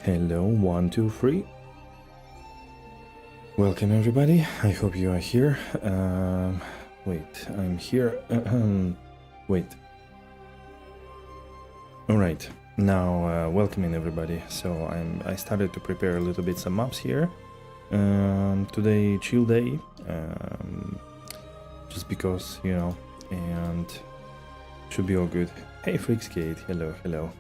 Hello, 1, 2, 3. Welcome everybody. I hope you are here. Wait, I'm here. Wait. All right. Now, welcoming everybody. So I started to prepare a little bit some maps here. Today, chill day. Just because, and should be all good. Hey, Freakskate. Hello, hello.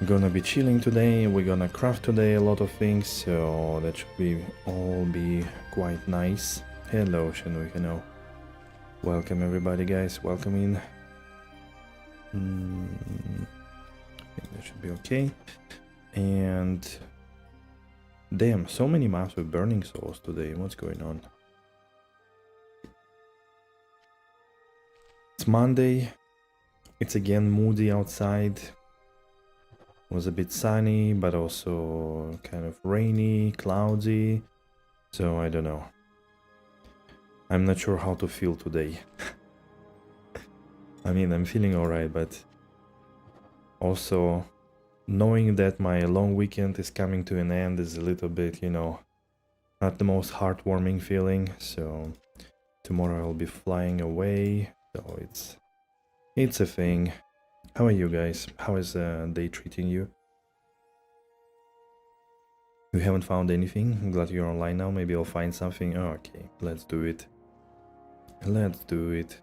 Gonna be chilling today, we're gonna craft today a lot of things, so that should all be quite nice. Hello Shenui, hello. Welcome everybody guys, welcome in. I think that should be okay. And damn, so many maps with burning souls today, what's going on? It's Monday, it's again moody outside. Was a bit sunny, but also kind of rainy, cloudy, so I don't know. I'm not sure how to feel today. I mean, I'm feeling alright, but also knowing that my long weekend is coming to an end is a little bit, not the most heartwarming feeling. So tomorrow I'll be flying away, so it's a thing. How are you guys? How is the day treating you? You haven't found anything? I'm glad you're online now. Maybe I'll find something. Oh, okay, let's do it. Let's do it.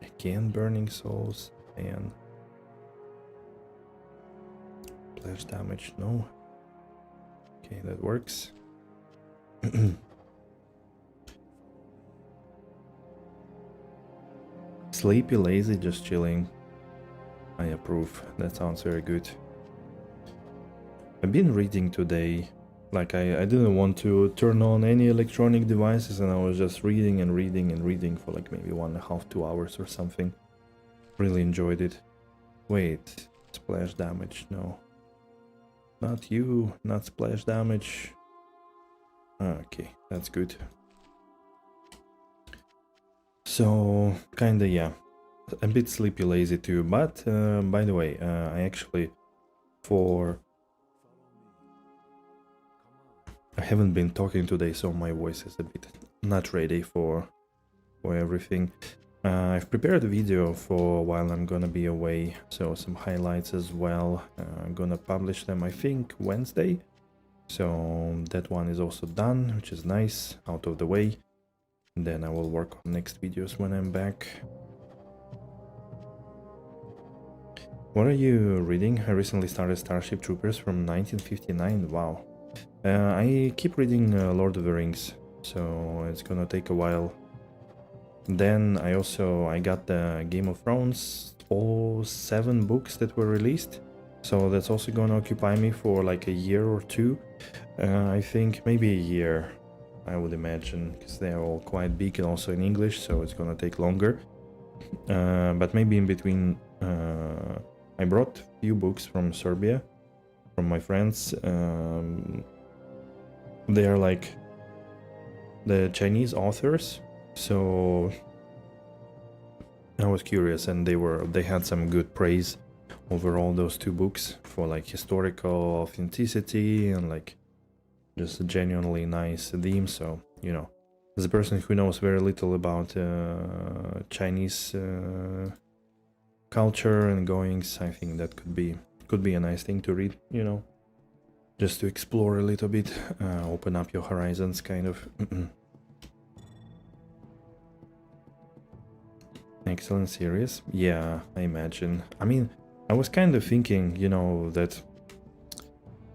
Again, burning souls and splash damage. No. Okay, that works. Sleepy, lazy, just chilling. I approve. That sounds very good. I've been reading today. Like I didn't want to turn on any electronic devices, and I was just reading and reading and reading for like maybe 1.5 to 2 hours or something. Really enjoyed it. Wait, splash damage, no. Not you, not splash damage. Okay, that's good. So, kinda, yeah. A bit sleepy, lazy too, but by the way, I actually, I haven't been talking today, so my voice is a bit not ready for everything. I've prepared a video for while I'm gonna be away, so some highlights as well. I'm gonna publish them, I think, Wednesday. So that one is also done, which is nice, out of the way. And then I will work on next videos when I'm back. What are you reading? I recently started Starship Troopers from 1959. Wow. I keep reading Lord of the Rings, so it's gonna take a while. Then I got the Game of Thrones, all 7 books that were released, so that's also gonna occupy me for like a year or two. I think maybe a year, I would imagine, because they're all quite big and also in English, so it's gonna take longer. But maybe in between, I brought a few books from Serbia, from my friends. They are like the Chinese authors, so I was curious, and they had some good praise over all those 2 books for like historical authenticity and like just a genuinely nice theme. So as a person who knows very little about Chinese culture and goings, I think that could be a nice thing to read, just to explore a little bit, open up your horizons, kind of. Excellent series. Yeah, I imagine. I mean, I was kind of thinking, that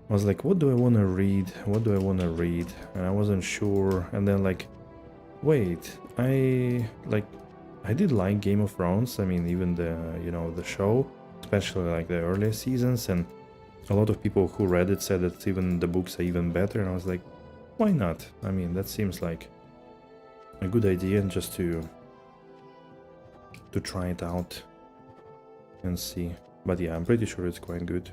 I was like, what do I want to read? What do I want to read? And I wasn't sure. And then like, wait, I did like Game of Thrones. I mean, even the show, especially like the earlier seasons, and a lot of people who read it said that even the books are even better, and I was like, why not? I mean, that seems like a good idea, and just to try it out and see. But yeah, I'm pretty sure it's quite good.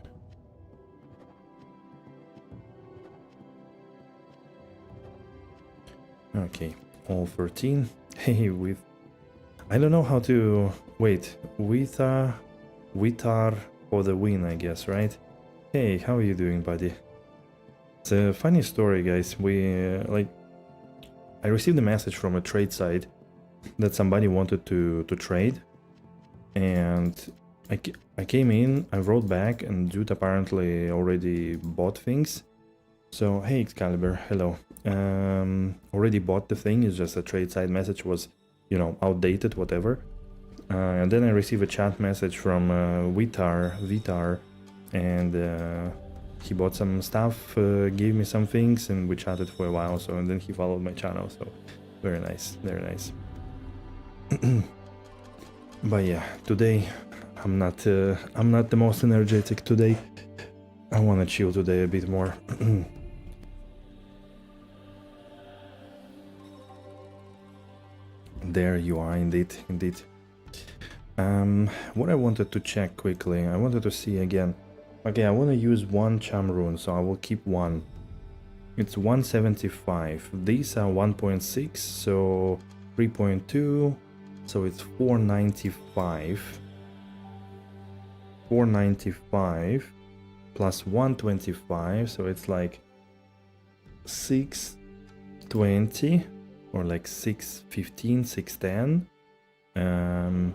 Okay, all 13. Hey, I don't know how to... Wait, Witar for the win, I guess, right? Hey, how are you doing, buddy? It's a funny story, guys. I received a message from a trade site that somebody wanted to trade, and I came in, I wrote back, and dude apparently already bought things. So, hey, Excalibur, hello. Already bought the thing, it's just a trade site message was, you know, outdated, whatever. And then I received a chat message from Vitar, and he bought some stuff, gave me some things, and we chatted for a while. So, and then he followed my channel. So, very nice, very nice. But yeah, today I'm not the most energetic today. I want to chill today a bit more. There you are, indeed. What I wanted to check quickly, I wanted to see again. Okay, I want to use one charm rune, so I will keep one. It's 175. These are 1.6, so 3.2, so it's 495. 495 plus 125, so it's like 620 or like 615, 610.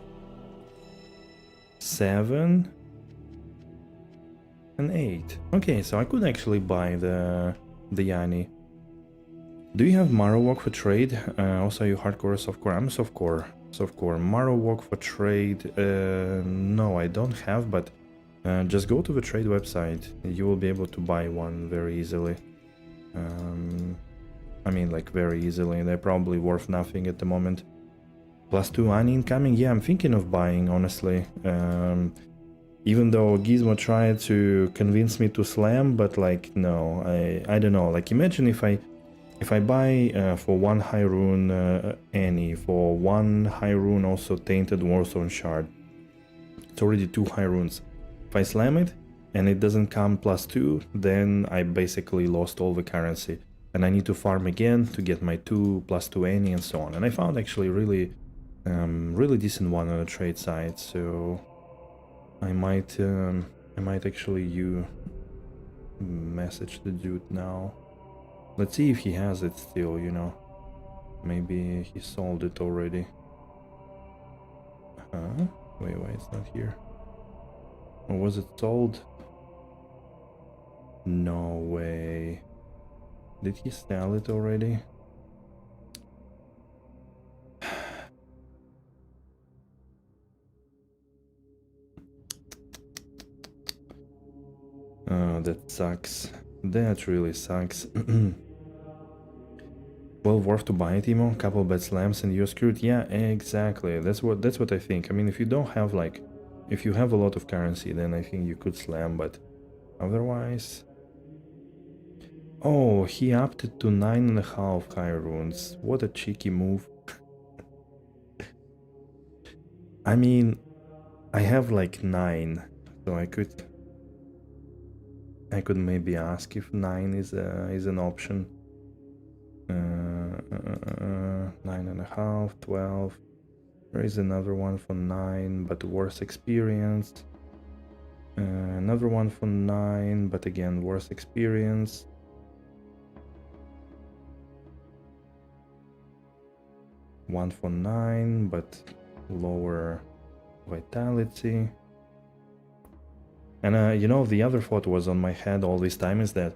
7 and 8. Okay, so I could actually buy the Yanni. Do you have Marowak for trade? Also, are you hardcore or softcore? I'm softcore. Marowak for trade? No, I don't have, but just go to the trade website. You will be able to buy one very easily. I mean, like very easily. They're probably worth nothing at the moment. +2 Ani incoming? Yeah, I'm thinking of buying, honestly. Even though Gizmo tried to convince me to slam, but like, no, I don't know. Like, imagine if I buy for one high rune Annie, for one high rune also Tainted Warstone Shard. It's already 2 high runes. If I slam it and it doesn't come +2, then I basically lost all the currency. And I need to farm again to get my 2 +2 Annie and so on. And I found actually really decent one on a trade site, so I might actually message the dude now. Let's see if he has it still, you know. Maybe he sold it already. Huh? Wait, it's not here. Or was it sold? No way. Did he sell it already? Oh, that sucks. That really sucks. Well worth to buy it, Emo. Couple bad slams and you're screwed. Yeah, exactly. That's what I think. I mean, if you don't have like, if you have a lot of currency, then I think you could slam, but otherwise. Oh, he upped it to 9.5 high runes. What a cheeky move. I mean, I have like 9, so I could maybe ask if 9 is an option. 9.5, 12. There is another one for 9, but worse experience. Another one for 9, but again worse experience. One for 9, but lower vitality. And you know, the other thought was on my head all this time is that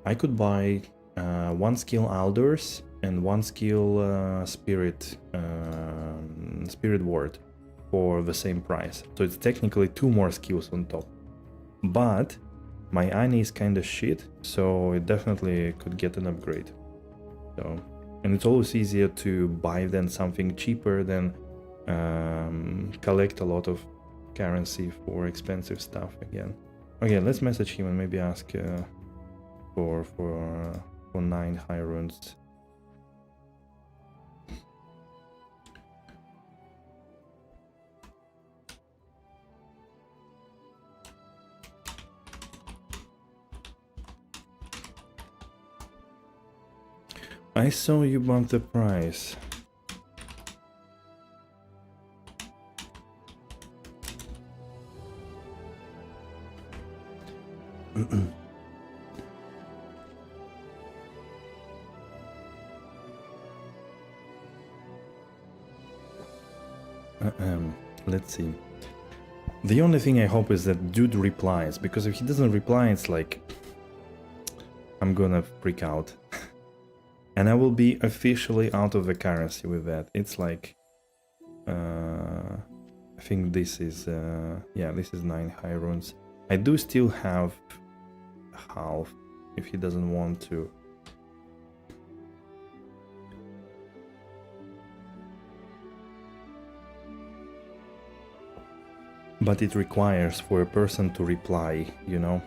I could buy 1 skill Alders and 1 skill Spirit Ward for the same price. So it's technically 2 more skills on top. But my Ani is kind of shit, so it definitely could get an upgrade. So, and it's always easier to buy than something cheaper than collect a lot of currency for expensive stuff again. Okay, let's message him and maybe ask for 9 high runes. I saw you bump the price. Let's see. The only thing I hope is that dude replies, because if he doesn't reply, it's like I'm gonna freak out. And I will be officially out of the currency with that. It's like I think this is yeah, this is 9 high runes. I do still have half if he doesn't want to. But it requires for a person to reply, you know.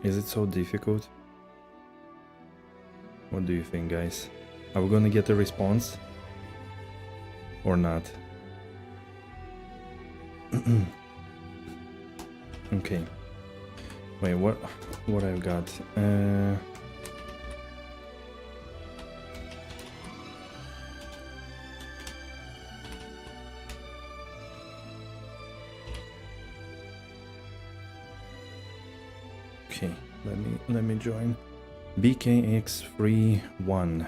Is it so difficult? What do you think, guys? Are we gonna get a response? Or not? Okay. Wait, what I've got? Okay, let me join. BKX31.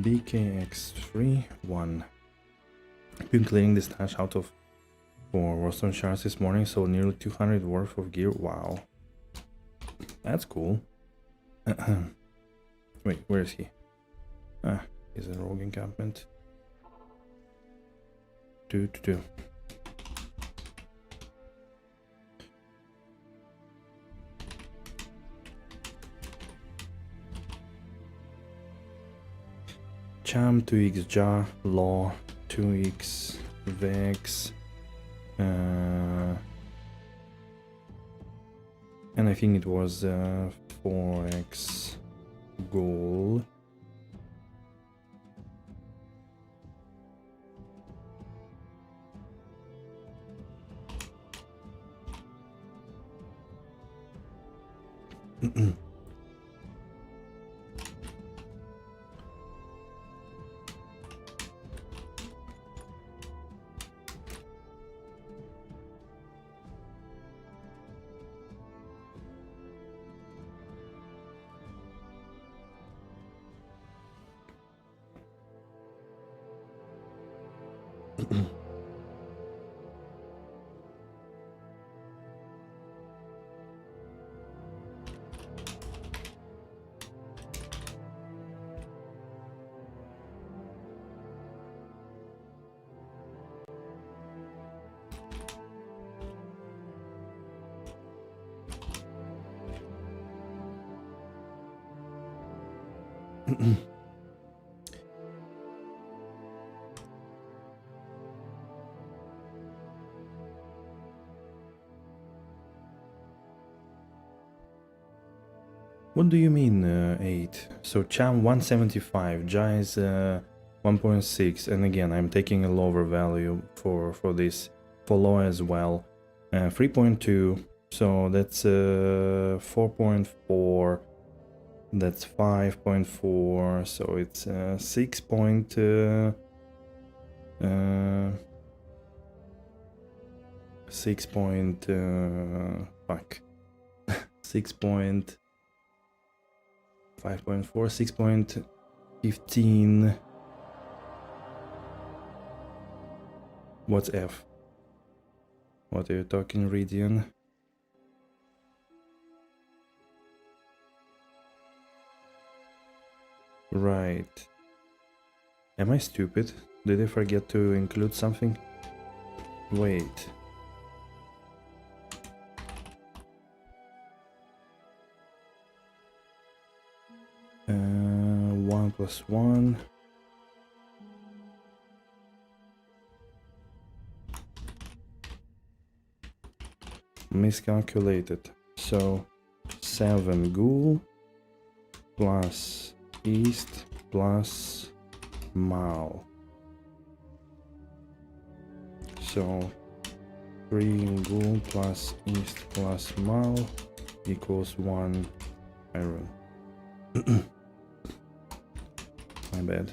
BKX31. I've been clearing this stash out of 4 Rostron shards this morning, so nearly 200 worth of gear. Wow. That's cool. Wait, where is he? Ah, he's in rogue encampment. Do. Cham, 2x Ja, Law, 2x Vex, and I think it was 4x Goal. What do you mean 8? So Cham 175, Ja is 1.6, and again I'm taking a lower value for this, for Law as well. 3.2, so that's 4.4, that's 5.4, so it's 6. 6 point fuck 6 point 5.4, 6.15. What's F? What are you talking, Ridian? Right. Am I stupid? Did I forget to include something? Wait. One plus one. Miscalculated. So 7 ghoul plus east plus mal. So 3 ghoul plus east plus mal equals 1 iron. My bad.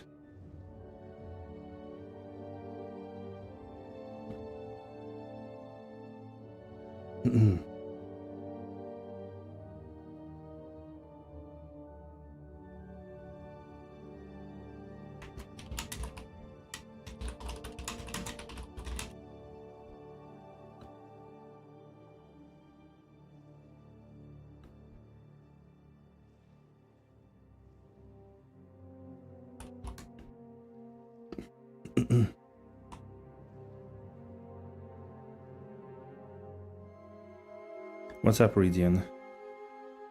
What's up, Ridian?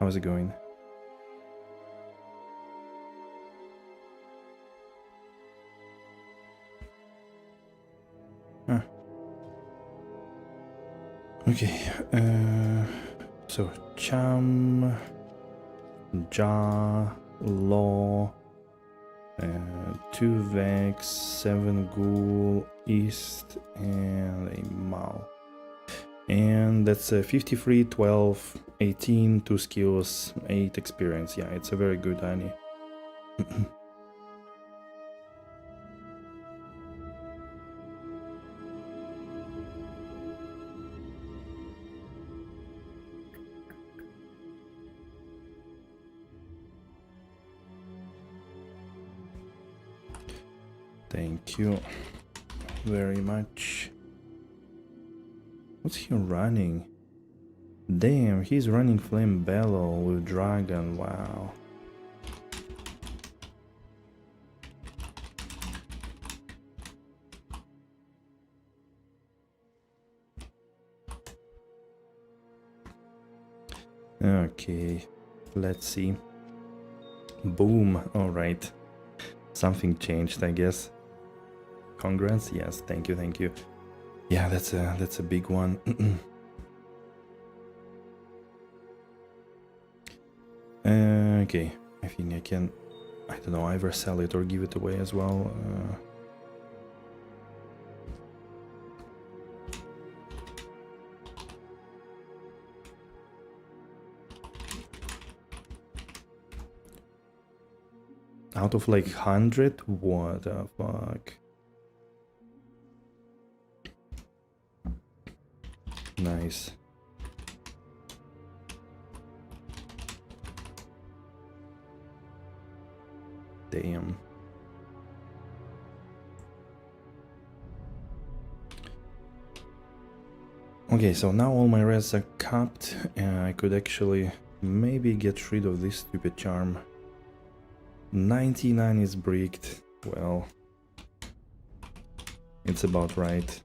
How's it going? Ah. Okay, so Cham, Ja, Law, 2 Vex, 7 Ghoul, East, and a Mal. And that's 53, 12, 18, 2 skills, 8 experience. Yeah, it's a very good Annie. Thank you very much. What's he running? Damn, he's running Flame Bellow with Dragon, wow. Okay, let's see. Boom, alright. Something changed, I guess. Congrats, yes, thank you, thank you. Yeah, that's a big one. Okay, I think I can, I don't know, either sell it or give it away as well. Out of like 100? What the fuck? Nice. Damn. Okay, so now all my res are capped, and I could actually maybe get rid of this stupid charm. 99 is bricked. Well, it's about right.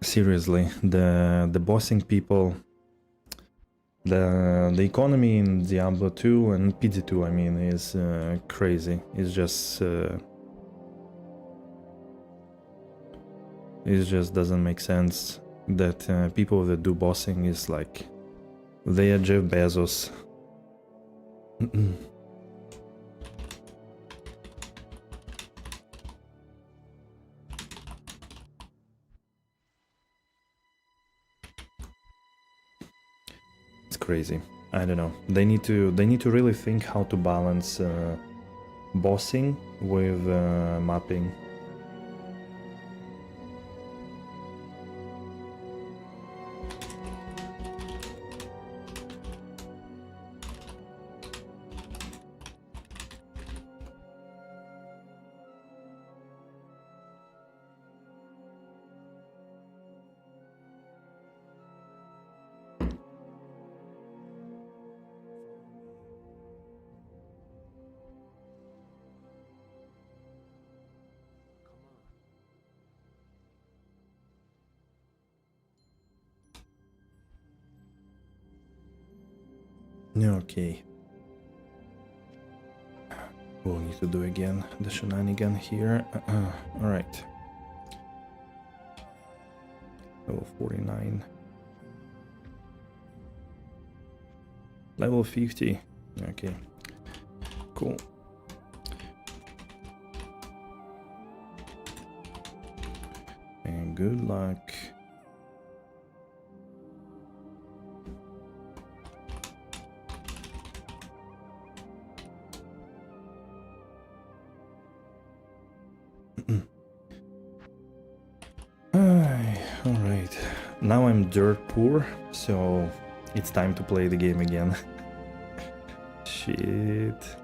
Seriously, the bossing people, the economy in Diablo 2 and PD2, I mean, is crazy. It's just it just doesn't make sense that people that do bossing is like they are Jeff Bezos. Crazy. I don't know. They need to really think how to balance bossing with mapping. Okay. We'll need to do again the shenanigan here. Alright. Level 49. Level 50. Okay. Cool. And good luck. Alright, now I'm dirt poor, so it's time to play the game again. Shit.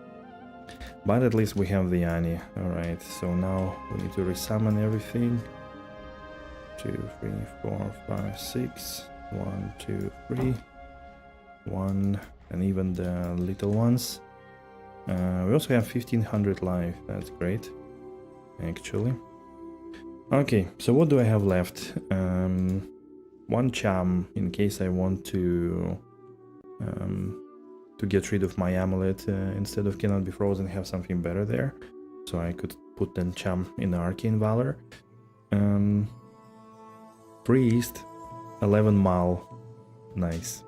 But at least we have the Ani. Alright, so now we need to resummon everything. 2, 3, 4, 5, 6. 1, 2, 3. 1, and even the little ones. We also have 1500 life, that's great, actually. Okay, so what do I have left? One charm in case I want to get rid of my amulet instead of cannot be frozen, have something better there. So I could put then charm in the arcane valor. Priest, 11 mal, nice.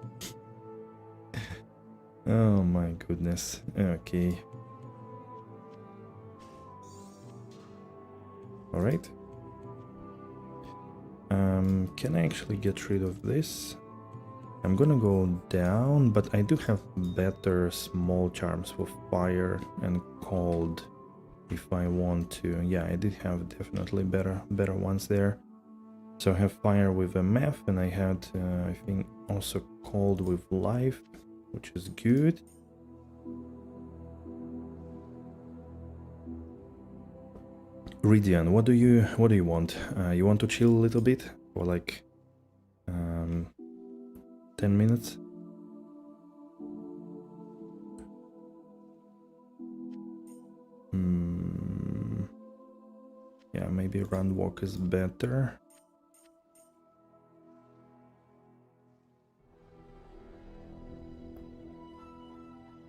Oh my goodness. Okay. All right. Can I actually get rid of this? I'm gonna go down, but I do have better small charms for fire and cold if I want to. Yeah, I did have definitely better ones there. So I have fire with a MF, and I had I think also cold with life, which is good. Ridian, what do you want? You want to chill a little bit for like 10 minutes? Yeah, maybe run walk is better.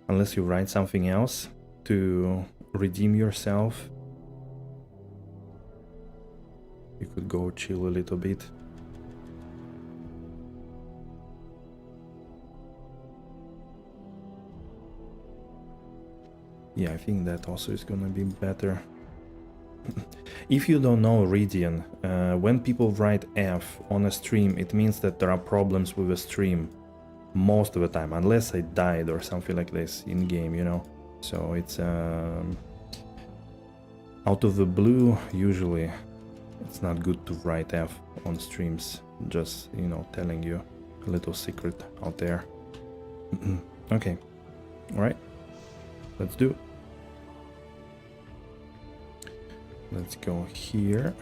Unless you write something else to redeem yourself. You could go chill a little bit. Yeah, I think that also is gonna be better. If you don't know Ridian, when people write F on a stream, it means that there are problems with the stream most of the time, unless I died or something like this in game, you know. So it's out of the blue, usually it's not good to write F on streams. Just, you know, telling you a little secret out there. Okay, all right, let's do it. Let's go here.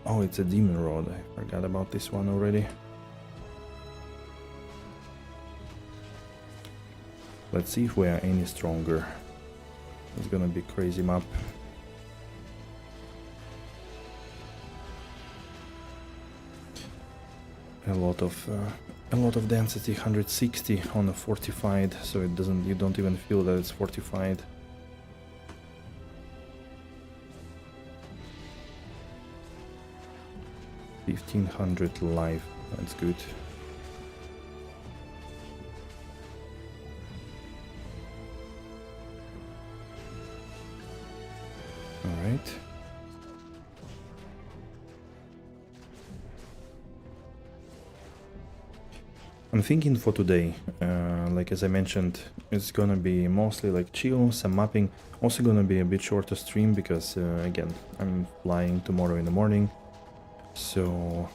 Oh, it's a demon rod. I forgot about this one already. Let's see if we are any stronger. It's gonna be crazy map. A lot of density, 160 on a fortified, so it doesn't, you don't even feel that it's fortified. $1,500 life, that's good. All right. I'm thinking for today, like as I mentioned, it's gonna be mostly like chill, some mapping. Also gonna be a bit shorter stream because again, I'm flying tomorrow in the morning. So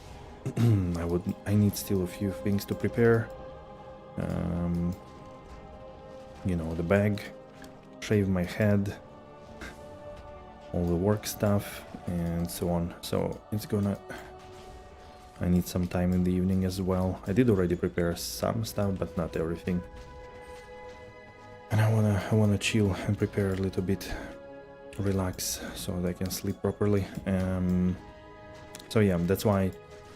I need still a few things to prepare. You know, the bag, shave my head, all the work stuff, and so on. So it's gonna, I need some time in the evening as well. I did already prepare some stuff, but not everything. And I wanna chill and prepare a little bit, relax, so that I can sleep properly. So yeah, that's why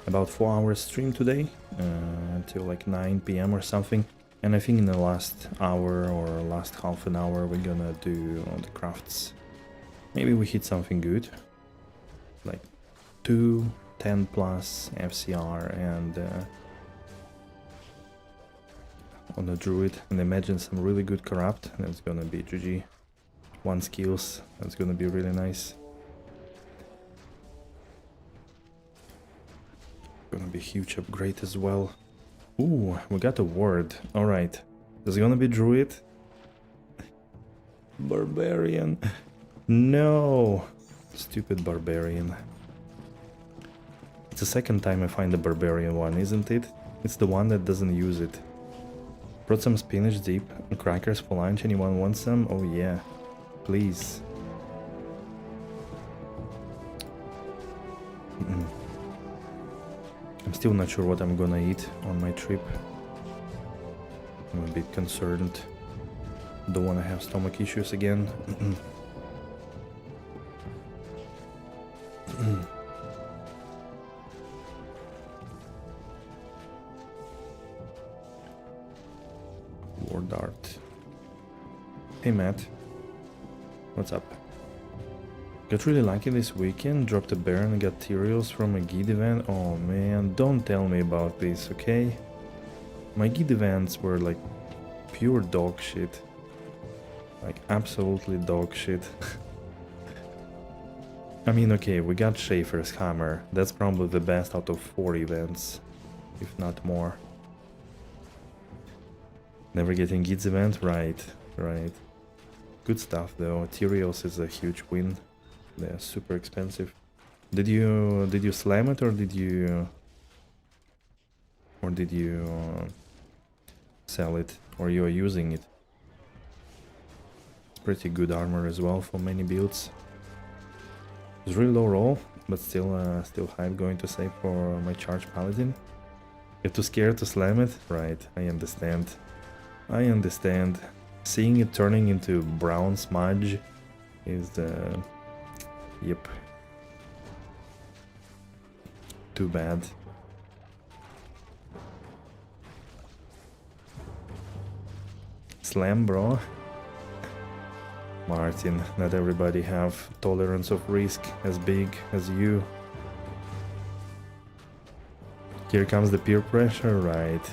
about 4 hours stream today, until like 9 PM or something. And I think in the last hour or last half an hour we're gonna do all the crafts. Maybe we hit something good, like 2 10 plus FCR and on the druid, and imagine some really good corrupt. That's gonna be GG. 1 skills, that's gonna be really nice. Gonna be a huge upgrade as well. Ooh, we got a word. Alright. There's gonna be druid. Barbarian. No! Stupid barbarian. It's the second time I find the barbarian one, isn't it? It's the one that doesn't use it. Brought some spinach dip and crackers for lunch. Anyone want some? Oh yeah. Please. I'm still not sure what I'm gonna eat on my trip. I'm a bit concerned. Don't wanna have stomach issues again. War dart. Hey Matt. What's up? Got really lucky this weekend, dropped a bear and got Tyrios from a guide event. Oh man, don't tell me about this, okay? My guide events were like pure dog shit. Like absolutely dog shit. I mean, okay, we got Schaefer's Hammer. That's probably the best out of 4 events, if not more. Never getting Guides event? Right, right. Good stuff though. Tyrios is a huge win. They're super expensive. Did you slam it or did you sell it, or you are using it? It's pretty good armor as well for many builds. It's really low roll, but still hype, going to save for my charge paladin. You're too scared to slam it? Right, I understand. I understand. Seeing it turning into brown smudge is the... Yep. Too bad. Slam, bro. Martin, not everybody have tolerance of risk as big as you. Here comes the peer pressure, right?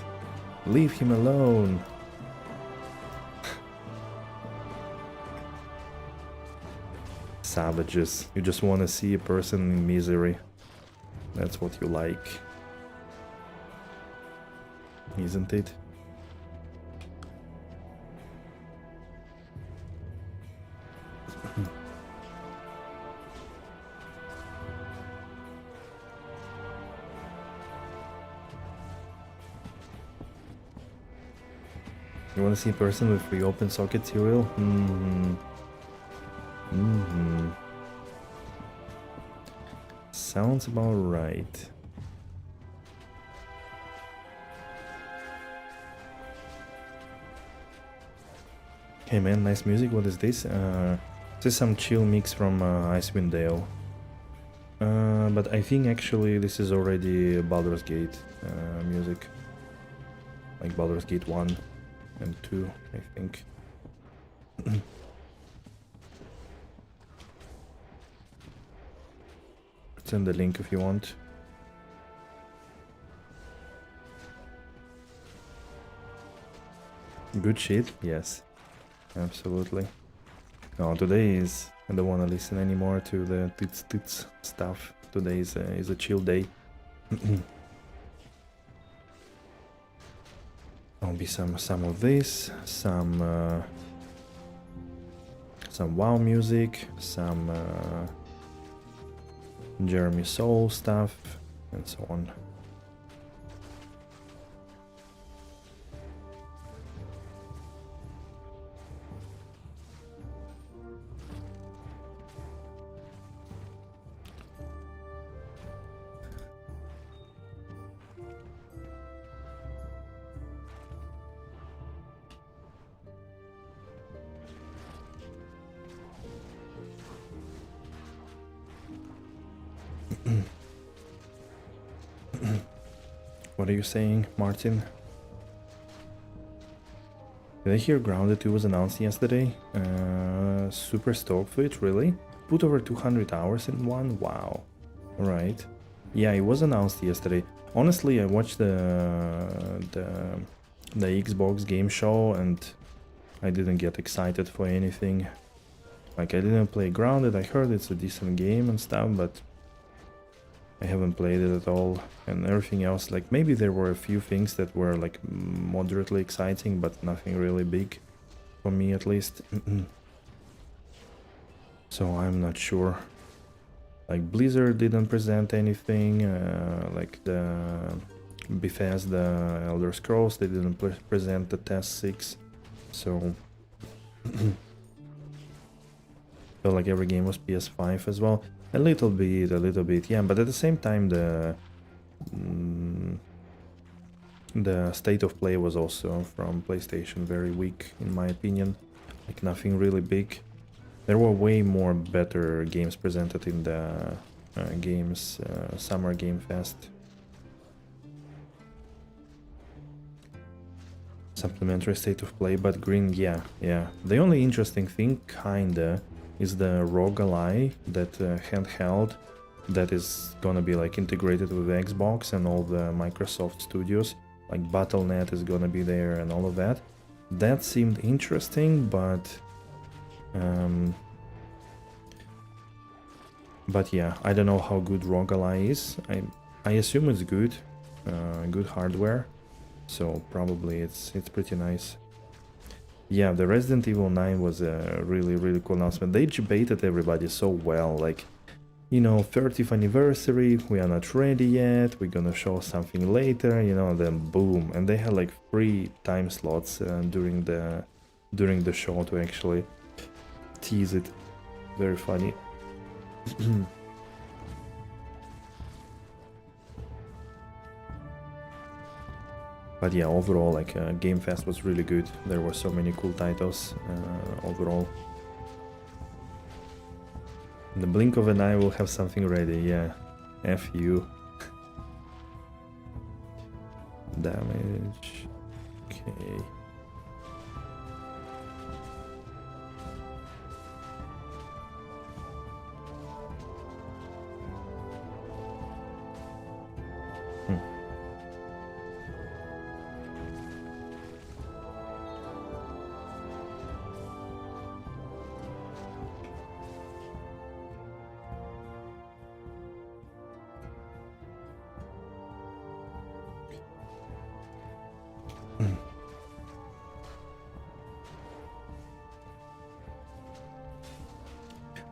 Leave him alone. Savages. You just want to see a person in misery. That's what you like. Isn't it? You want to see a person with free open socket serial? Sounds about right. Hey man, nice music. What is this? This is some chill mix from Icewind Dale. But I think actually this is already Baldur's Gate music. Like Baldur's Gate 1 and 2, I think. Send the link if you want. Good shit? Yes. Absolutely. No, today is... I don't want to listen anymore to the tits stuff. Today is a chill day. There'll be some of this, some WoW music, some Jeremy Soul stuff, and so on. What are you saying, Martin? Did I hear Grounded 2 was announced yesterday? Super stoked for it, really? Put over 200 hours in one? Wow. Alright. Yeah, it was announced yesterday. Honestly, I watched the Xbox game show and I didn't get excited for anything. Like, I didn't play Grounded. I heard it's a decent game and stuff, but I haven't played it at all, and everything else, like maybe there were a few things that were like moderately exciting, but nothing really big for me at least. So I'm not sure. Like Blizzard didn't present anything, like the Bethesda Elder Scrolls, they didn't present the Test 6, so felt like every game was PS5 as well. A little bit, yeah, but at the same time the state of play was also from PlayStation very weak, in my opinion. Like nothing really big. There were way more better games presented in the Summer Game Fest. Supplementary state of play, but green, yeah. The only interesting thing, kinda, is the roguelike, that handheld, that is gonna be like integrated with Xbox and all the Microsoft studios. Like Battle.net is gonna be there and all of that. That seemed interesting, but yeah, I don't know how good roguelike is. I assume it's good, good hardware, so probably it's pretty nice. Yeah, the Resident Evil 9 was a really cool announcement. They debated everybody so well, like, you know, 30th anniversary, we are not ready yet, we're gonna show something later, you know, then boom. And they had like 3 time slots during the show to actually tease it. Very funny. But yeah, overall, like Game Fest was really good. There were so many cool titles overall. In the blink of an eye, we'll have something ready. Yeah, F you. Damage. Okay.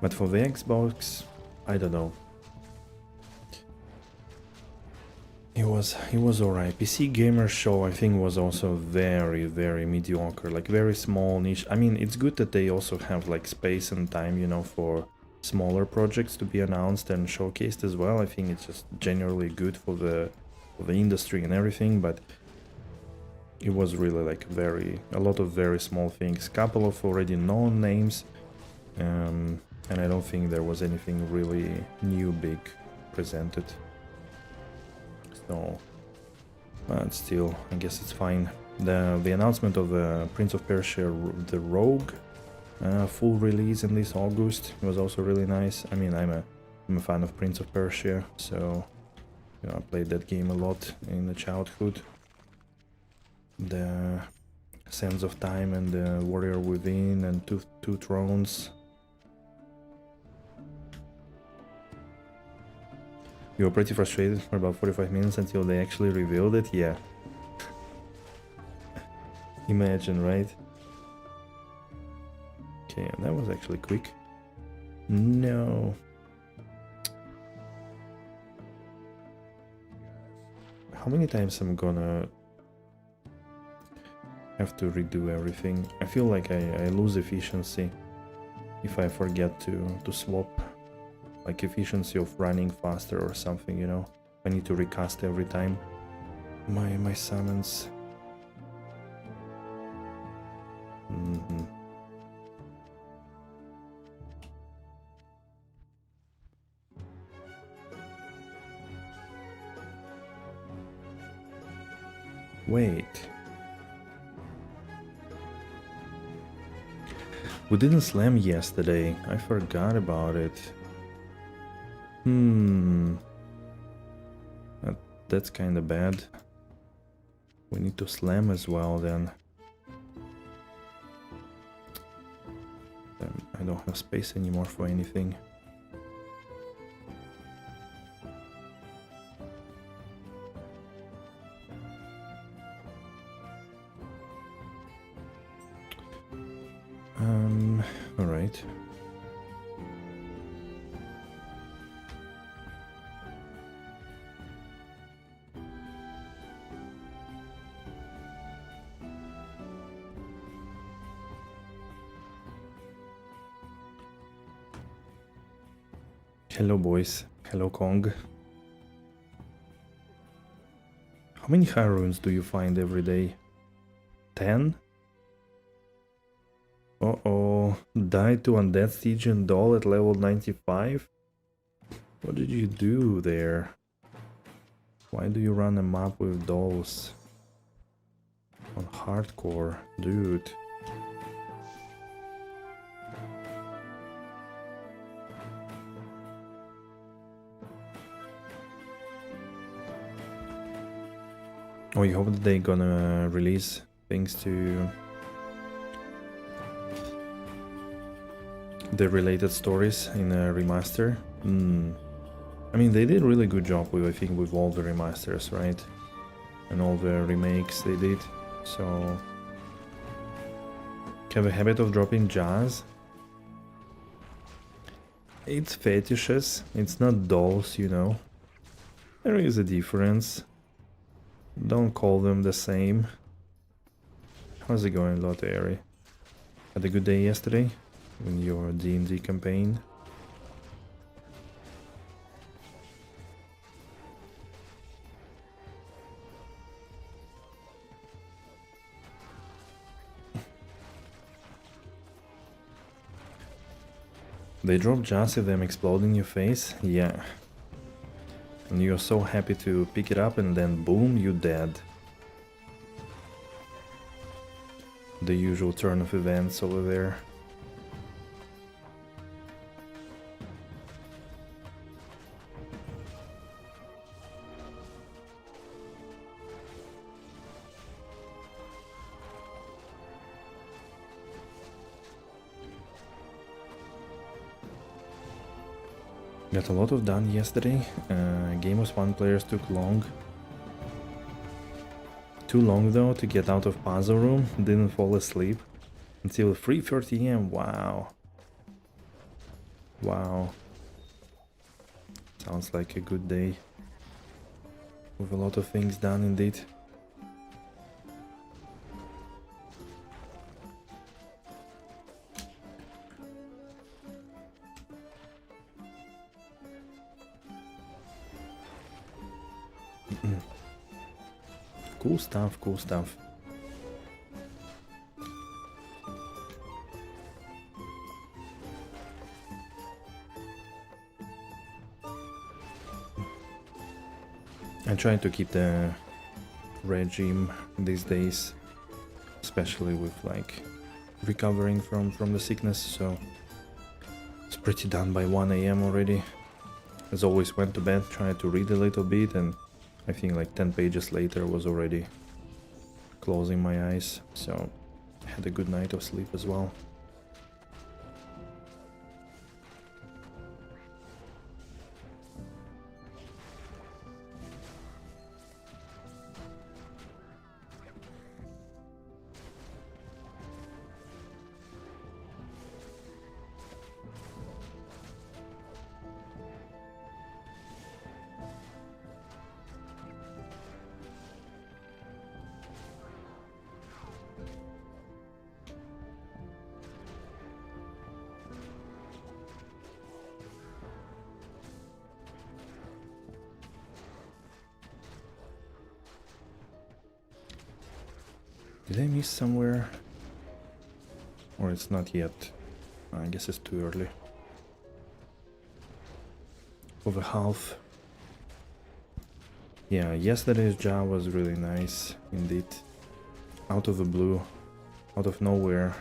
But for the Xbox, I don't know. It was alright. PC Gamer Show, I think, was also very mediocre, like very small niche. I mean, it's good that they also have like space and time, you know, for smaller projects to be announced and showcased as well. I think it's just generally good for the industry and everything, but it was really like a lot of very small things, couple of already known names, and I don't think there was anything really new big presented. So, but still, I guess it's fine. The announcement of Prince of Persia, the Rogue, full release in this August was also really nice. I mean, I'm a fan of Prince of Persia, so you know, I played that game a lot in the childhood. The Sands of Time and the Warrior Within and Two Thrones. You were pretty frustrated for about 45 minutes until they actually revealed it? Yeah. Imagine, right? Okay, that was actually quick. No. How many times I'm gonna have to redo everything? I feel like I lose efficiency if I forget to swap. Like efficiency of running faster or something, you know. I need to recast every time my summons. Wait. We didn't slam yesterday. I forgot about it. That's kinda bad. We need to slam as well then. I don't have space anymore for anything. Alright. Hello boys, hello Kong. How many high runes do you find every day? 10? Uh-oh, died to Undead Stygian Doll at level 95? What did you do there? Why do you run a map with dolls? On hardcore, dude. Oh, you hope that they're gonna release things to the related stories in a remaster. I mean, they did a really good job with, I think, with all the remasters, right? And all the remakes they did. So, have a habit of dropping jazz. It's fetishes, it's not dolls, you know. There is a difference. Don't call them the same. How's it going, Lottery? Had a good day yesterday in your D&D campaign? They drop jazz if them explode in your face? Yeah. And you're so happy to pick it up and then boom, you dead. The usual turn of events over there. Got a lot of done yesterday. Game of Spawn players took long. Too long though to get out of puzzle room. Didn't fall asleep until 3:30 AM. Wow. Wow. Sounds like a good day. With a lot of things done indeed. Cool stuff, cool stuff. I try to keep the regime these days, especially with like recovering from the sickness, so it's pretty done by 1 AM already. As always, went to bed, tried to read a little bit, and I think like 10 pages later was already closing my eyes, so I had a good night of sleep as well. Did I miss somewhere? Or it's not yet? I guess it's too early. Over half. Yeah, yesterday's job was really nice, indeed. Out of the blue, out of nowhere,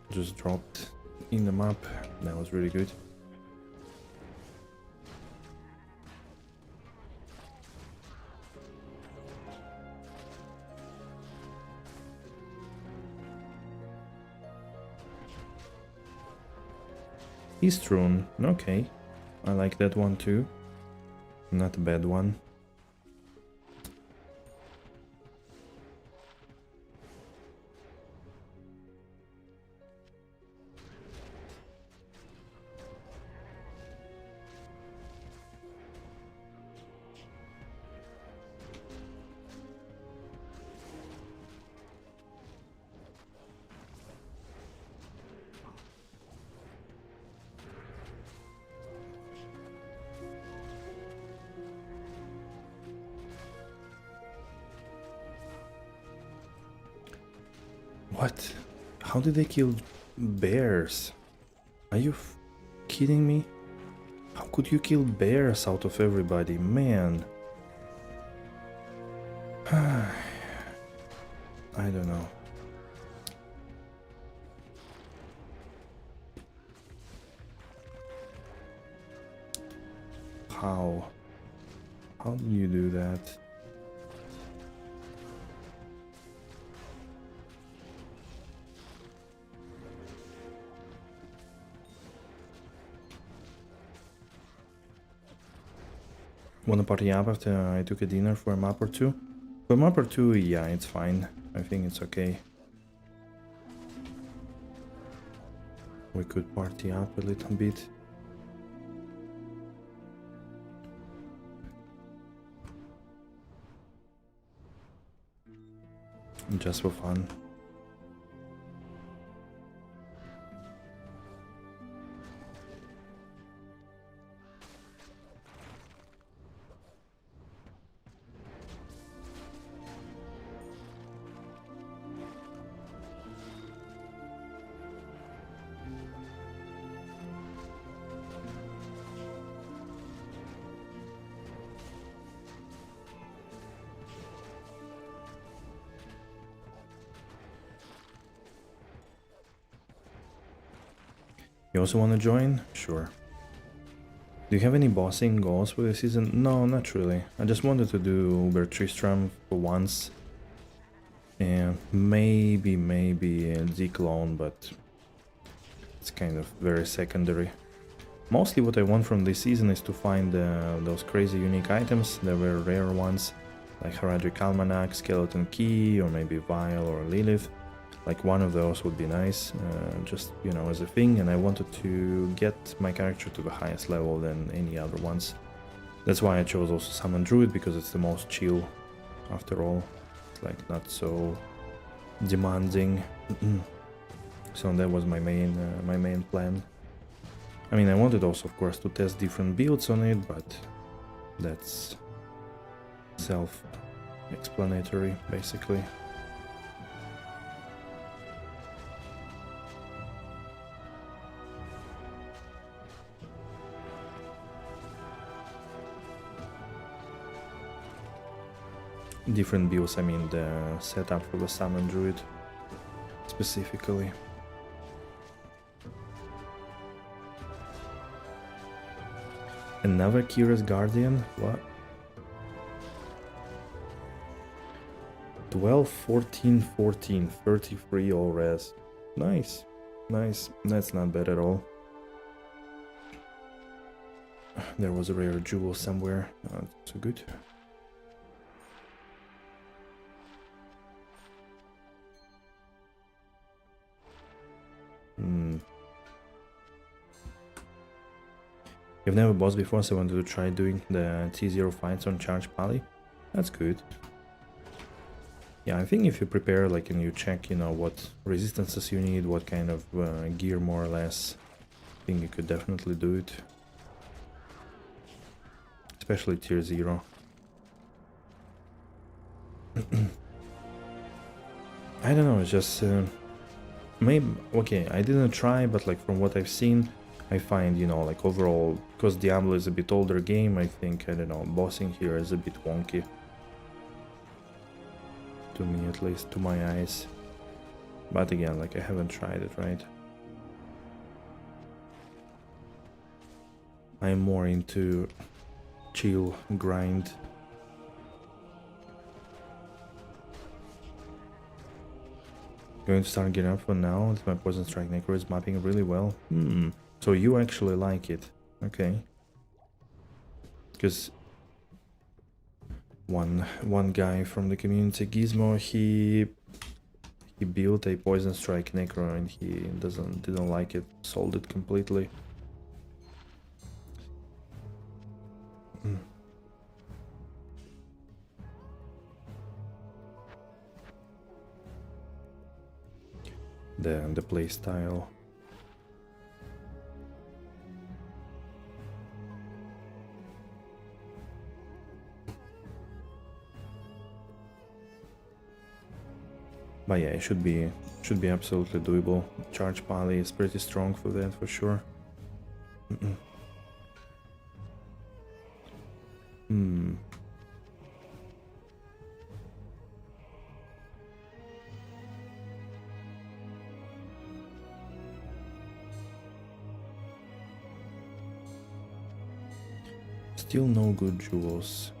just dropped in the map. That was really good. East Rune, okay. I like that one too. Not a bad one. What? How did they kill bears? Are you kidding me? How could you kill bears out of everybody? Man. I don't know. How? How do you do that? Wanna party up after I took a dinner for a map or two? For a map or two, yeah, it's fine. I think it's okay. We could party up a little bit. Just for fun. You also want to join? Sure. Do you have any bossing goals for this season? No, not really. I just wanted to do Uber Tristram for once. And maybe a Z-clone, but it's kind of very secondary. Mostly what I want from this season is to find those crazy unique items. There were rare ones, like Heraldric Almanac, Skeleton Key, or maybe Vial or Lilith. Like one of those would be nice, just, you know, as a thing, and I wanted to get my character to the highest level than any other ones. That's why I chose also Summon Druid, because it's the most chill, after all. It's like not so demanding. So that was my main plan. I mean, I wanted also, of course, to test different builds on it, but that's self-explanatory, basically. Different builds, I mean the setup for the Summon Druid, specifically. Another Kira's Guardian? What? 12, 14, 14, 33 all res. Nice, nice, that's not bad at all. There was a rare jewel somewhere, so good. You've never bossed before, so I wanted to try doing the T0 fights on Charge Pally. That's good. Yeah, I think if you prepare, like, and you check, you know, what resistances you need, what kind of gear more or less, I think you could definitely do it. Especially tier 0. I don't know, it's just... maybe... okay, I didn't try, but like from what I've seen, I find, you know, like overall, because Diablo is a bit older game, I think, I don't know, bossing here is a bit wonky. To me, at least, to my eyes. But again, like, I haven't tried it, right? I'm more into chill, grind. Going to start getting up for now. My Poison Strike Necro is mapping really well. So you actually like it. Okay. Because one guy from the community, Gizmo, he built a Poison Strike Necro and he didn't like it, sold it completely. The play style. But yeah, it should be Should be absolutely doable. Charge poly is pretty strong for that, for sure. Still no good jewels.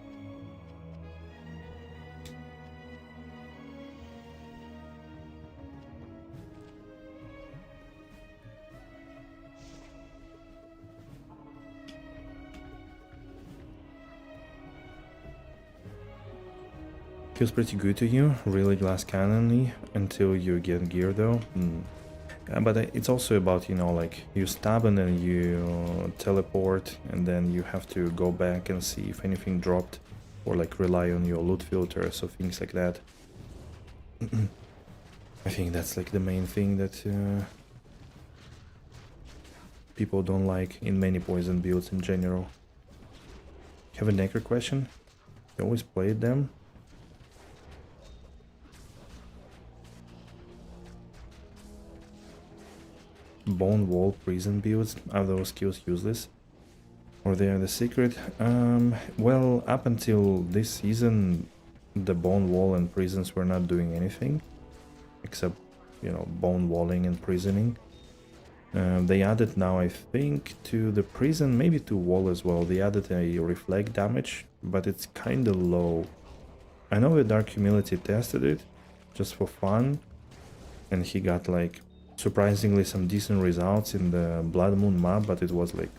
Feels pretty good to you, really glass cannon-y, until you get gear though. But it's also about, you know, like you stab and then you teleport and then you have to go back and see if anything dropped, or like rely on your loot filter, so things like that. I think that's like the main thing that people don't like in many poison builds in general. Have a Necro question? You always played them? Bone wall prison builds, are those skills useless? Or they are the secret? Well, up until this season, the bone wall and prisons were not doing anything, except, you know, bone walling and prisoning. They added now, I think, to the prison, maybe to wall as well, they added a reflect damage, but it's kinda low. I know that Dark Humility tested it, just for fun, and he got like surprisingly some decent results in the Blood Moon map, but it was like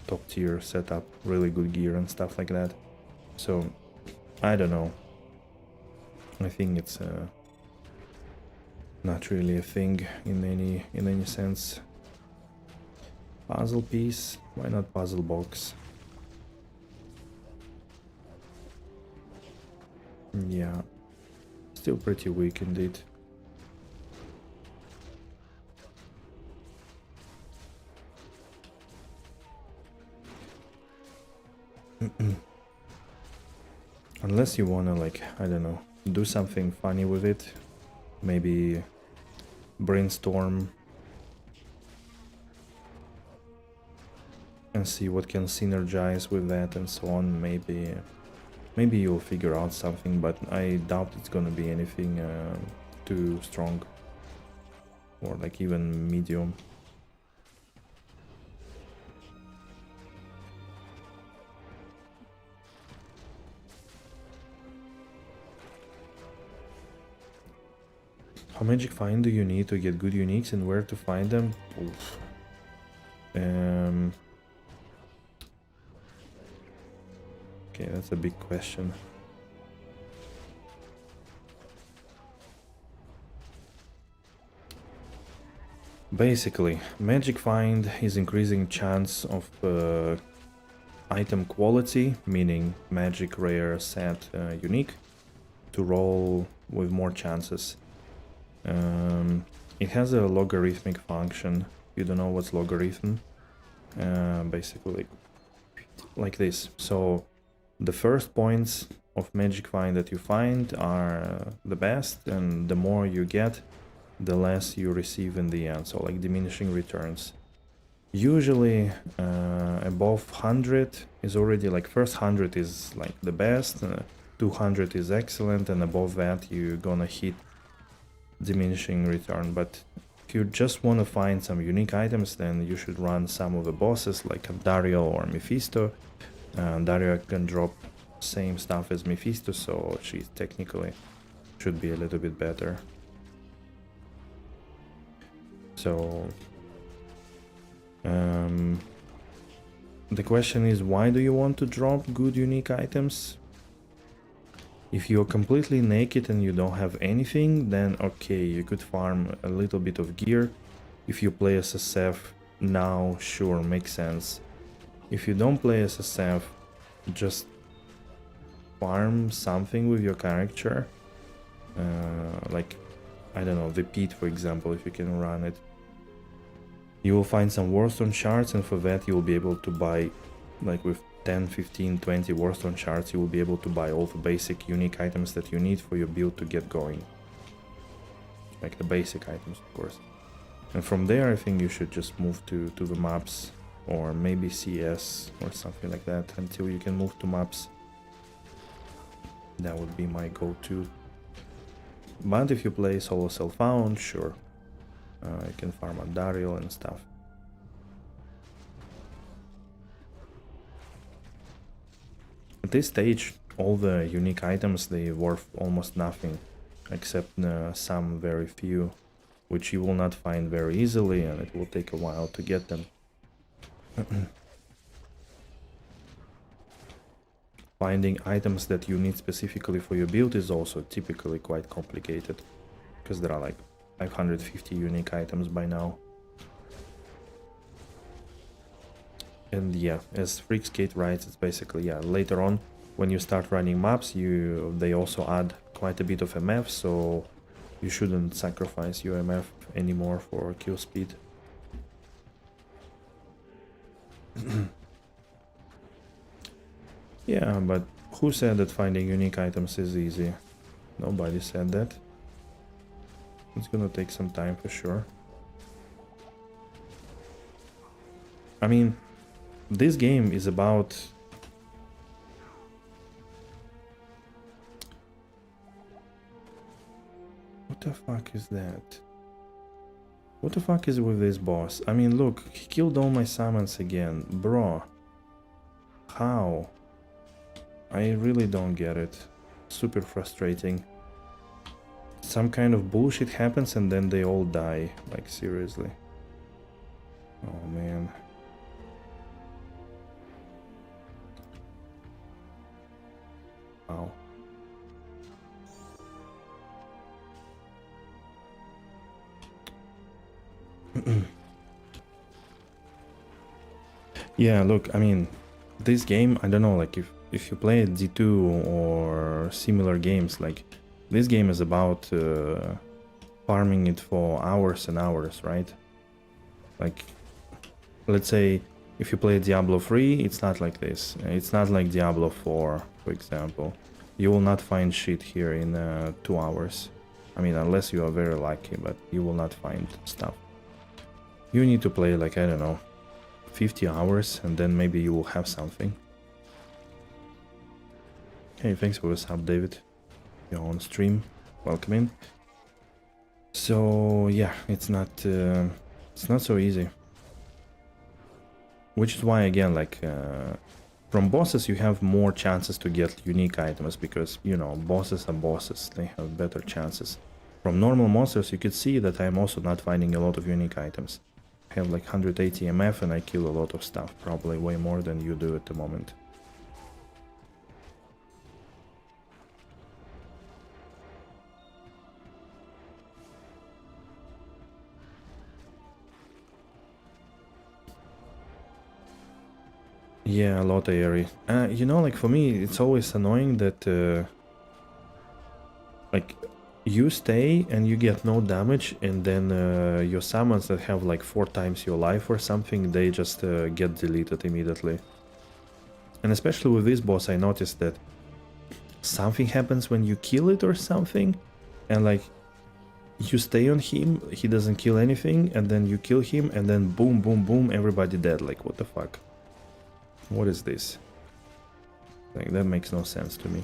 top tier setup, really good gear and stuff like that. So I don't know. I think it's not really a thing in any sense. Puzzle piece, why not puzzle box? Yeah, still pretty weak indeed. Unless you wanna, like, I don't know, do something funny with it, maybe brainstorm and see what can synergize with that and so on. Maybe you'll figure out something, but I doubt it's gonna be anything too strong or like even medium. How magic find do you need to get good uniques and where to find them? Oof. Okay, that's a big question. Basically, magic find is increasing chance of item quality, meaning magic, rare, set, unique, to roll with more chances. It has a logarithmic function. You don't know what's logarithm? Basically like this. So the first points of magic find that you find are the best, and the more you get, the less you receive in the end, so like diminishing returns. Usually above 100 is already like, first 100 is like the best, 200 is excellent, and above that you're gonna hit diminishing return. But if you just want to find some unique items, then you should run some of the bosses like Dario or Mephisto. Dario can drop same stuff as Mephisto, so she technically should be a little bit better. So the question is, why do you want to drop good unique items? If you're completely naked and you don't have anything, then okay, you could farm a little bit of gear. If you play as a Seth now, sure, makes sense. If you don't play as a Seth, just farm something with your character. Like, I don't know, the Pete, for example, if you can run it. You will find some Warstone shards, and for that you will be able to buy, like with 10, 15, 20 Warstone shards, you will be able to buy all the basic unique items that you need for your build to get going. like the basic items, of course. And from there, I think you should just move to the maps, or maybe CS or something like that, until you can move to maps. That would be my go-to. But if you play solo self-found, sure, you can farm on Daryl and stuff. At this stage, all the unique items, they worth almost nothing, except some very few, which you will not find very easily, and it will take a while to get them. Finding items that you need specifically for your build is also typically quite complicated, because there are like 550 unique items by now. And yeah, as Freaksgate writes, it's basically, yeah, later on, when you start running maps, they also add quite a bit of MF, so you shouldn't sacrifice your MF anymore for kill speed. Yeah, but who said that finding unique items is easy? Nobody said that. It's gonna take some time for sure. I mean, this game is about... What the fuck is that? What the fuck is with this boss? I mean, look, he killed all my summons again. Bro. How? I really don't get it. Super frustrating. Some kind of bullshit happens and then they all die. Like, seriously. Oh, man. Wow. Yeah, look, I mean, this game, I don't know, like, if you play D2 or similar games, like, this game is about farming it for hours and hours, right? Like, let's say, if you play Diablo 3, it's not like this. It's not like Diablo 4, for example. You will not find shit here in 2 hours. I mean, unless you are very lucky, but you will not find stuff. You need to play, like, I don't know, 50 hours, and then maybe you will have something. Hey, thanks for the sub, David. You're on stream. Welcome in. So, yeah, it's not so easy. Which is why, again, like, from bosses you have more chances to get unique items, because, you know, bosses are bosses, they have better chances. From normal monsters you could see that I'm also not finding a lot of unique items. I have like 180 MF and I kill a lot of stuff, probably way more than you do at the moment. Yeah, a lot of Airy. You know, like, for me, it's always annoying that, like, you stay and you get no damage, and then your summons that have like 4 times your life or something, they just get deleted immediately. And especially with this boss, I noticed that something happens when you kill it or something, and like, you stay on him, he doesn't kill anything, and then you kill him, and then boom, boom, boom, everybody dead. Like, what the fuck? What is this? Like, that makes no sense to me.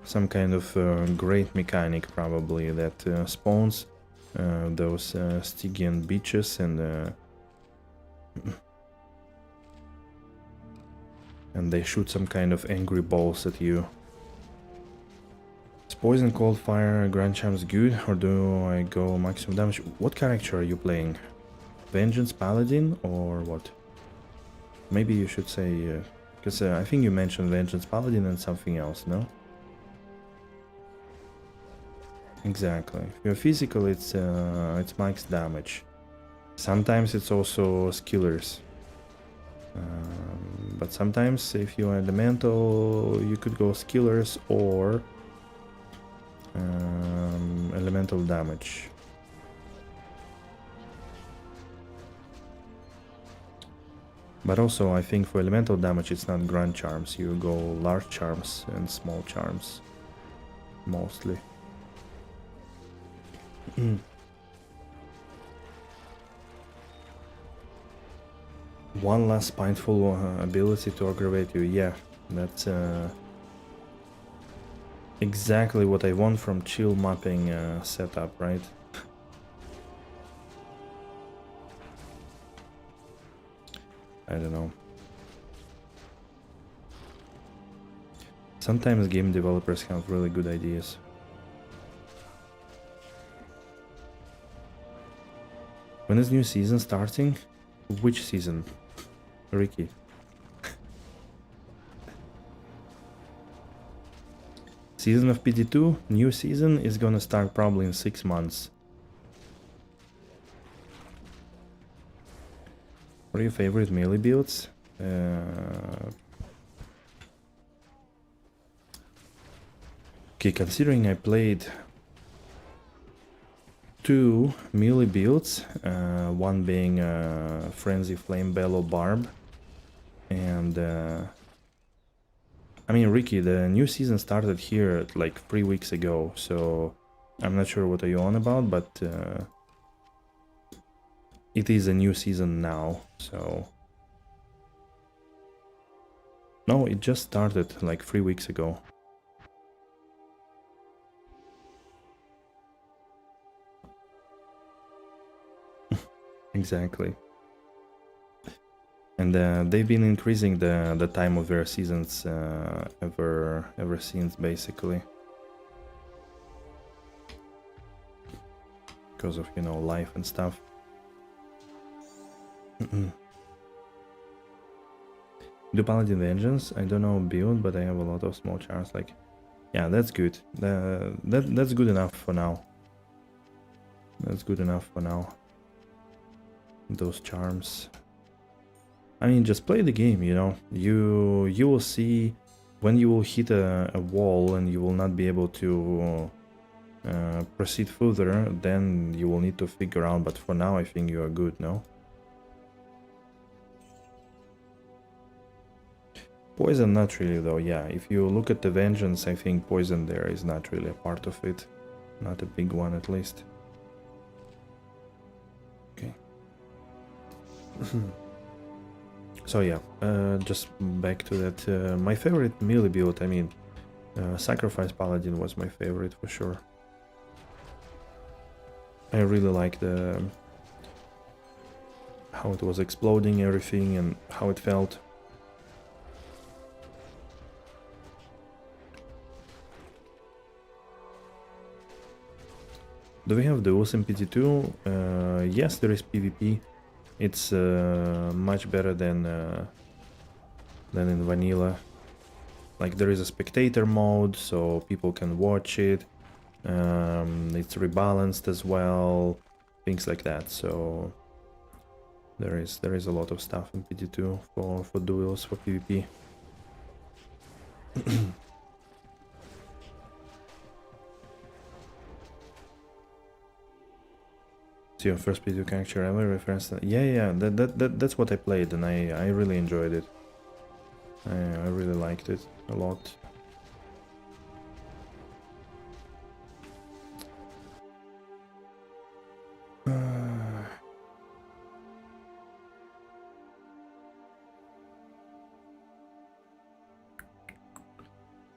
Some kind of great mechanic, probably, that spawns those Stygian beaches and they shoot some kind of angry balls at you. Is Poison, Cold Fire, Grand Charms good, or do I go maximum damage? What character are you playing? Vengeance Paladin or what? Maybe you should say, because I think you mentioned Vengeance Paladin and something else, no? Exactly. If you're physical, it's max damage. Sometimes it's also skillers. But sometimes, if you're elemental, you could go skillers or elemental damage. But also, I think for elemental damage, it's not grand charms. You go large charms and small charms, mostly. One last spiteful ability to aggravate you. Yeah, that's exactly what I want from chill mapping setup, right? I don't know. Sometimes game developers have really good ideas. When is new season starting? Which season? Ricky. Season of PD2, new season is gonna start probably in 6 months. What are your favorite melee builds? Okay, considering I played 2 melee builds, one being Frenzy Flame Bellow Barb, and I mean, Ricky, the new season started here like 3 weeks ago, so I'm not sure what are you on about, but it is a new season now, so... No, it just started like 3 weeks ago. Exactly. And they've been increasing the time of their seasons ever since, basically. Because of, you know, life and stuff. Do Paladin Vengeance? I don't know build, but I have a lot of small charms. Like, yeah, that's good. That's good enough for now. That's good enough for now. Those charms. I mean, just play the game, you know. You will see when you will hit a wall and you will not be able to proceed further, then you will need to figure out, but for now I think you are good, no? Poison, not really though, yeah. If you look at the Vengeance, I think poison there is not really a part of it. Not a big one, at least. Okay. So yeah, just back to that. My favorite melee build, I mean, Sacrifice Paladin was my favorite for sure. I really like the how it was exploding everything and how it felt. Do we have duels in PD2? Yes, there is PvP. It's much better than in vanilla. Like, there is a spectator mode, so people can watch it. It's rebalanced as well, things like that. So there is a lot of stuff in PD2 for duels, for PvP. Your first PD2 character ever reference? Yeah, that's what I played, and I really enjoyed it. I really liked it a lot.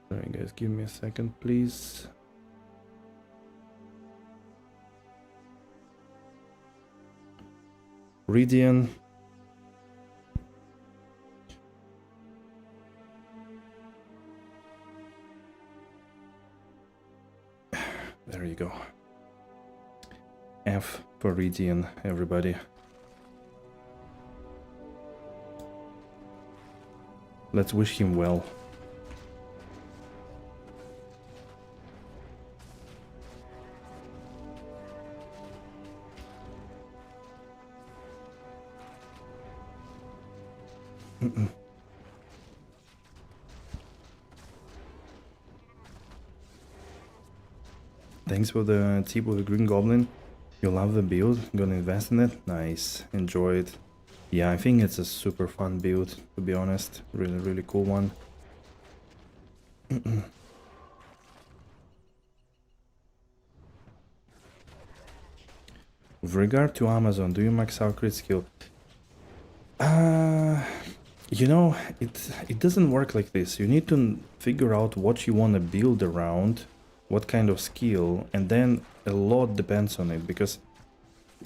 Sorry guys, give me a second, please. Ridian. There you go. F for Ridian, everybody. Let's wish him well. Thanks for the tip with the Green Goblin. You love the build? Gonna invest in it? Nice. Enjoy it. Yeah, I think it's a super fun build, to be honest. Really, really cool one. With regard to Amazon, do you max out crit skill? You know, it doesn't work like this. You need to figure out what you want to build around, what kind of skill, and then a lot depends on it, because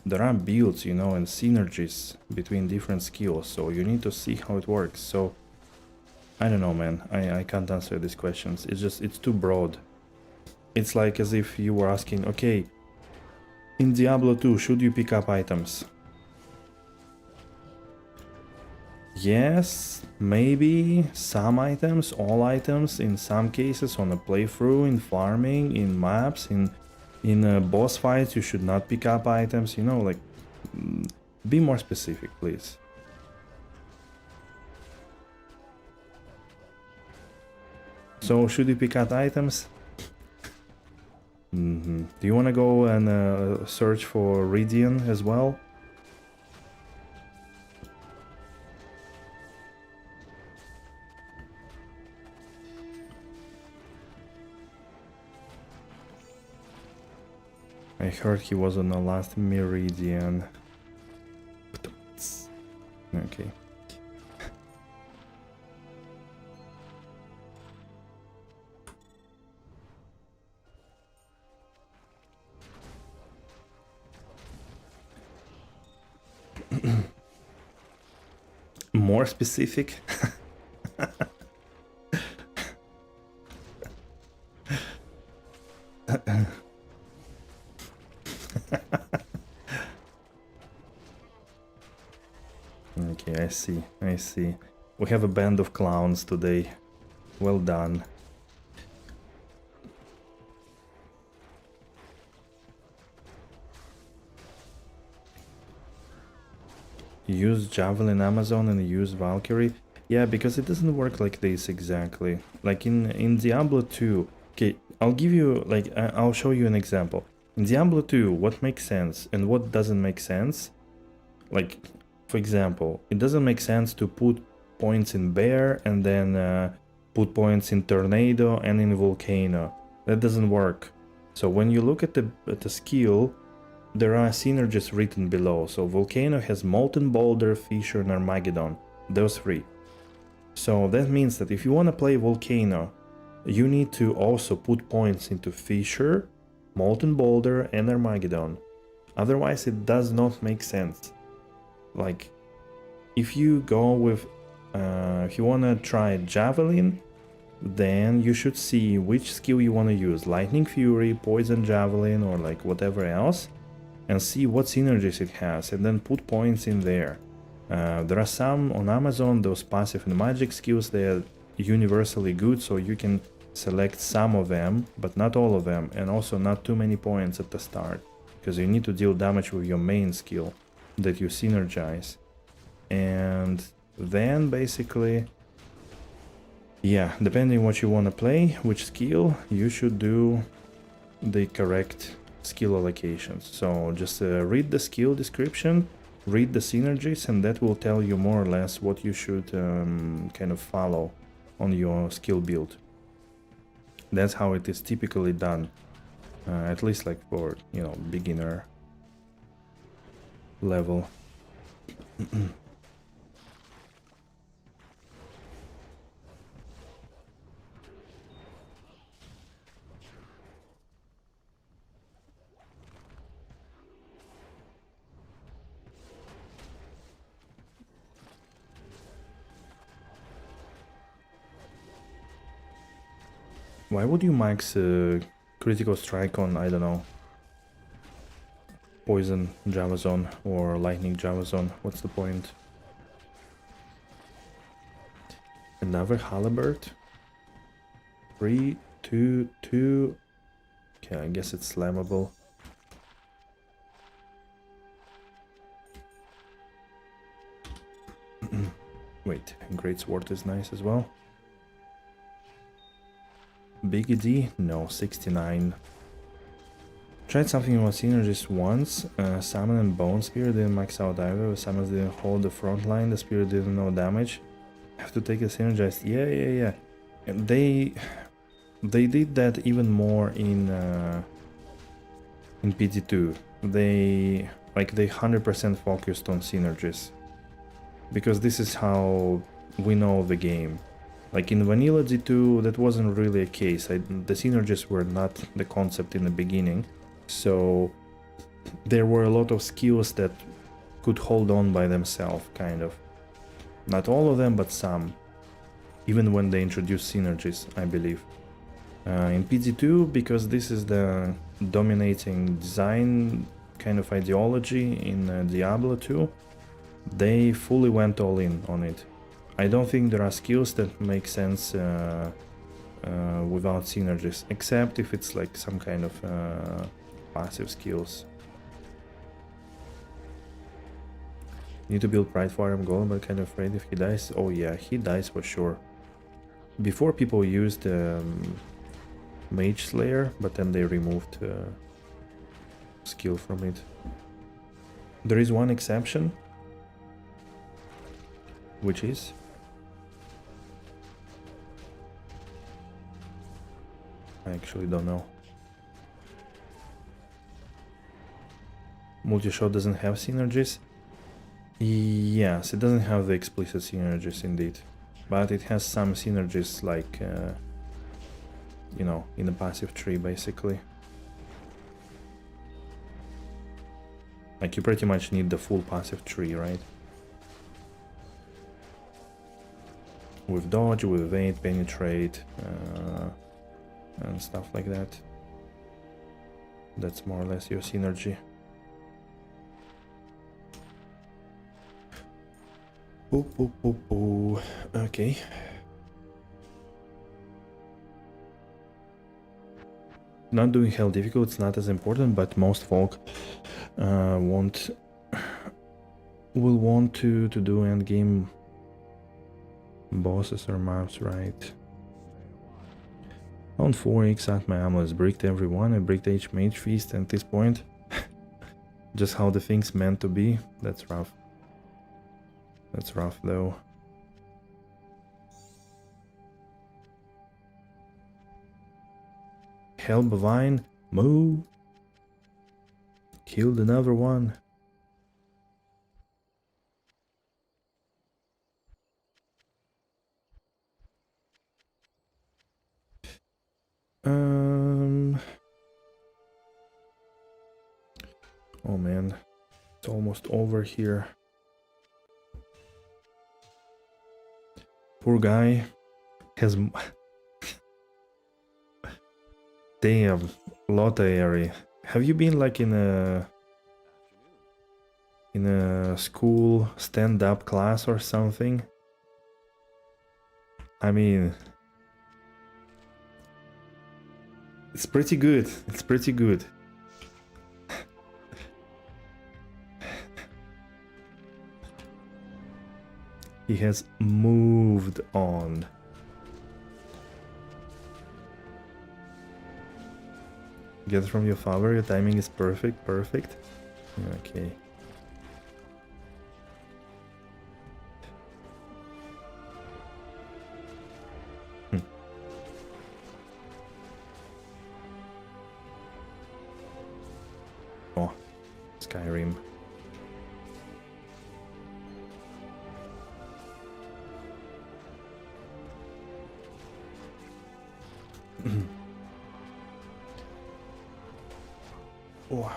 there are builds, you know, and synergies between different skills, so you need to see how it works. So I don't know, man. I can't answer these questions. It's too broad. It's like as if you were asking, okay, in Diablo 2, should you pick up items? Yes, maybe some items, all items, in some cases on a playthrough, in farming, in maps, in boss fights, you should not pick up items, you know, like, be more specific, please. So, should you pick up items? Do you want to go and search for Ridian as well? I heard he was on the last Meridian. Okay. More specific? Okay, I see. We have a band of clowns today. Well done. Use Javelin Amazon and use Valkyrie? Yeah, because it doesn't work like this exactly. Like in Diablo 2, okay, I'll give you, like, I'll show you an example. In Diablo 2, what makes sense and what doesn't make sense? Like, for example, it doesn't make sense to put points in Bear and then put points in Tornado and in Volcano. That doesn't work. So when you look at the skill, there are synergies written below. So Volcano has Molten Boulder, Fissure, and Armageddon. Those three. So that means that if you want to play Volcano, you need to also put points into Fissure, Molten Boulder, and Armageddon. Otherwise, it does not make sense. Like, if you go with, if you want to try Javelin, then you should see which skill you want to use. Lightning Fury, Poison Javelin, or like whatever else. And see what synergies it has, and then put points in there. There are some on Amazon, those passive and magic skills, they're universally good, so you can select some of them, but not all of them, and also not too many points at the start, because you need to deal damage with your main skill that you synergize. And then basically, yeah, depending on what you want to play, which skill, you should do the correct skill allocations. So just read the skill description, read the synergies, and that will tell you more or less what you should kind of follow on your skill build. That's how it is typically done, at least like for, you know, beginner level. Why would you max critical strike on, I don't know, Poison Javazon or Lightning Javazon? What's the point? Another Halberd? 3, 2, 2. Okay, I guess it's slammable. Wait, Great Sword is nice as well. Big D? No, 69. Tried something with synergies once. Summon and Bone Spear didn't max out either. Summons didn't hold the front line. The Spear didn't know damage. Have to take a synergized. Yeah. And they did that even more in PD2. They Like they 100% focused on synergies. Because this is how we know the game. Like in vanilla D2, that wasn't really a case. The synergies were not the concept in the beginning. So there were a lot of skills that could hold on by themselves, kind of. Not all of them, but some. Even when they introduced synergies, I believe. In PD2, because this is the dominating design kind of ideology in Diablo 2, they fully went all in on it. I don't think there are skills that make sense without synergies, except if it's like some kind of passive skills. Need to build Pride for Iron Golem, but kind of afraid if he dies. Oh yeah, he dies for sure. Before people used Mage Slayer, but then they removed skill from it. There is one exception, which is I actually don't know. Multi-shot doesn't have synergies. Yes, it doesn't have the explicit synergies indeed, but it has some synergies like you know, in the passive tree basically. Like you pretty much need the full passive tree, right? With dodge, with evade, penetrate, and stuff like that. That's more or less your synergy. Okay. Not doing hell difficult, it's not as important, but most folk will want to do endgame bosses or mobs, right? On 4x at my amulets, bricked everyone, I bricked H Mage Feast, and at this point, just how the thing's meant to be, that's rough. That's rough though. Hell Bovine, moo! Killed another one. Oh man, it's almost over here. Poor guy has damn lot of area. Have you been like in a school stand-up class or something? I mean, it's pretty good. It's pretty good. He has moved on. Get from your father, your timing is perfect, perfect. Okay. Oh, Skyrim. Oh.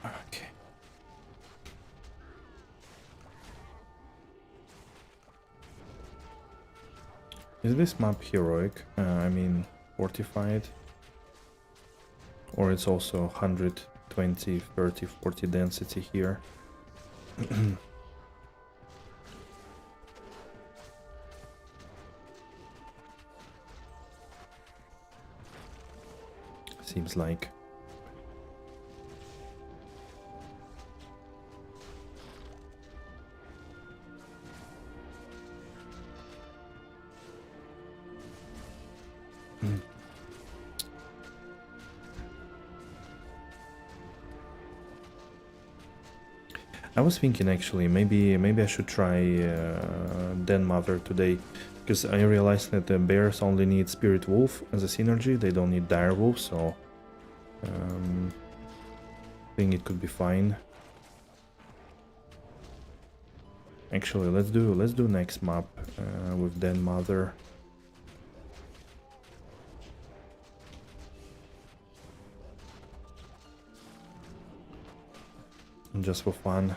Okay. Is this map heroic? I mean, fortified? Or it's also 120, 30, 40 density here? Seems like. I was thinking actually maybe I should try Den Mother today, because I realized that the bears only need Spirit Wolf as a synergy. They don't need Dire Wolf, so I think it could be fine. Actually, let's do next map with Den Mother. Just for fun.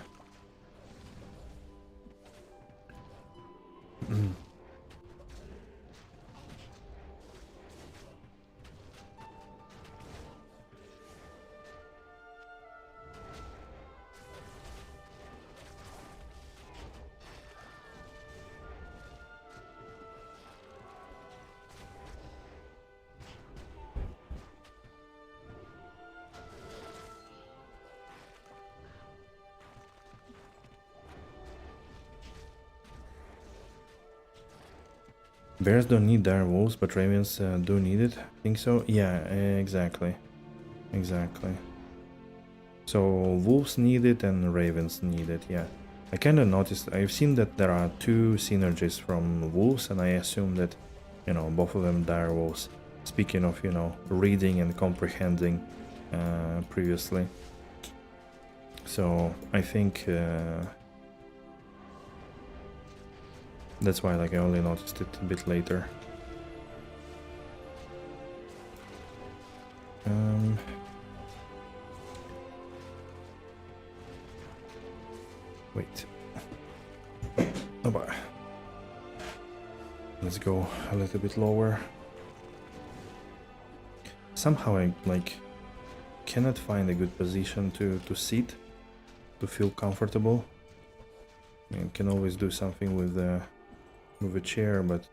Bears don't need dire wolves, but ravens do need it. Think so? Yeah, exactly. Exactly. So wolves need it and ravens need it, yeah. I kind of noticed, I've seen that there are two synergies from wolves, and I assume that, you know, both of them dire wolves. Speaking of, you know, reading and comprehending previously. So I think that's why, like, I only noticed it a bit later. Wait. Oh, bye. Let's go a little bit lower. Somehow I, like, cannot find a good position to sit, to feel comfortable. I mean, can always do something with a chair, but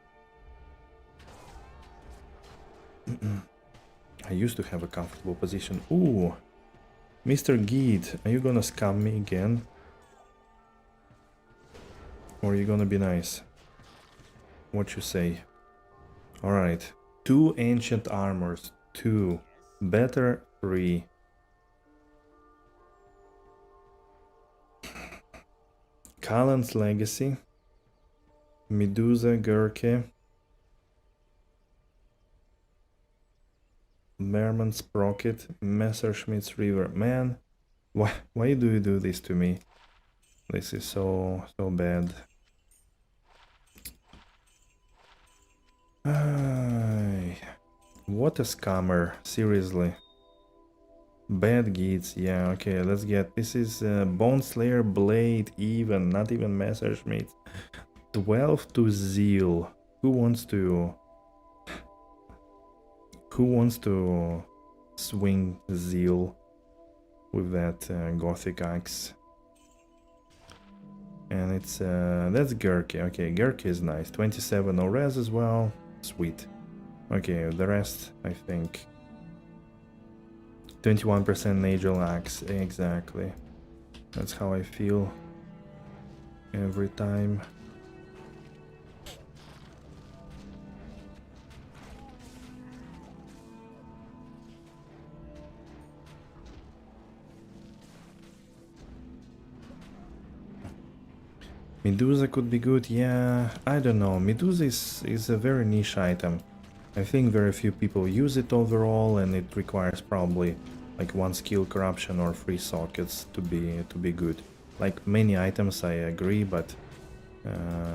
I used to have a comfortable position. Ooh, Mr. Geet, are you gonna scam me again? Or are you gonna be nice? What you say? Alright, 2 ancient armors, 2. Better 3. Kalan's Legacy. Medusa Gurke. Merman's Sprocket. Messerschmitt's River. Man, why do you do this to me? This is so bad. What a scammer, seriously. Bad Geats, yeah, okay, let's get, this is Bone Slayer Blade, even, not even Messerschmitt. 12 to Zeal. Who wants to swing Zeal with that Gothic axe? And it's, that's Gurke, okay, Gurke is nice. 27 no res as well, sweet. Okay, the rest, I think. 21% Nagel Axe, exactly. That's how I feel every time. Medusa could be good, yeah, I don't know. Medusa is a very niche item. I think very few people use it overall, and it requires probably like 1 skill corruption or 3 sockets to be good. Like many items, I agree, but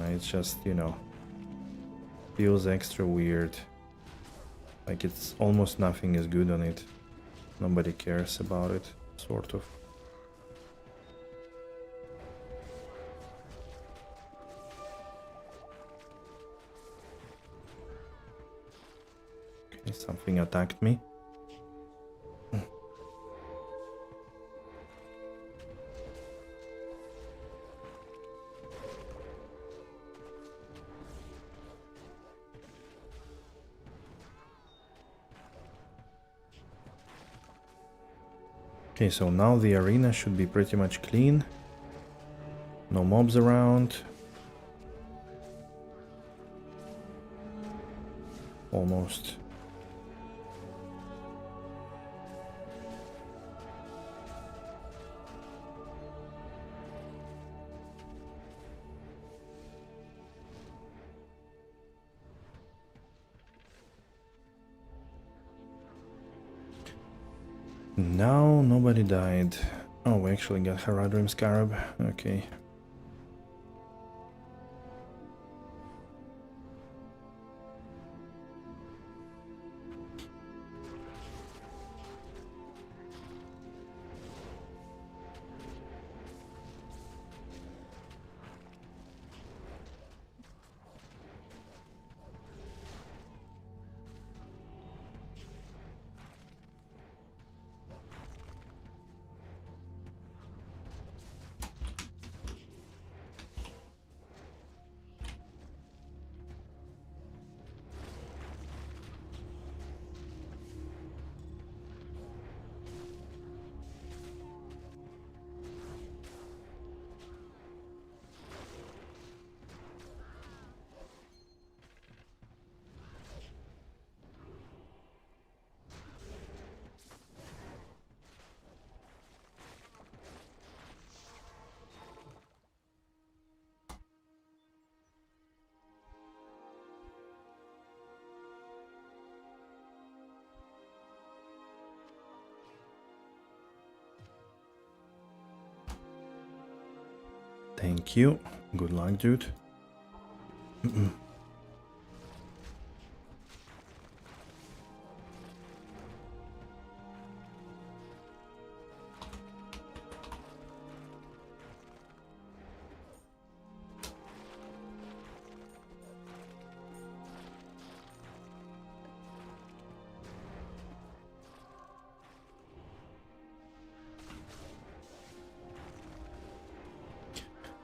it's just, you know, feels extra weird. Like it's almost nothing is good on it. Nobody cares about it, sort of. Okay, something attacked me. Okay, so now the arena should be pretty much clean. No mobs around. Almost. Now nobody died. Oh, we actually got Haradrim Scarab. Okay. Thank you. Good luck, dude.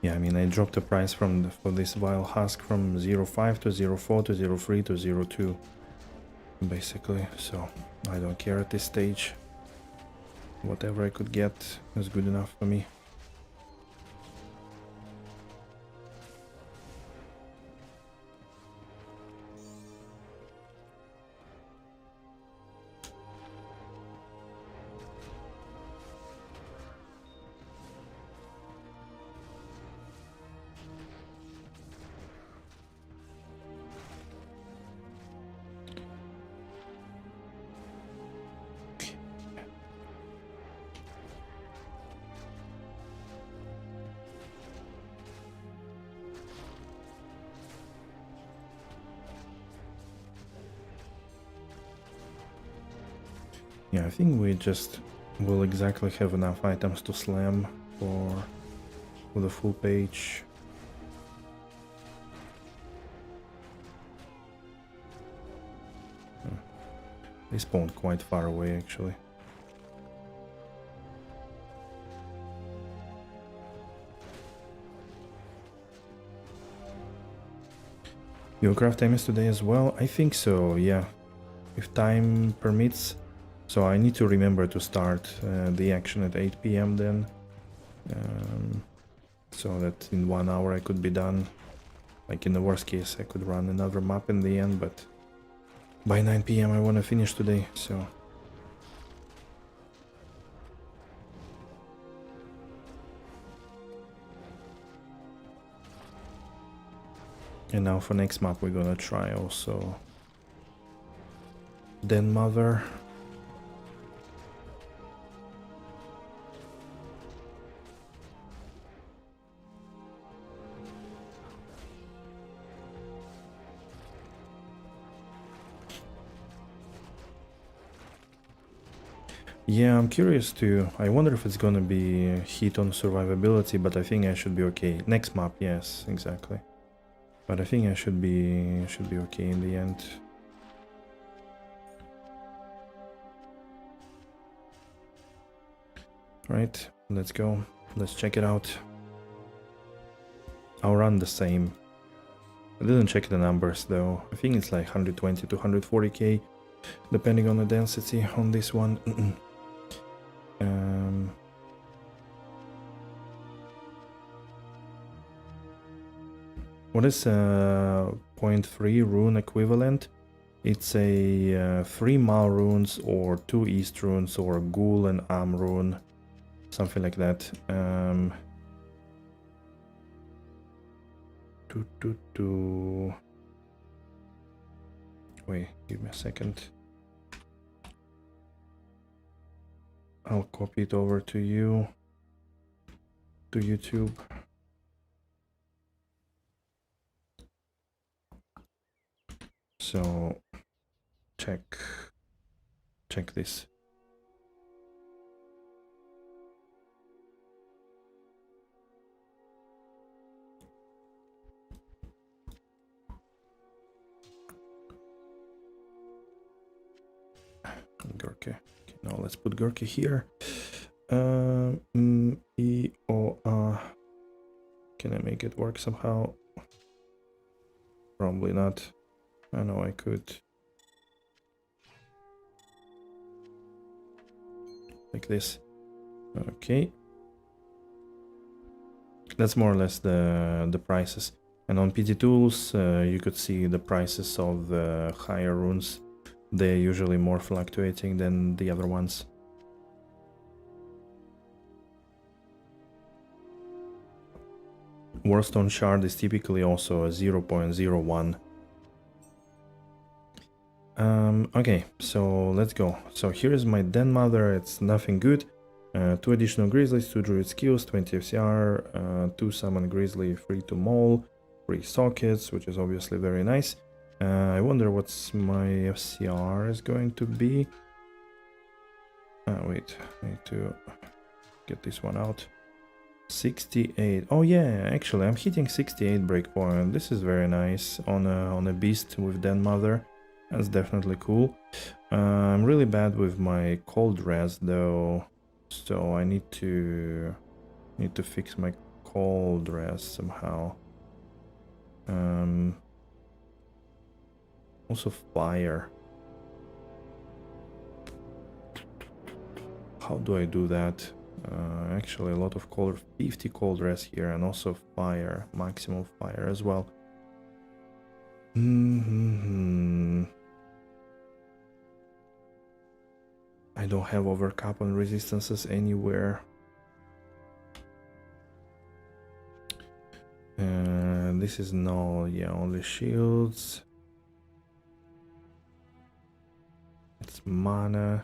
Yeah, I mean, I dropped the price from for this vile husk from 0.5 to 0.4 to 0.3 to 0.2, basically. So I don't care at this stage. Whatever I could get is good enough for me. Yeah, I think we just will exactly have enough items to slam for the full page. They spawned quite far away, actually. You'll craft MS today as well? I think so, yeah. If time permits. So I need to remember to start the action at 8 PM then. So that in 1 hour I could be done. Like in the worst case I could run another map in the end, but by 9 PM I want to finish today, so... And now for next map we're gonna try also Den Mother. Yeah, I'm curious too. I wonder if it's gonna be hit on survivability, but I think I should be okay. Next map, yes, exactly. But I think I should be okay in the end. Right, let's go. Let's check it out. I'll run the same. I didn't check the numbers though. I think it's like 120 to 140k, depending on the density on this one. What is 0.3 rune equivalent? It's a 3 Mal runes or 2 East runes or a Ghoul and Am rune. Something like that. Wait, give me a second. I'll copy it over to you, to YouTube. So check this. Gorky. Okay, now let's put Gorky here. E O A. Can I make it work somehow? Probably not. I know I could. Like this. Okay. That's more or less the prices. And on PD tools, you could see the prices of the higher runes. They're usually more fluctuating than the other ones. Warstone shard is typically also a 0.01. Okay, so let's go. So here is my den mother. It's nothing good. 2 additional grizzlies, 2 druid skills, 20 FCR, 2 summon grizzly, 3 to maul, 3 sockets, which is obviously very nice. I wonder what's my FCR is going to be. Wait, I need to get this one out. 68. Oh yeah, actually I'm hitting 68 breakpoint. This is very nice on a beast with den mother. That's definitely cool. I'm really bad with my cold res though, so I need to fix my cold res somehow. Also fire. How do I do that? Actually a lot of cold, 50 cold res here, and also fire, maximum fire as well. I don't have overcap on resistances anywhere. This is no, yeah, only shields. It's mana.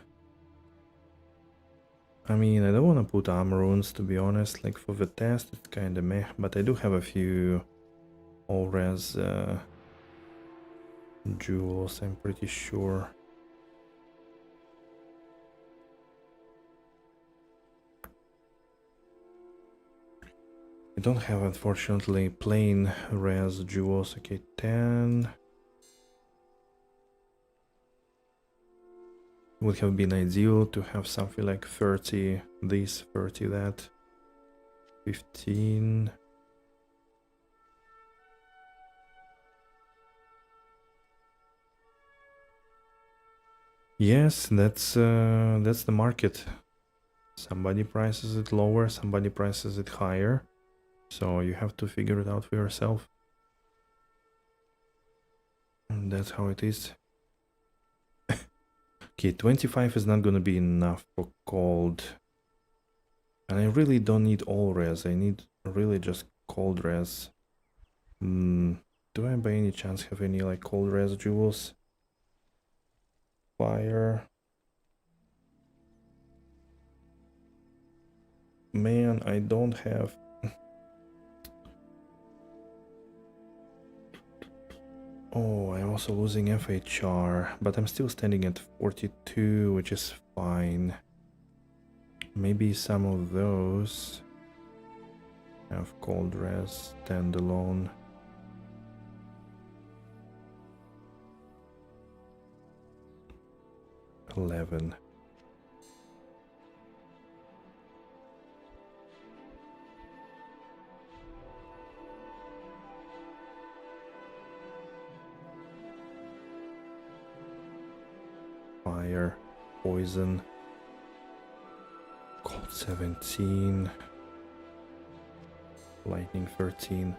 I mean, I don't want to put armor runes, to be honest. Like for the test, it's kind of meh, but I do have a few all-res jewels, I'm pretty sure. I don't have, unfortunately, plain res jewels. Okay, 10. Would have been ideal to have something like 30 this, 30 that. 15. Yes, that's the market. Somebody prices it lower, somebody prices it higher. So you have to figure it out for yourself. And that's how it is. Okay, 25 is not gonna be enough for cold. And I really don't need all res, I need really just cold res. Do I by any chance have any like cold res jewels? Fire. Man, I don't have. Oh, I'm also losing FHR, but I'm still standing at 42, which is fine. Maybe some of those have cold res, standalone. $11. Fire, poison, cold 17, lightning 13.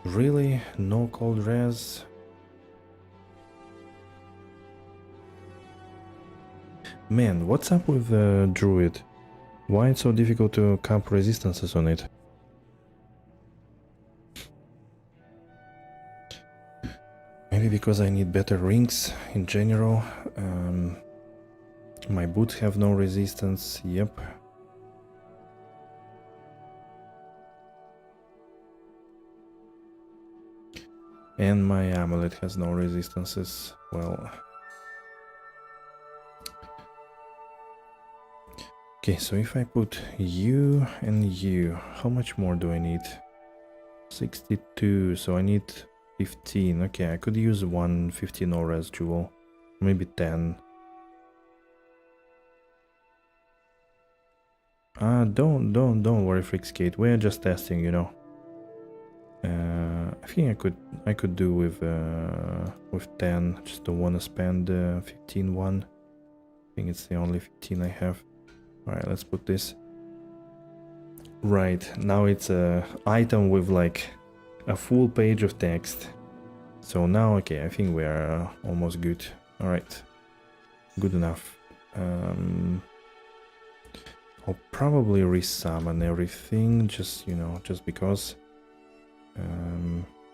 Really? No cold res? Man, what's up with the druid? Why it's so difficult to cap resistances on it? Maybe because I need better rings in general. My boots have no resistance, yep. And my amulet has no resistances, well. Okay, so if I put you and you, how much more do I need? 62, so I need 15. Okay, I could use one 15 auras jewel, maybe 10. Don't worry, Freakskate. We're just testing, you know. I think I could do with 10. Just don't want to spend 15 one. I think it's the only 15 I have. All right, let's put this. Right, now it's a item with like a full page of text. So now, okay, I think we are almost good. All right, good enough. I'll probably resummon everything, just, you know, just because.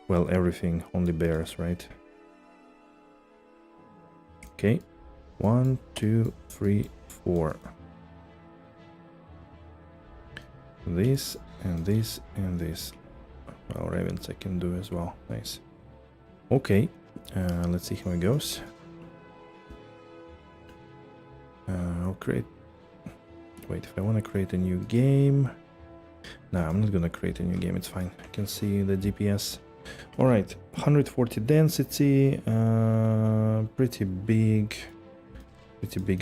Well, everything, only bears, right? Okay, 1, 2, 3, 4. This and this and this. Well, ravens I can do as well. Nice. Okay, let's see how it goes. I'll create. Wait, if I want to create a new game. No, I'm not gonna create a new game. It's fine. I can see the DPS. All right, 140 density. Pretty big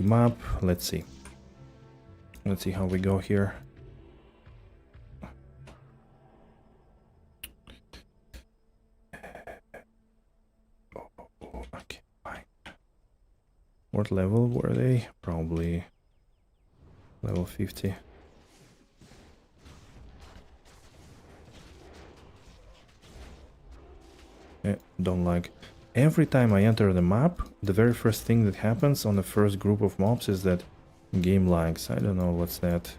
map. Let's see. Let's see how we go here. Okay, fine. What level were they? Probably level 50. Don't lag. Every time I enter the map, the very first thing that happens on the first group of mobs is that game lags. I don't know what's that.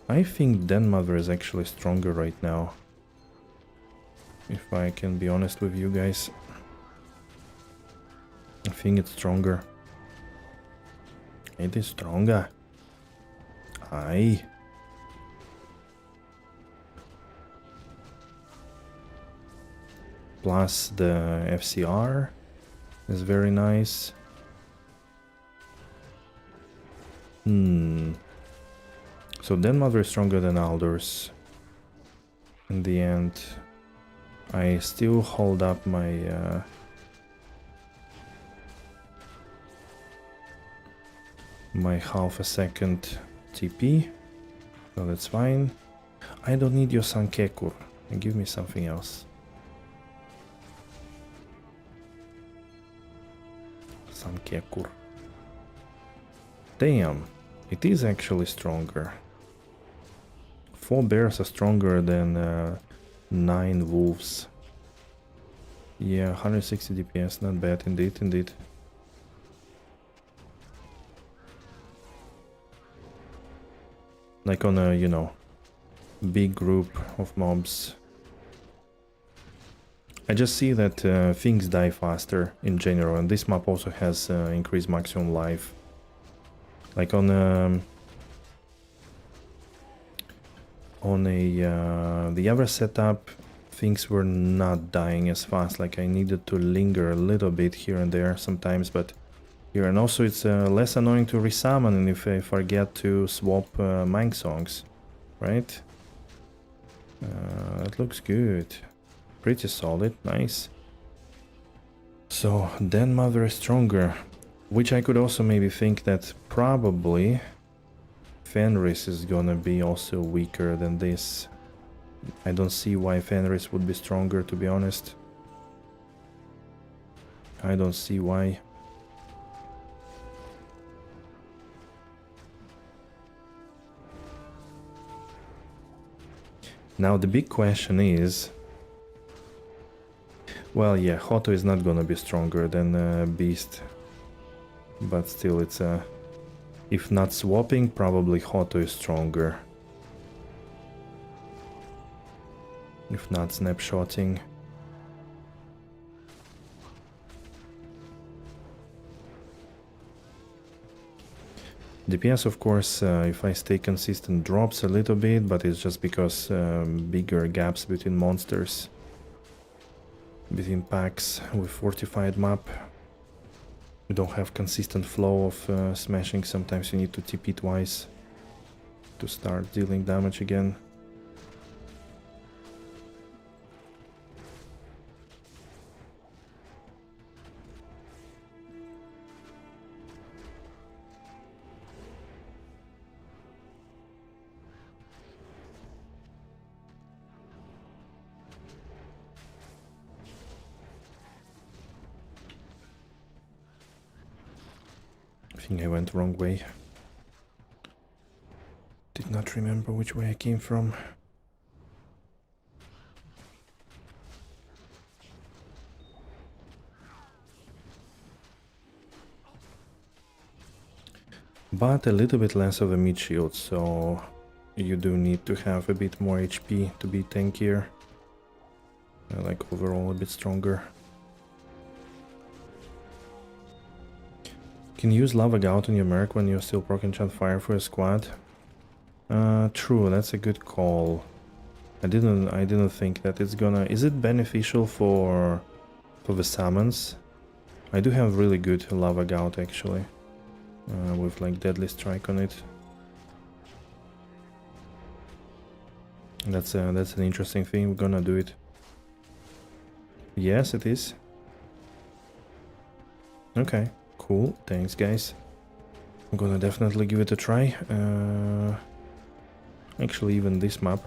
I think Den Mother is actually stronger right now. If I can be honest with you guys. I think it's stronger. It is stronger. Aye. Plus the FCR is very nice. So Den Mother is stronger than Aldous. In the end, I still hold up my my half a second TP, so that's fine. I don't need your Sankekur. Give me something else. Sankekur. Damn, it is actually stronger. 4 bears are stronger than 9 wolves. Yeah, 160 DPS, not bad indeed, indeed. Like on a, you know, big group of mobs. I just see that things die faster in general, and this map also has increased maximum life. Like on the other setup, things were not dying as fast. Like I needed to linger a little bit here and there sometimes, but here, and also it's less annoying to resummon if I forget to swap Mank songs, right? That looks good. Pretty solid, nice. So Den Mother is stronger, which I could also maybe think that probably Fenris is gonna be also weaker than this. I don't see why Fenris would be stronger, to be honest. I don't see why. Now the big question is... Well, yeah, Hoto is not gonna be stronger than Beast. But still, it's a... If not swapping, probably Hoto is stronger. If not snapshotting. DPS, of course, if I stay consistent, drops a little bit, but it's just because bigger gaps between monsters, between packs with fortified map. You don't have consistent flow of smashing. Sometimes you need to TP twice to start dealing damage again. I think I went the wrong way. Did not remember which way I came from. But a little bit less of a mid shield, so you do need to have a bit more HP to be tankier. Like overall a bit stronger. Can you use Lava Gout on your Merc when you're still proc enchant fire for a squad? True, that's a good call. I didn't think that it's gonna... Is it beneficial for the summons? I do have really good Lava Gout actually. With like Deadly Strike on it. That's an interesting thing. We're gonna do it. Yes, it is. Okay, cool. Thanks, guys. I'm gonna definitely give it a try. Actually, even this map.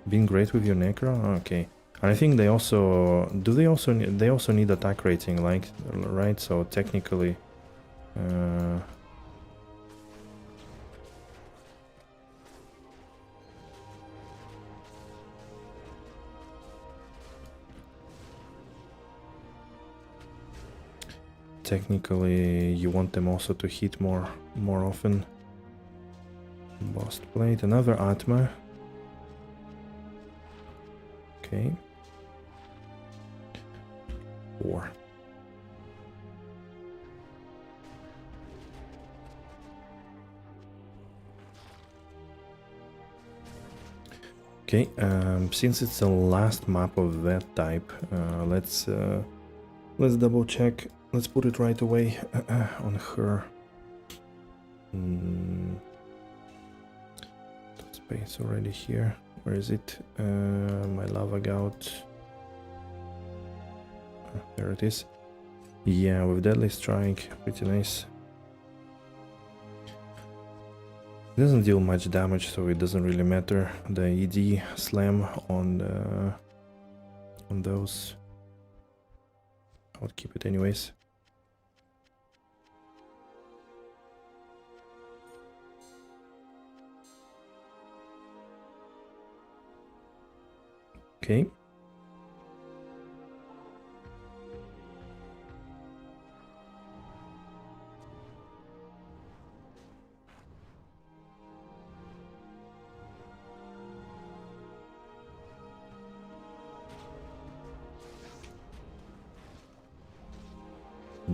Being great with your Necro? Okay. And I think they also... They also need attack rating, like, right? So technically... technically, you want them also to hit more often. Boss plate, another Atma. Okay. 4. Okay, since it's the last map of that type, let's double check. Let's put it right away on her. Space already here. Where is it? My Lava Gout. There it is. Yeah, with Deadly Strike, pretty nice. It doesn't deal much damage, so it doesn't really matter. The ED slam on those. I would keep it anyways. Okay.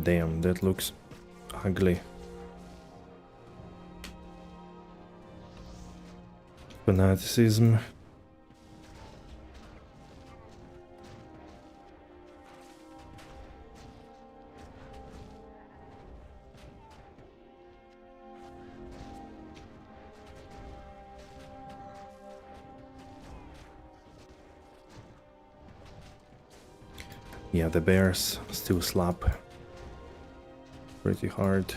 Damn, that looks ugly. Fanaticism. Yeah, the bears still slap pretty hard,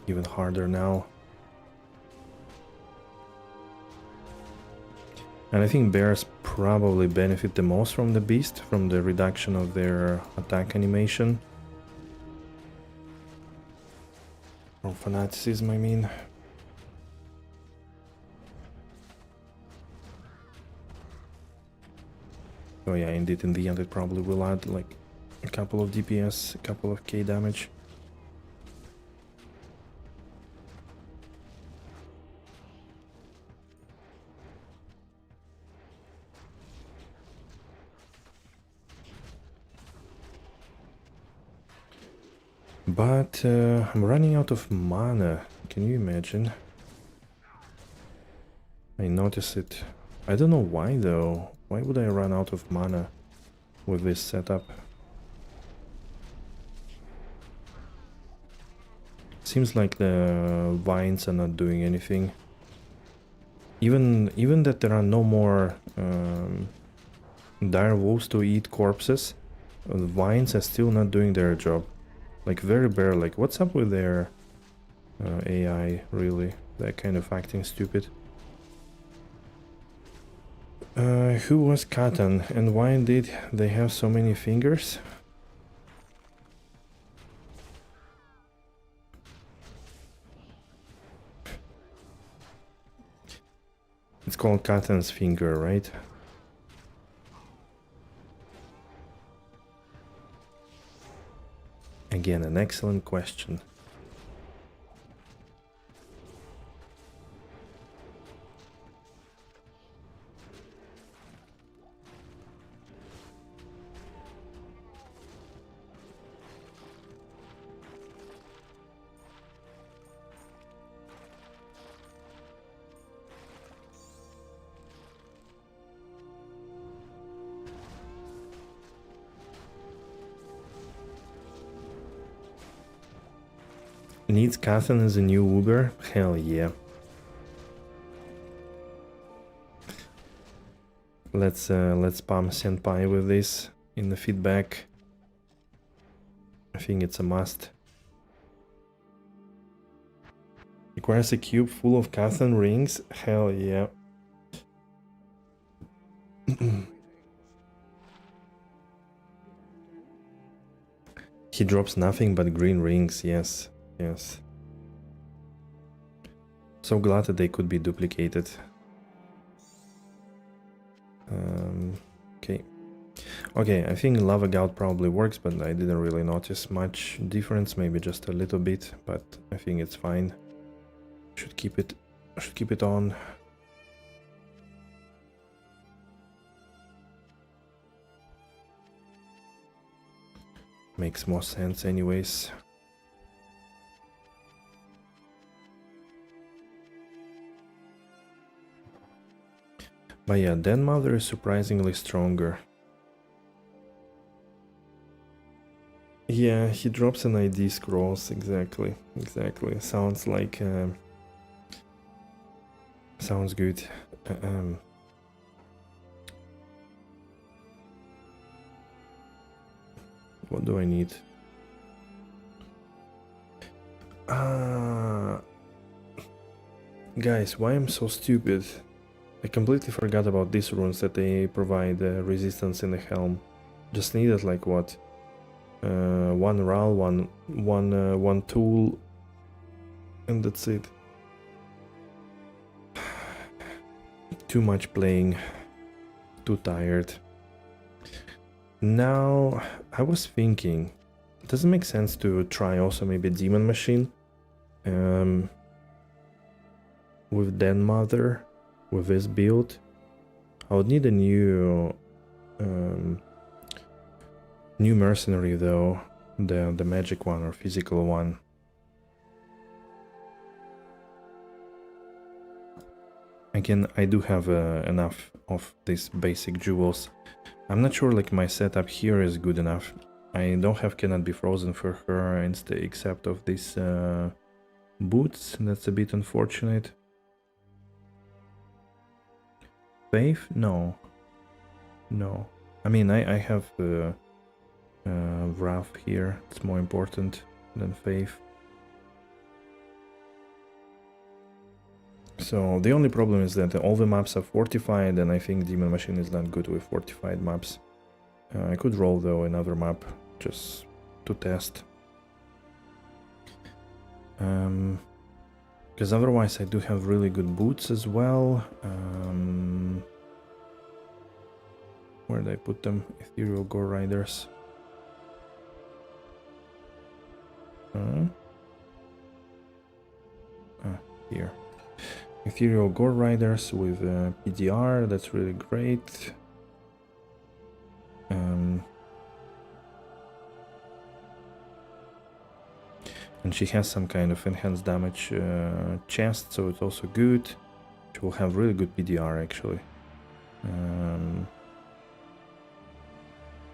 even harder now. And I think bears probably benefit the most from the beast, from the reduction of their attack animation. From fanaticism, I mean. Oh yeah, indeed, in the end it probably will add like a couple of DPS, a couple of K damage. But I'm running out of mana. Can you imagine? I notice it. I don't know why though. Why would I run out of mana with this setup? Seems like the vines are not doing anything. Even that there are no more dire wolves to eat corpses, the vines are still not doing their job. Like very bare. Like what's up with their AI? Really, they're kind of acting stupid. Who was Katan and why did they have so many fingers? It's called Katan's finger, right? Again, an excellent question. Needs Katan as a new Uber? Hell yeah. Let's spam Senpai with this in the feedback. I think it's a must. Requires a cube full of Katan rings? Hell yeah. He drops nothing but green rings, yes. Yes. So glad that they could be duplicated. Okay. Okay, I think Lava Gout probably works, but I didn't really notice much difference, maybe just a little bit, but I think it's fine. Should keep it on. Makes more sense anyways. But yeah, Den Mother is surprisingly stronger. Yeah, he drops an ID scrolls, exactly. Sounds like... sounds good. What do I need? Guys, why I'm so stupid? I completely forgot about these runes that they provide resistance in the helm. Just needed like what? One RAL, one tool, and that's it. Too much playing, too tired. Now, I was thinking, does it make sense to try also maybe Demon Machine? With Den Mother, with this build. I would need a new mercenary though, the magic one or physical one. Again, I do have enough of these basic jewels. I'm not sure like my setup here is good enough. I don't have Cannot Be Frozen for her except of these boots. That's a bit unfortunate. Faith? No. No. I mean, I have Wrath here. It's more important than Faith. So the only problem is that all the maps are fortified, and I think Demon Machine is not good with fortified maps. I could roll though another map just to test. Because otherwise I do have really good boots as well. Where did I put them? Ethereal Gore Riders. Here. Ethereal Gore Riders with PDR, that's really great. And she has some kind of enhanced damage chest, so it's also good. She will have really good PDR actually.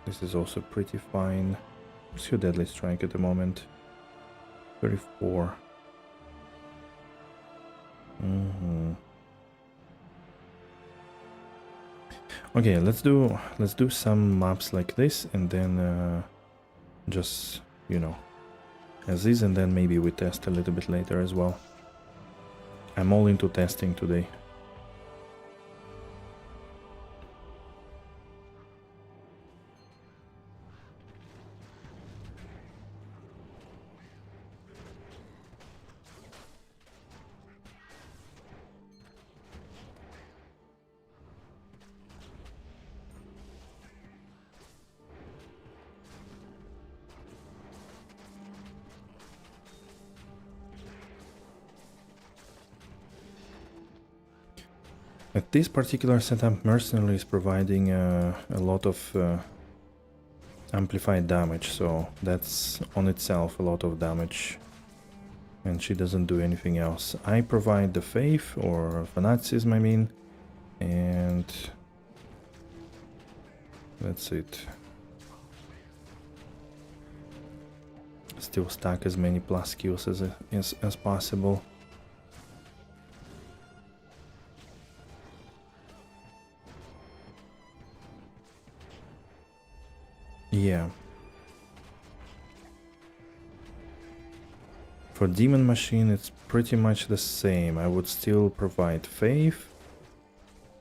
This is also pretty fine. What's your deadly strike at the moment? 34. Okay, let's do some maps like this, and then just, you know, as is, and then maybe we test a little bit later as well. I'm all into testing today. At this particular setup, Mercenary is providing a lot of amplified damage, so that's on itself a lot of damage, and she doesn't do anything else. I provide the faith, or fanaticism I mean, and that's it. Still stack as many plus skills as possible. Yeah. For Demon Machine it's pretty much the same. I would still provide Faith.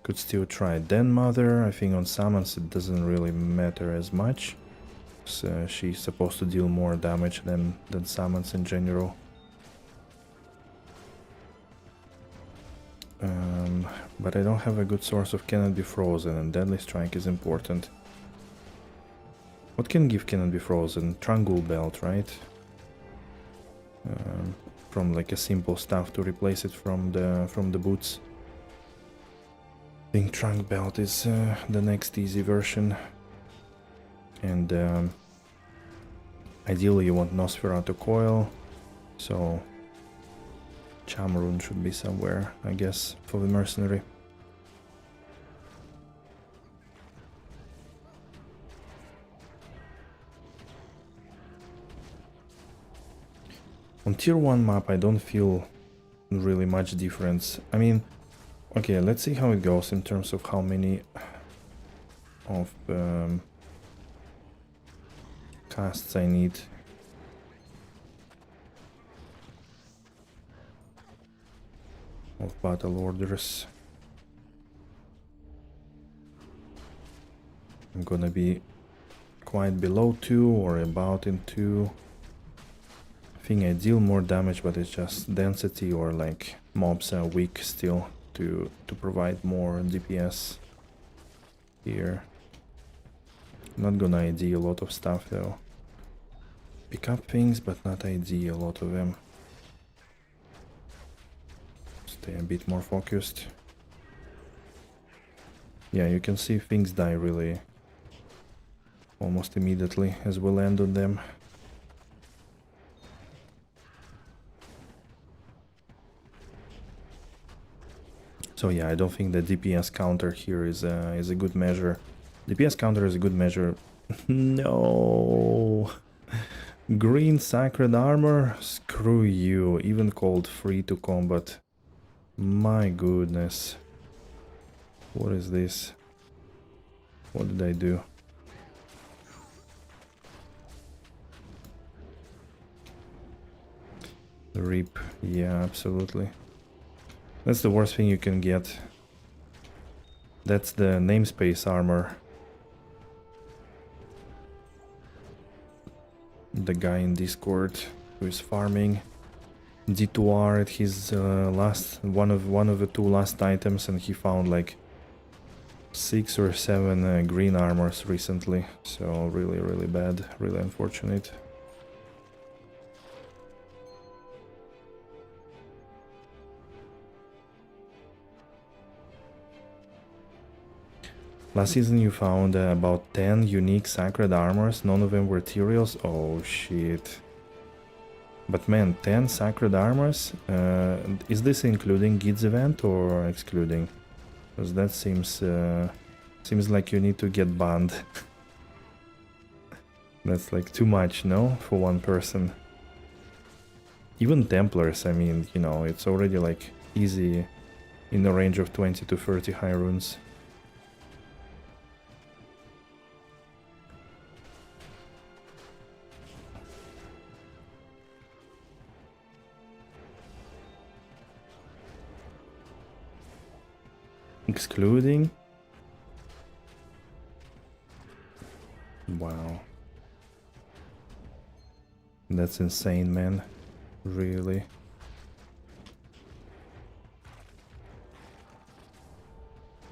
Could still try Den Mother. I think on summons it doesn't really matter as much. So she's supposed to deal more damage than summons in general. But I don't have a good source of Cannot Be Frozen, and Deadly Strike is important. What can give Cannot Be Frozen? Trangul Belt, right? From like a simple stuff to replace it from the boots. I think Trunk Belt is the next easy version. And ideally you want Nosferatu Coil, so Chamrune should be somewhere, I guess, for the Mercenary. On tier 1 map I don't feel really much difference. I mean, okay, let's see how it goes in terms of how many of casts I need. Of battle orders. I'm gonna be quite below 2 or about in 2. I think I deal more damage, but it's just density, or like mobs are weak still to provide more DPS here. Not gonna ID a lot of stuff though. Pick up things, but not ID a lot of them. Stay a bit more focused. Yeah, you can see things die really almost immediately as we land on them. So yeah, I don't think the DPS counter here is a good measure. DPS counter is a good measure. No! Green Sacred Armor? Screw you, even called free to combat. My goodness. What is this? What did I do? RIP, yeah, absolutely. That's the worst thing you can get. That's the namespace armor. The guy in Discord who is farming D2R at his one of the 2 last items, and he found like 6 or 7 green armors recently. So really bad, really unfortunate. Last season you found about 10 unique sacred armors, none of them were Tyraels. Oh shit. But man, 10 sacred armors? Is this including Gid's event or excluding? Because that seems like you need to get banned. That's like too much, no? For one person. Even Templars, I mean, you know, it's already like easy in the range of 20 to 30 high runes. Excluding? Wow. That's insane, man. Really.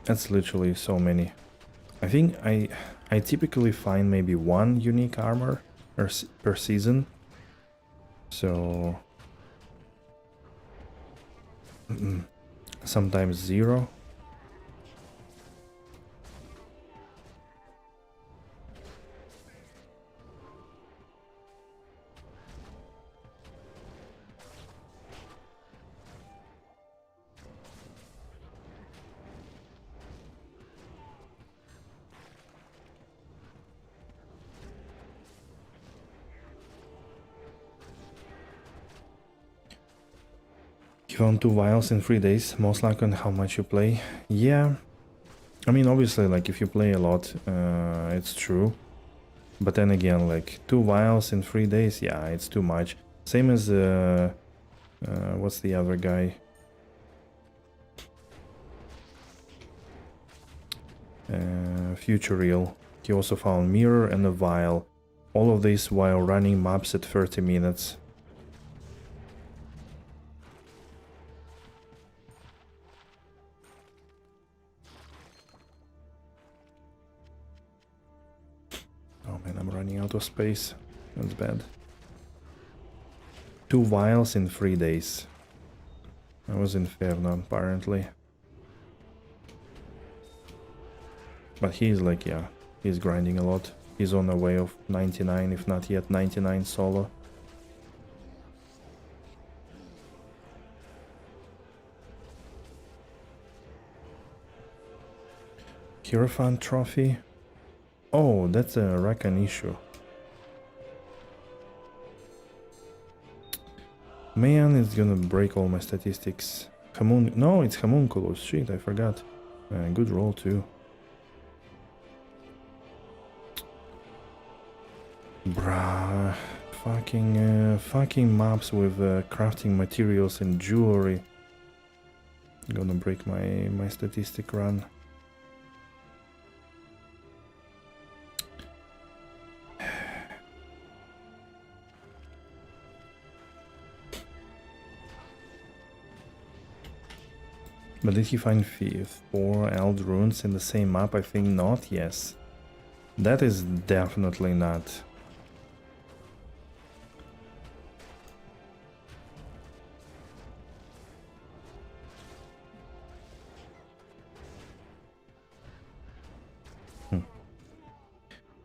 That's literally so many. I think I typically find maybe one unique armor per season. So sometimes 0. You own 2 vials in 3 days, most likely on how much you play. Yeah, I mean, obviously, like, if you play a lot, it's true. But then again, like, 2 vials in 3 days, yeah, it's too much. Same as, what's the other guy? Future Real. He also found Mirror and a vial. All of this while running maps at 30 minutes. Oh man, I'm running out of space. That's bad. 2 vials in 3 days. I was Inferno, apparently. But he's like, yeah, he's grinding a lot. He's on the way of 99, if not yet 99 solo. Hierophant trophy. Oh, that's a Rakan issue. Man, it's gonna break all my statistics. No, it's Homunculus. Shit, I forgot. Good roll too. Bruh, fucking maps with crafting materials and jewelry. Gonna break my statistic run. But did he find 4 Eld runes in the same map? I think not, yes. That is definitely not.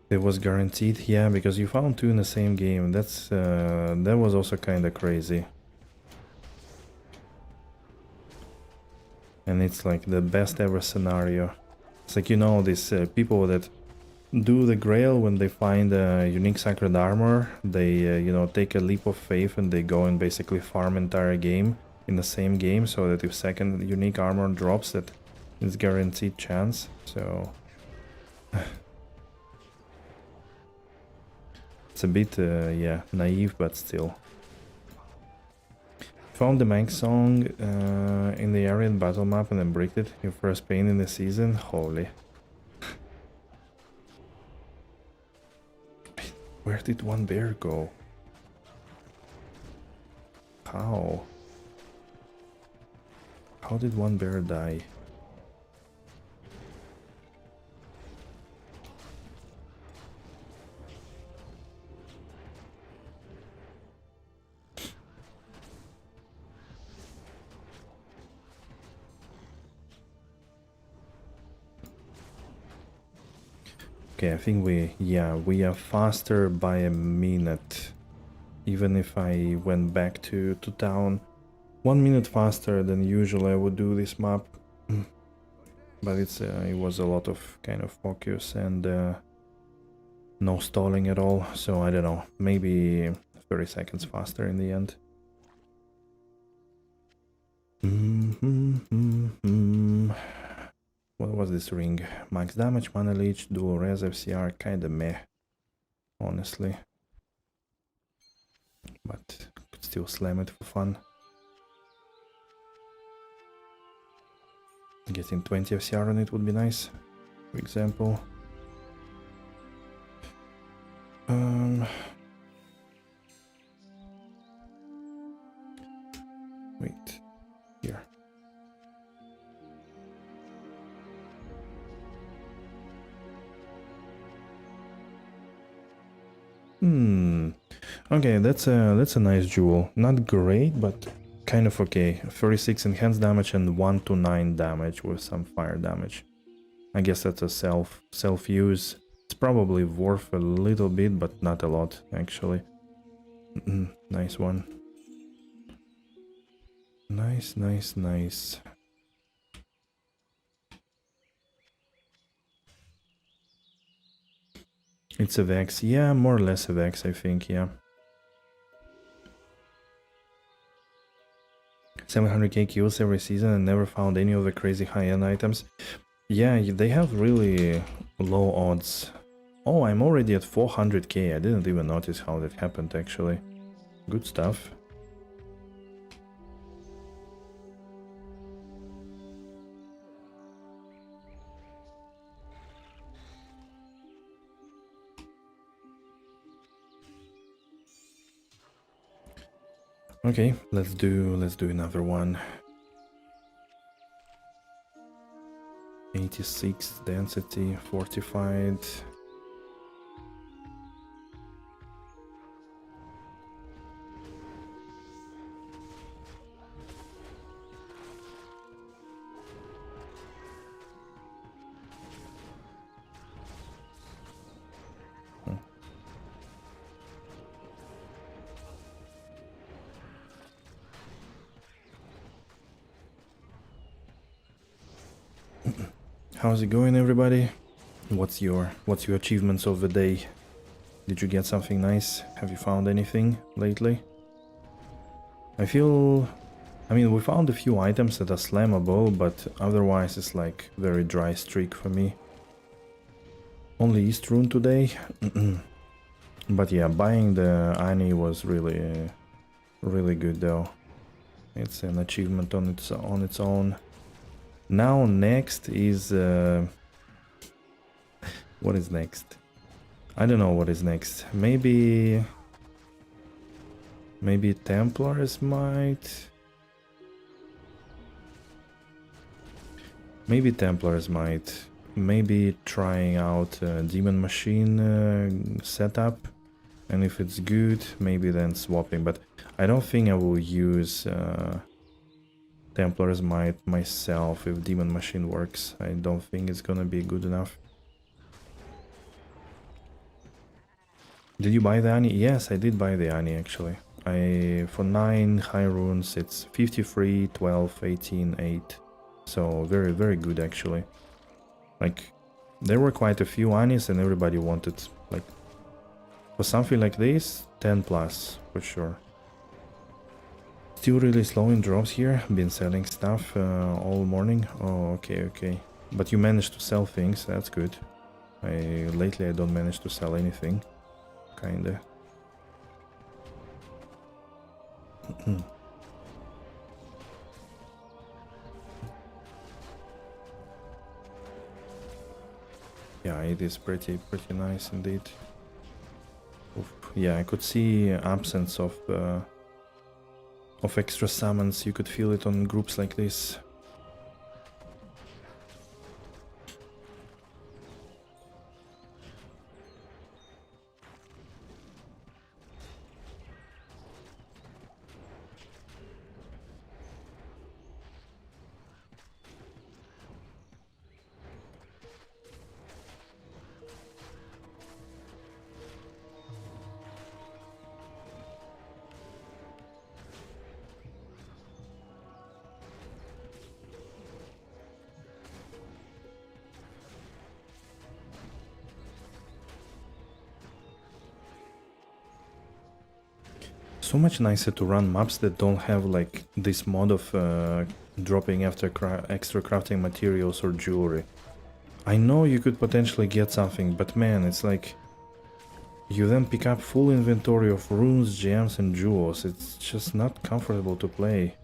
It was guaranteed, yeah, because you found 2 in the same game. That's that was also kind of crazy. And it's like the best ever scenario. It's like, you know, these people that do the Grail when they find a unique sacred armor, they, you know, take a leap of faith and they go and basically farm entire game in the same game, so that if second unique armor drops, that it's guaranteed chance. So it's a bit, yeah, naive, but still. Found the Manx song in the Arian battle map and then bricked it. Your first pain in the season? Holy. Where did one bear go? How? How did one bear die? Okay, I think we are faster by a minute. even if I went back to town 1 minute faster than usually I would do this map. But it was a lot of kind of focus and no stalling at all, so I don't know, maybe 30 seconds faster in the end. What was this ring? Max damage, mana leech, dual res, FCR, kinda meh, honestly. But could still slam it for fun. Getting 20 FCR on it would be nice, for example. Wait, here. Okay, that's a nice jewel. Not great, but kind of okay. 36 enhanced damage and 1 to 9 damage with some fire damage. I guess that's a self-use. It's probably worth a little bit, but not a lot, actually. Nice one. Nice, nice, nice. It's a Vex. Yeah, more or less a Vex, I think, yeah. 700k kills every season and never found any of the crazy high-end items. Yeah, they have really low odds. Oh, I'm already at 400k. I didn't even notice how that happened, actually. Good stuff. Okay, let's do another one. 86 density, fortified. How's it going, everybody? What's your achievements of the day? Did you get something nice? Have you found anything lately? I mean, we found a few items that are slammable, but otherwise it's like very dry streak for me. Only East Rune today. But yeah, buying the Ani was really good though. It's an achievement on its own. Now next is what is next? I don't know what is next. Maybe Templars might. Maybe trying out Demon Machine setup, and if it's good, maybe then swapping. But I don't think I will use Templars might myself if Demon Machine works. I don't think it's gonna be good enough. Did you buy the Ani? Yes, I did buy the Ani actually. For 9 high runes it's 53, 12, 18, 8. So very good actually. Like there were quite a few Anis and everybody wanted, like, for something like this, 10 plus for sure. Still really slow in drops here. Been selling stuff all morning. Oh, okay. But you managed to sell things, that's good. Lately I don't manage to sell anything. Kinda. Yeah, it is pretty nice indeed. Oof. Yeah, I could see absence of extra summons. You could feel it on groups like this. so much nicer to run maps that don't have like this mod of dropping after extra crafting materials or jewelry. I know you could potentially get something, but man, it's like you then pick up full inventory of runes, gems and jewels. It's just not comfortable to play.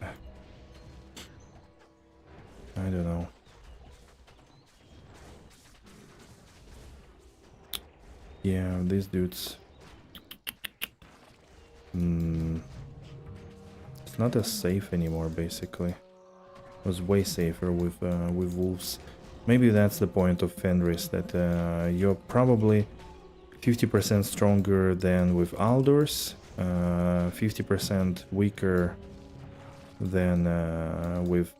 I don't know. Yeah, these dudes. It's not as safe anymore, basically. It was way safer with wolves. Maybe that's the point of Fenris, that you're probably 50% stronger than with Aldors, 50% weaker than with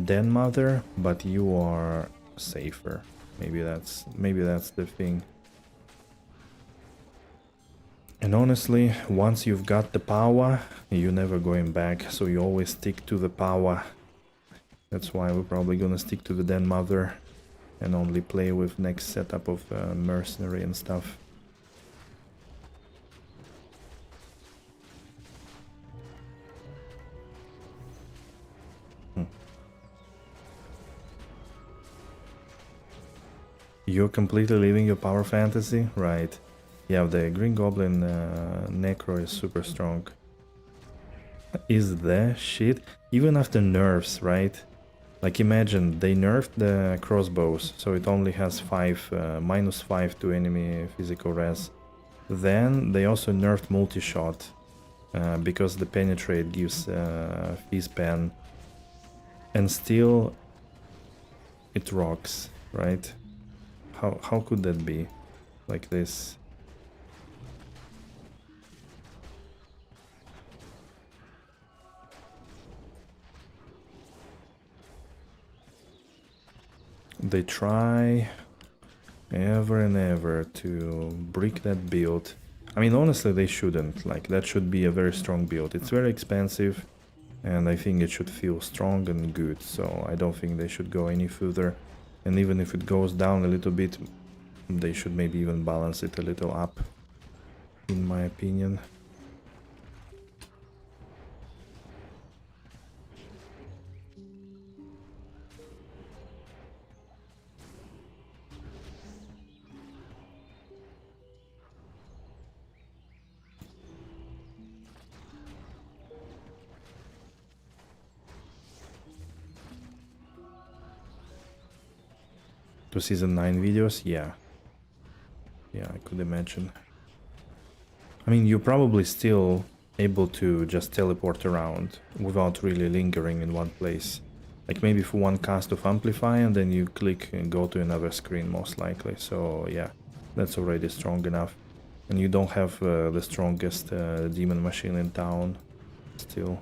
Den Mother, but you are safer. Maybe that's the thing. And honestly, once you've got the power, you're never going back, so you always stick to the power. That's why we're probably gonna stick to the Den Mother and only play with next setup of mercenary and stuff. You're completely leaving your power fantasy? Right. Yeah, the Green Goblin Necro is super strong. Is the shit? Even after nerfs, right? Like imagine, they nerfed the crossbows, so it only has -5 to enemy physical res. Then they also nerfed multi-shot, because the penetrate gives fizz pen. And still, it rocks, right? How could that be like this? They try ever and ever to brick that build. I mean, honestly, they shouldn't. Like, that should be a very strong build. It's very expensive, and I think it should feel strong and good, so I don't think they should go any further. And even if it goes down a little bit, they should maybe even balance it a little up, in my opinion. To season 9 videos? Yeah. Yeah, I could imagine. I mean, you're probably still able to just teleport around without really lingering in one place. Like maybe for one cast of Amplify and then you click and go to another screen most likely. So yeah, that's already strong enough. And you don't have the strongest demon machine in town still.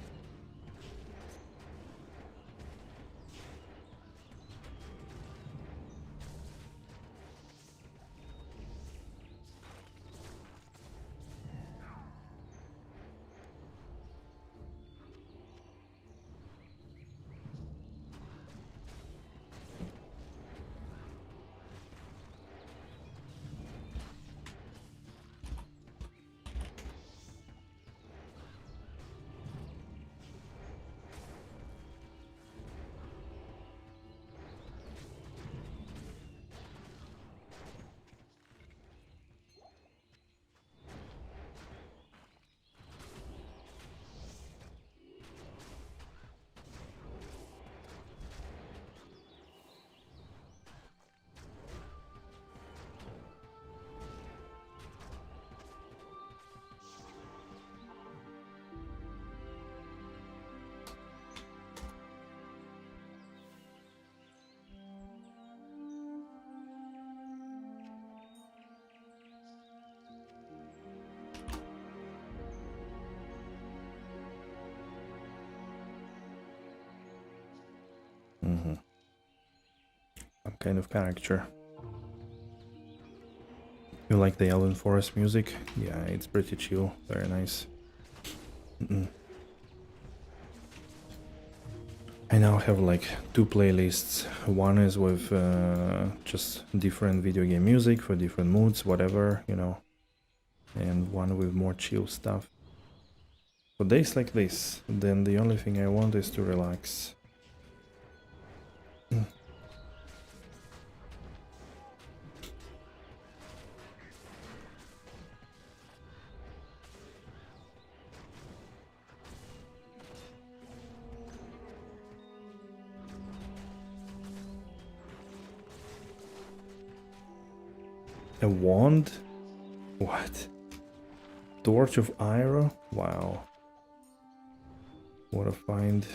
Some kind of character. You like the Elven Forest music? Yeah, it's pretty chill, very nice. I now have like two playlists. One is with just different video game music for different moods, whatever, you know, and one with more chill stuff. For days like this, then the only thing I want is to relax. A wand? What? Torch of Ira? Wow. What a find.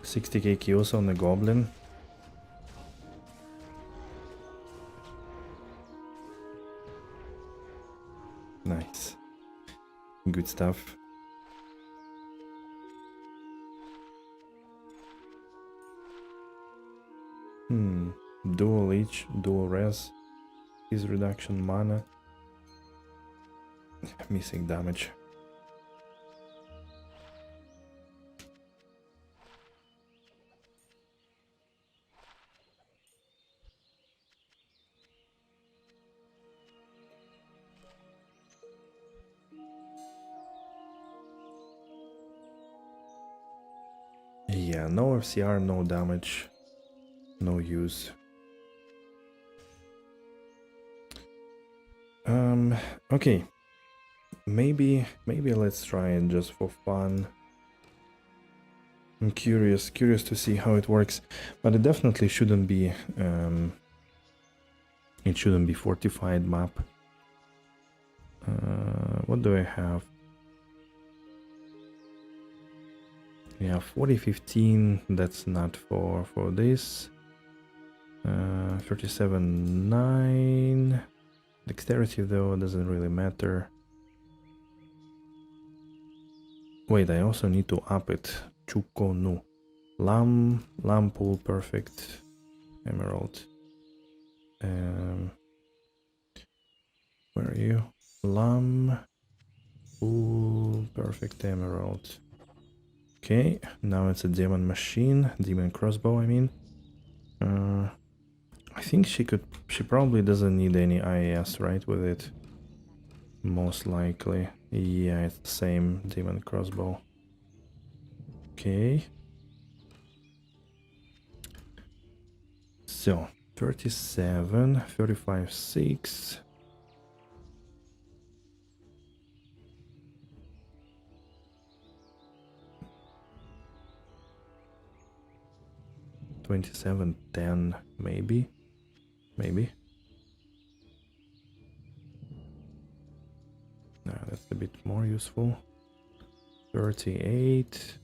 $60k kills on the goblin. Nice. Good stuff. Dual each, dual res. His reduction mana. Missing damage. Yeah, no FCR, no damage, no use. Okay. Maybe let's try it just for fun. I'm curious to see how it works, but it definitely shouldn't be it shouldn't be fortified map. What do I have? Yeah, 40-15, that's not for this. 37-9. Dexterity though doesn't really matter. Wait, I also need to up it. Chukonu. Lam pool perfect. Emerald. Where are you? Lam pool perfect emerald. Okay, now it's a demon machine, demon crossbow, I mean. I think she probably doesn't need any IAS, right, with it? Most likely. Yeah, it's the same demon crossbow. Okay. So, 37, 35, 6. $27.10, maybe. No, that's a bit more useful. 38.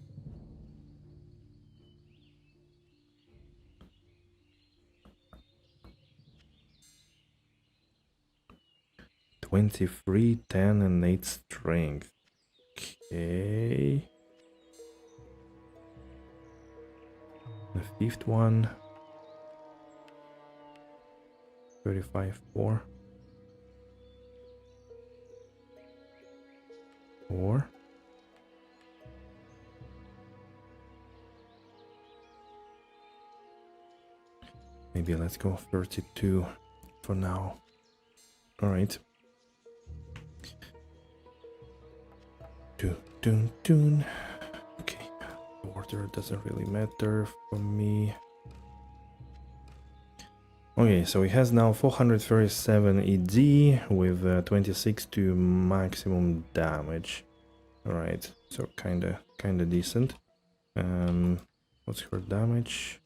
$23, 10, and 8 strength. Okay. The fifth one. 35, 4. 4. Maybe let's go 32 for now. Alright. Dun. Okay. Order doesn't really matter for me. Okay, so he has now 437 ED with 26 to maximum damage. Alright, so kinda decent. What's her damage?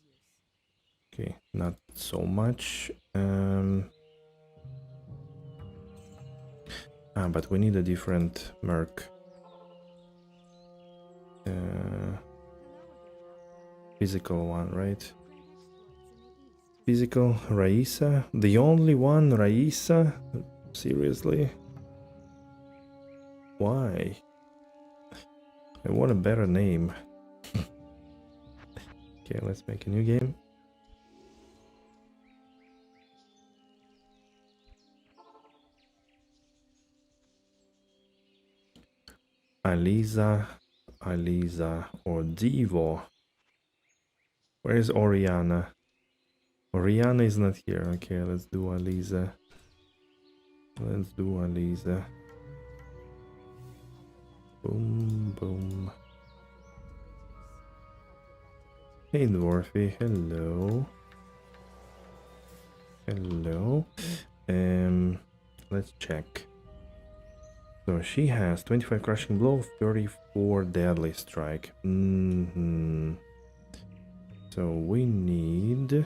Okay, not so much. But we need a different merc. Physical one, right? Physical, Raisa? The only one, Raisa? Seriously? Why? I want a better name. Okay, let's make a new game. Aliza, or Devo. Where is Oriana? Oriana is not here. Okay, let's do Aliza. Boom, boom. Hey, Dwarfy. Hello. Let's check. So she has 25 crushing blow, 34 deadly strike. So we need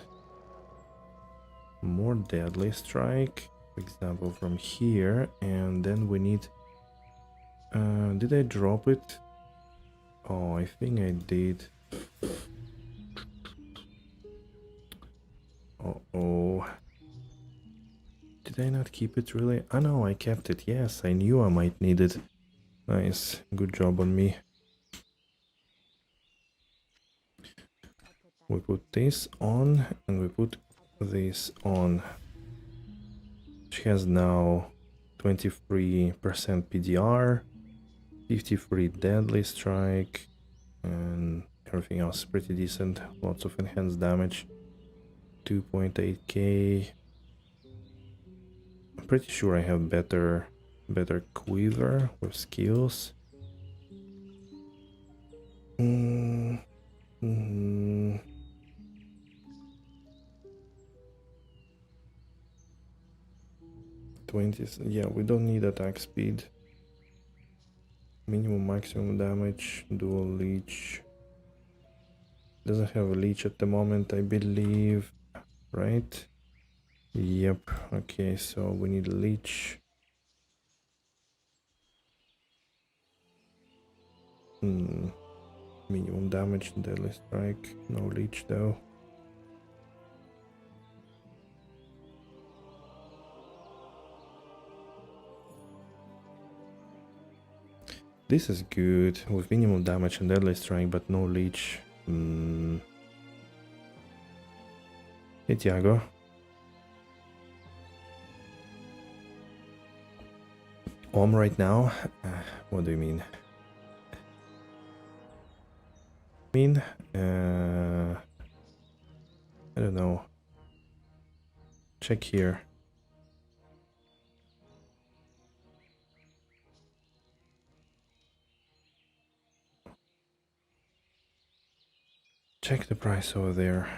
more deadly strike, for example, from here, and then we need. Did I drop it? Oh, I think I did. Uh-oh. Did I not keep it really? Oh no, I kept it. Yes, I knew I might need it. Nice. Good job on me. We put this on and we put this on. She has now 23% PDR, 53 deadly strike, and everything else is pretty decent. Lots of enhanced damage. 2.8k. I'm pretty sure I have better quiver with skills. Mm-hmm. 20. Yeah, we don't need attack speed. Minimum maximum damage, dual leech. Doesn't have a leech at the moment, I believe, right? Yep. Okay, so we need a leech. Minimum damage, deadly strike. No leech though. This is good with minimum damage and deadly strike, but no leech. Hey Tiago. Right now? What do you mean? I don't know. Check here. Check the price over there.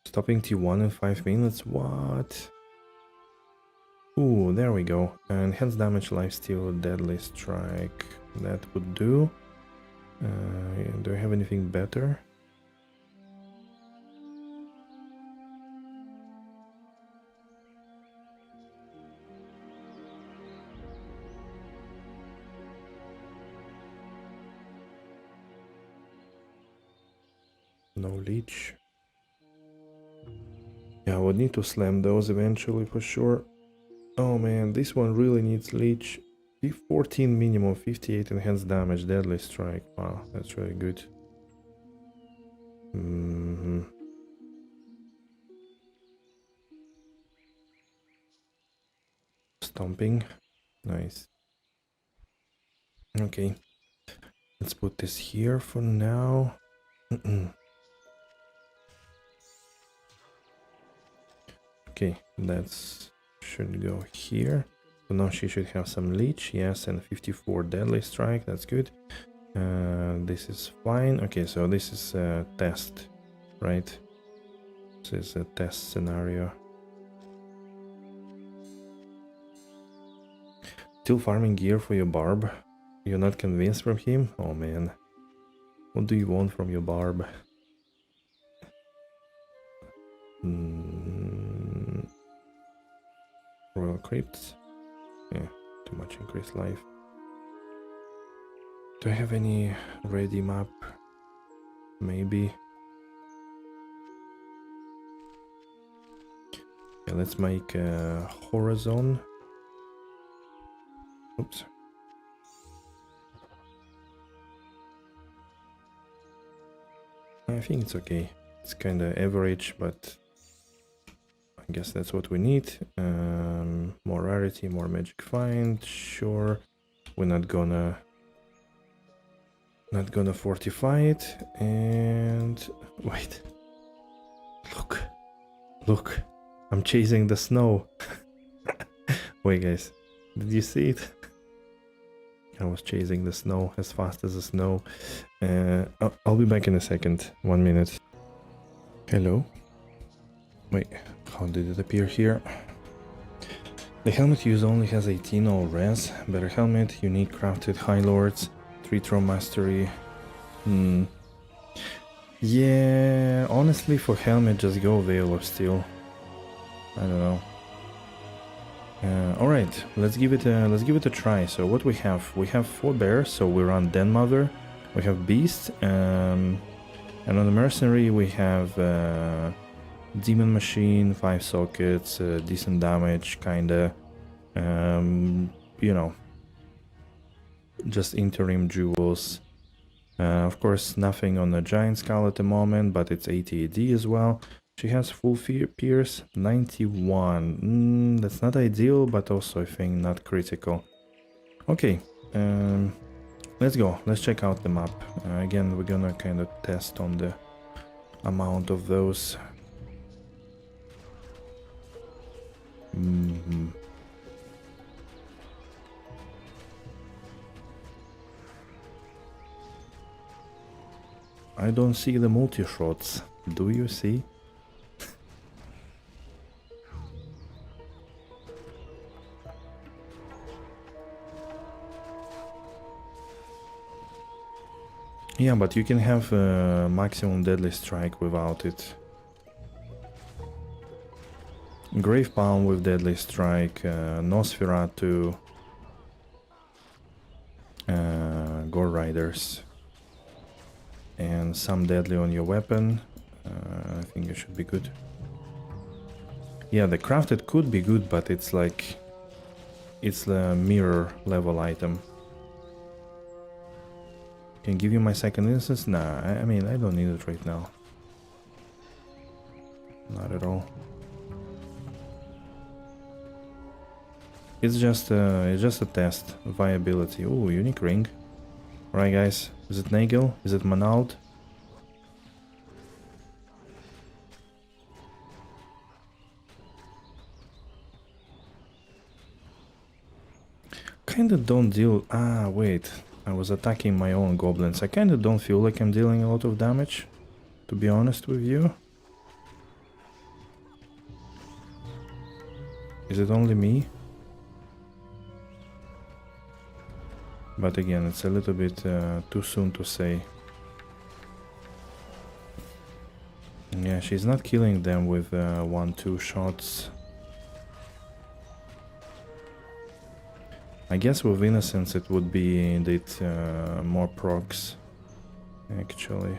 Stopping T1 in 5 minutes? What? Ooh, there we go. Enhanced damage, lifesteal, deadly strike. That would do. Do I have anything better? No leech. Yeah, I would need to slam those eventually for sure. Oh man, this one really needs leech. 14 minimum, 58 enhanced damage, deadly strike. Wow, that's really good. Stomping. Nice. Okay. Let's put this here for now. Okay, that's should go here. So now she should have some leech, yes, and 54 deadly strike, that's good. This is fine. Okay, so this is a test, right? This is a test scenario. Still farming gear for your barb? You're not convinced from him? Oh man. What do you want from your barb? Royal crypts? Yeah, too much increased life. Do I have any ready map? Maybe. Yeah, let's make a horizon. Oops. I think it's okay. It's kind of average, but I guess that's what we need. More rarity, more magic find, sure. We're not gonna fortify it. And wait. Look. I'm chasing the snow. Wait guys, did you see it? I was chasing the snow as fast as the snow. I'll be back in a second. 1 minute. Hello? Wait, how did it appear here? The helmet used only has 18 all res. Better helmet, unique crafted high lords, 3 throw mastery. Yeah, honestly for helmet just go Veil of Steel. I don't know. Alright, let's give it a try. So what we have 4 bears, so we run Den Mother, we have Beast, and on the Mercenary we have Demon Machine, 5 sockets, decent damage, kinda, you know, just interim jewels. Of course nothing on the Giant Skull at the moment, but it's 80 AD as well. She has full pierce, 91. That's not ideal, but also I think not critical. Okay, let's go. Let's check out the map. Again, we're gonna kind of test on the amount of those. I don't see the multi-shots. Do you see? Yeah, but you can have maximum deadly strike without it. Grave Palm with deadly strike, Nosferatu, Gore Riders, and some deadly on your weapon. I think it should be good. Yeah, the crafted could be good, but it's like it's the mirror level item. Can give you my second instance? Nah, I mean, I don't need it right now. Not at all. It's just a test. Viability. Ooh, unique ring. Alright guys, is it Nagel? Is it Manald? Kinda don't deal... Ah, wait. I was attacking my own goblins. I kinda don't feel like I'm dealing a lot of damage, to be honest with you. Is it only me? But again, it's a little bit too soon to say. Yeah, she's not killing them with 1-2 shots. I guess with Innocence it would be indeed more procs, actually.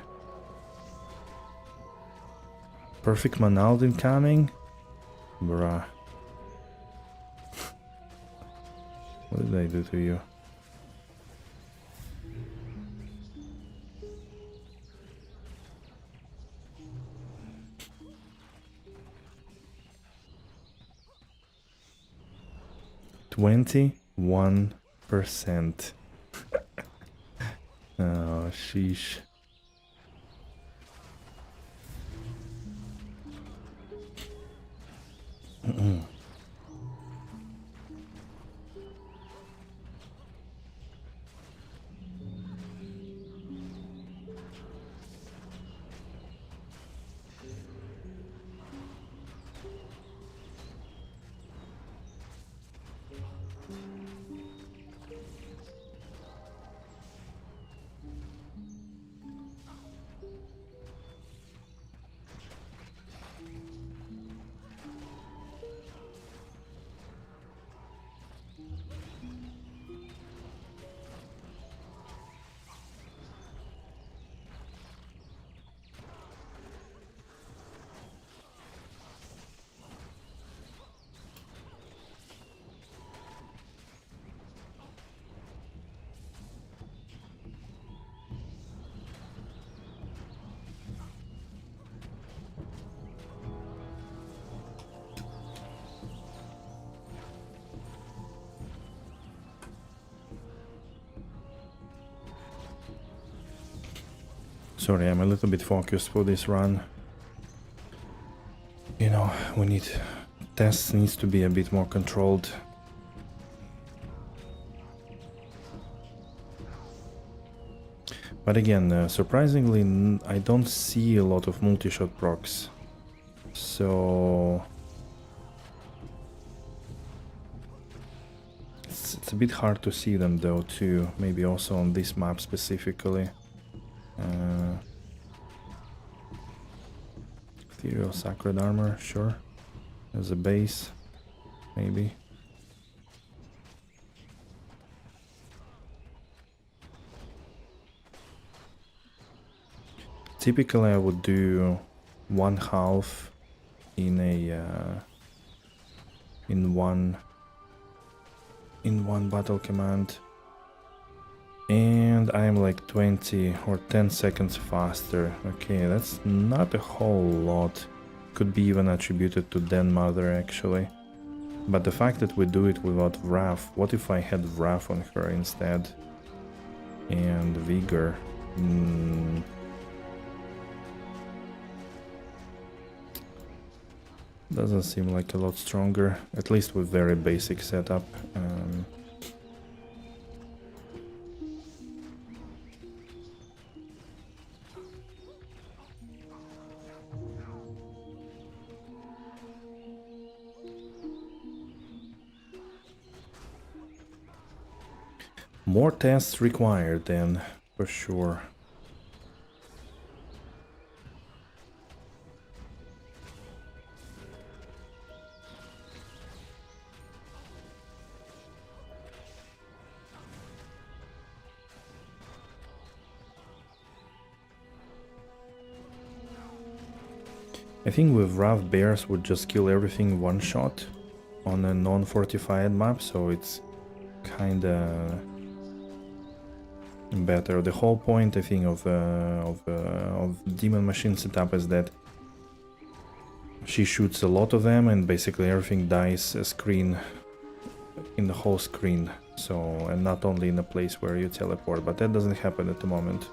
Perfect Manald incoming? Bruh. What did I do to you? $21%. Oh, sheesh. Sorry, I'm a little bit focused for this run. You know, we need... Tests needs to be a bit more controlled. But again, surprisingly, I don't see a lot of multi-shot procs. So... It's a bit hard to see them though too, maybe also on this map specifically. Ethereal Sacred Armor, sure. As a base, maybe. Typically I would do 1/2 in a in one battle command, and I'm like 20 or 10 seconds faster. Okay, that's not a whole lot. Could be even attributed to Den Mother actually. But the fact that we do it without Wrath, what if I had Wrath on her instead? And Vigor. Doesn't seem like a lot stronger, at least with very basic setup. More tests required then, for sure. I think with Wrath Bears would just kill everything one shot on a non-fortified map, so it's kinda better. The whole point, I think, of Demon Machine setup is that she shoots a lot of them and basically everything dies a screen in the whole screen. So, and not only in a place where you teleport, but that doesn't happen at the moment.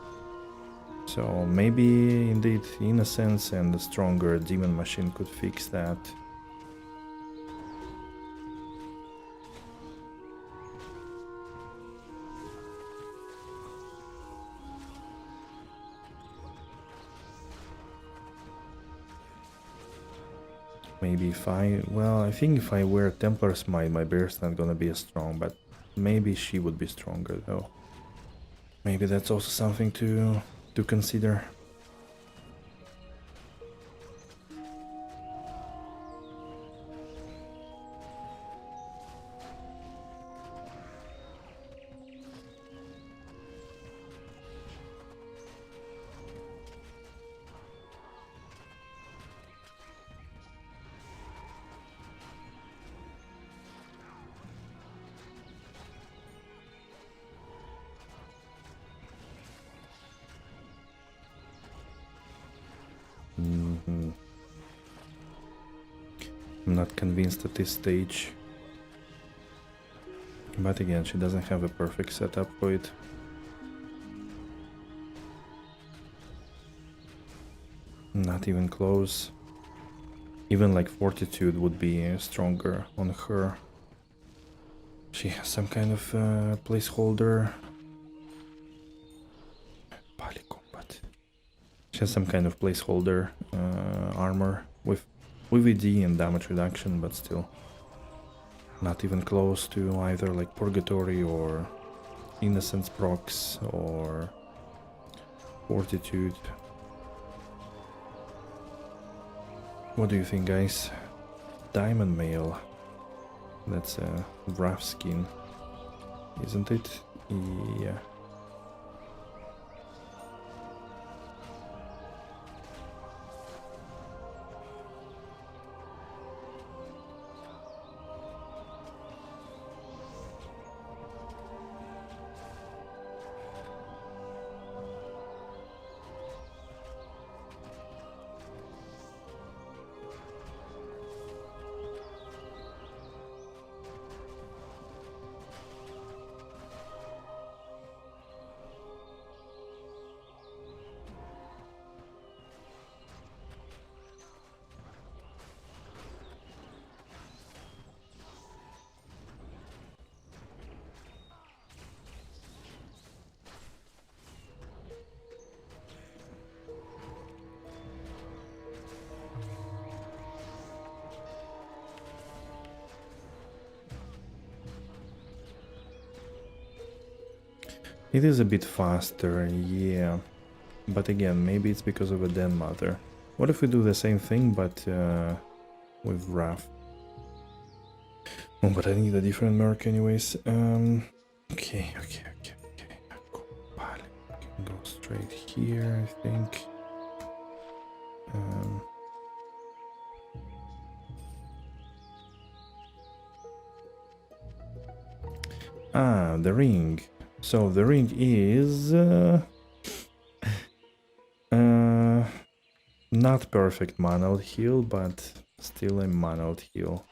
So maybe indeed Innocence and a stronger Demon Machine could fix that. Maybe if well, I think if I wear Templar's Might, my bear's not gonna be as strong, but maybe she would be stronger though. Maybe that's also something to consider. I'm not convinced at this stage. But again, she doesn't have a perfect setup for it. Not even close. Even like Fortitude would be stronger on her. She has some kind of placeholder. Combat. She has some kind of placeholder armor with ED and damage reduction, but still not even close to either like Purgatory or Innocence procs or Fortitude. What do you think, guys? Diamond Mail. That's a Wrath skin, isn't it? Yeah. It is a bit faster, yeah. But again, maybe it's because of a den mother. What if we do the same thing, but with RAF? Oh, but I need a different merc anyways. Okay. Vale, we can go straight here, I think. The ring. So the ring is not perfect mantled heal, but still a mantled heal.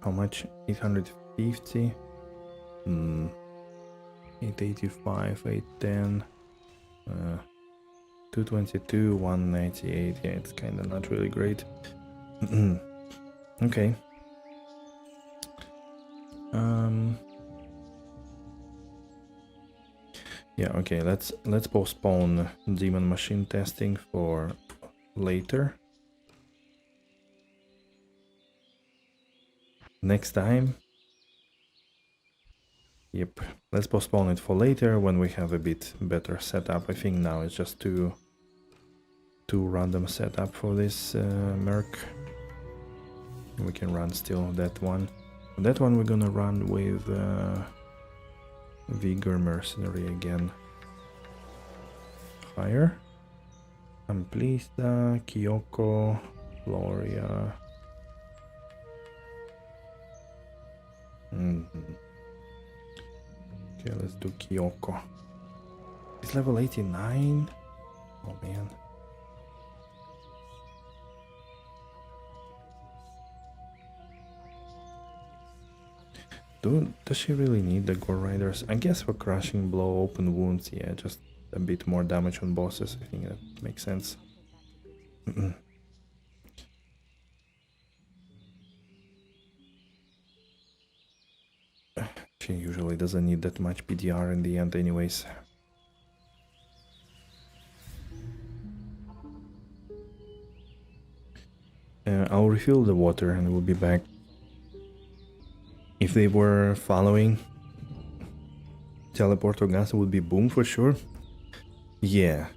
How much? 850? 885, 810, 222, 198. Yeah, it's kind of not really great. Okay. Yeah, okay, let's postpone demon machine testing for later. Next time. Yep, let's postpone it for later when we have a bit better setup. I think now it's just too random setup for this merc. We can run still that one. That one we're gonna run with Vigor Mercenary again. Higher. Amplista, Kyoko, Gloria. Okay, let's do Kyoko. It's level 89? Oh man. Does she really need the Gore Riders? I guess for crushing blow, open wounds, yeah, just a bit more damage on bosses. I think that makes sense. She usually doesn't need that much PDR in the end anyways. I'll refill the water and we'll be back. If they were following teleport or gas, it would be boom for sure. Yeah,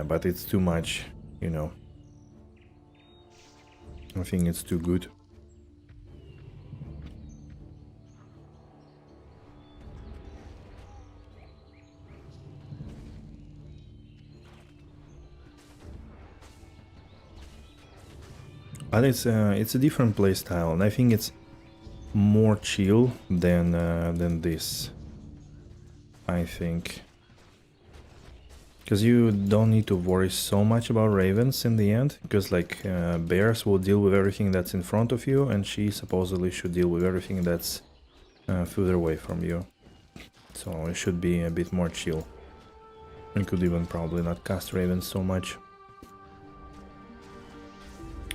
but it's too much, you know. I think it's too good. But it's a different playstyle, and I think it's more chill than this. I think. Because you don't need to worry so much about ravens in the end, because like bears will deal with everything that's in front of you, and she supposedly should deal with everything that's further away from you. So it should be a bit more chill. You could even probably not cast ravens so much.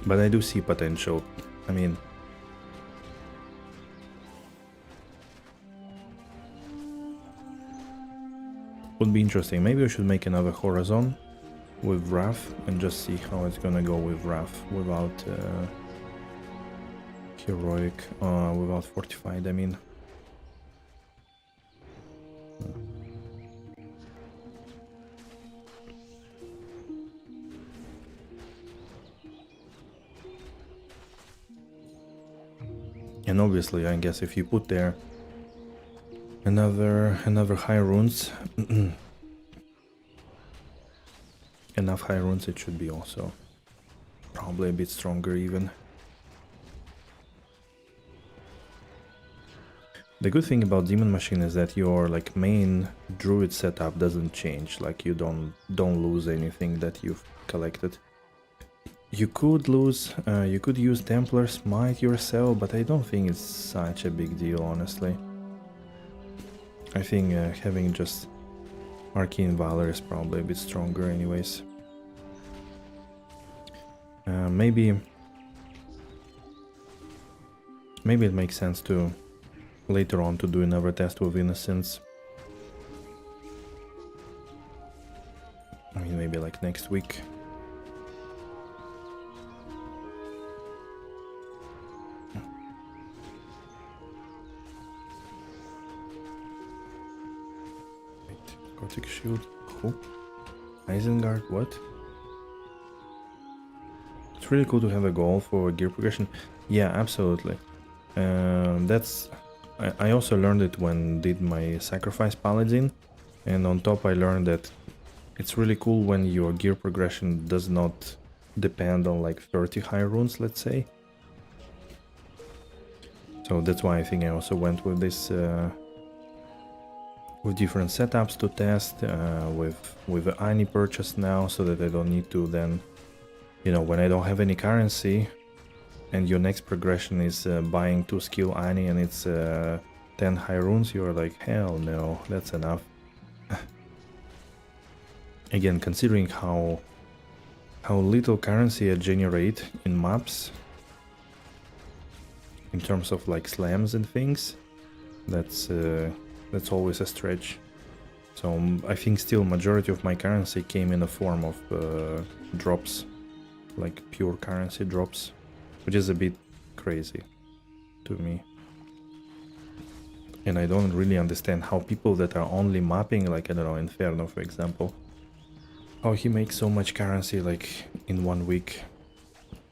But I do see potential. I mean, would be interesting. Maybe we should make another Horizon with Wrath and just see how it's gonna go with Wrath without heroic, without fortified, I mean. And obviously, I guess if you put there another high runes, enough high runes, it should be also probably a bit stronger even. The good thing about Demon Machine is that your like main druid setup doesn't change, like you don't lose anything that you've collected. You could lose, you could use Templar Smite yourself, but I don't think it's such a big deal, honestly. I think having just Arcane Valor is probably a bit stronger anyways. Maybe it makes sense to later on to do another test with Innocence. I mean, maybe like next week. Necrotic Shield. Who? Isengard, what? It's really cool to have a goal for gear progression. Yeah, absolutely. That's... I also learned it when did my Sacrifice Paladin. And on top I learned that it's really cool when your gear progression does not depend on like 30 high runes, let's say. So that's why I think I also went with this, with different setups to test, with the Ani purchase now, so that I don't need to then, you know, when I don't have any currency, and your next progression is buying 2 skill Ani and it's 10 high runes, you're like, hell no, that's enough. Again, considering how little currency I generate in maps, in terms of like slams and things, that's always a stretch. So I think still majority of my currency came in the form of drops, like pure currency drops, which is a bit crazy to me. And I don't really understand how people that are only mapping, like I don't know, Inferno for example, how he makes so much currency like in 1 week.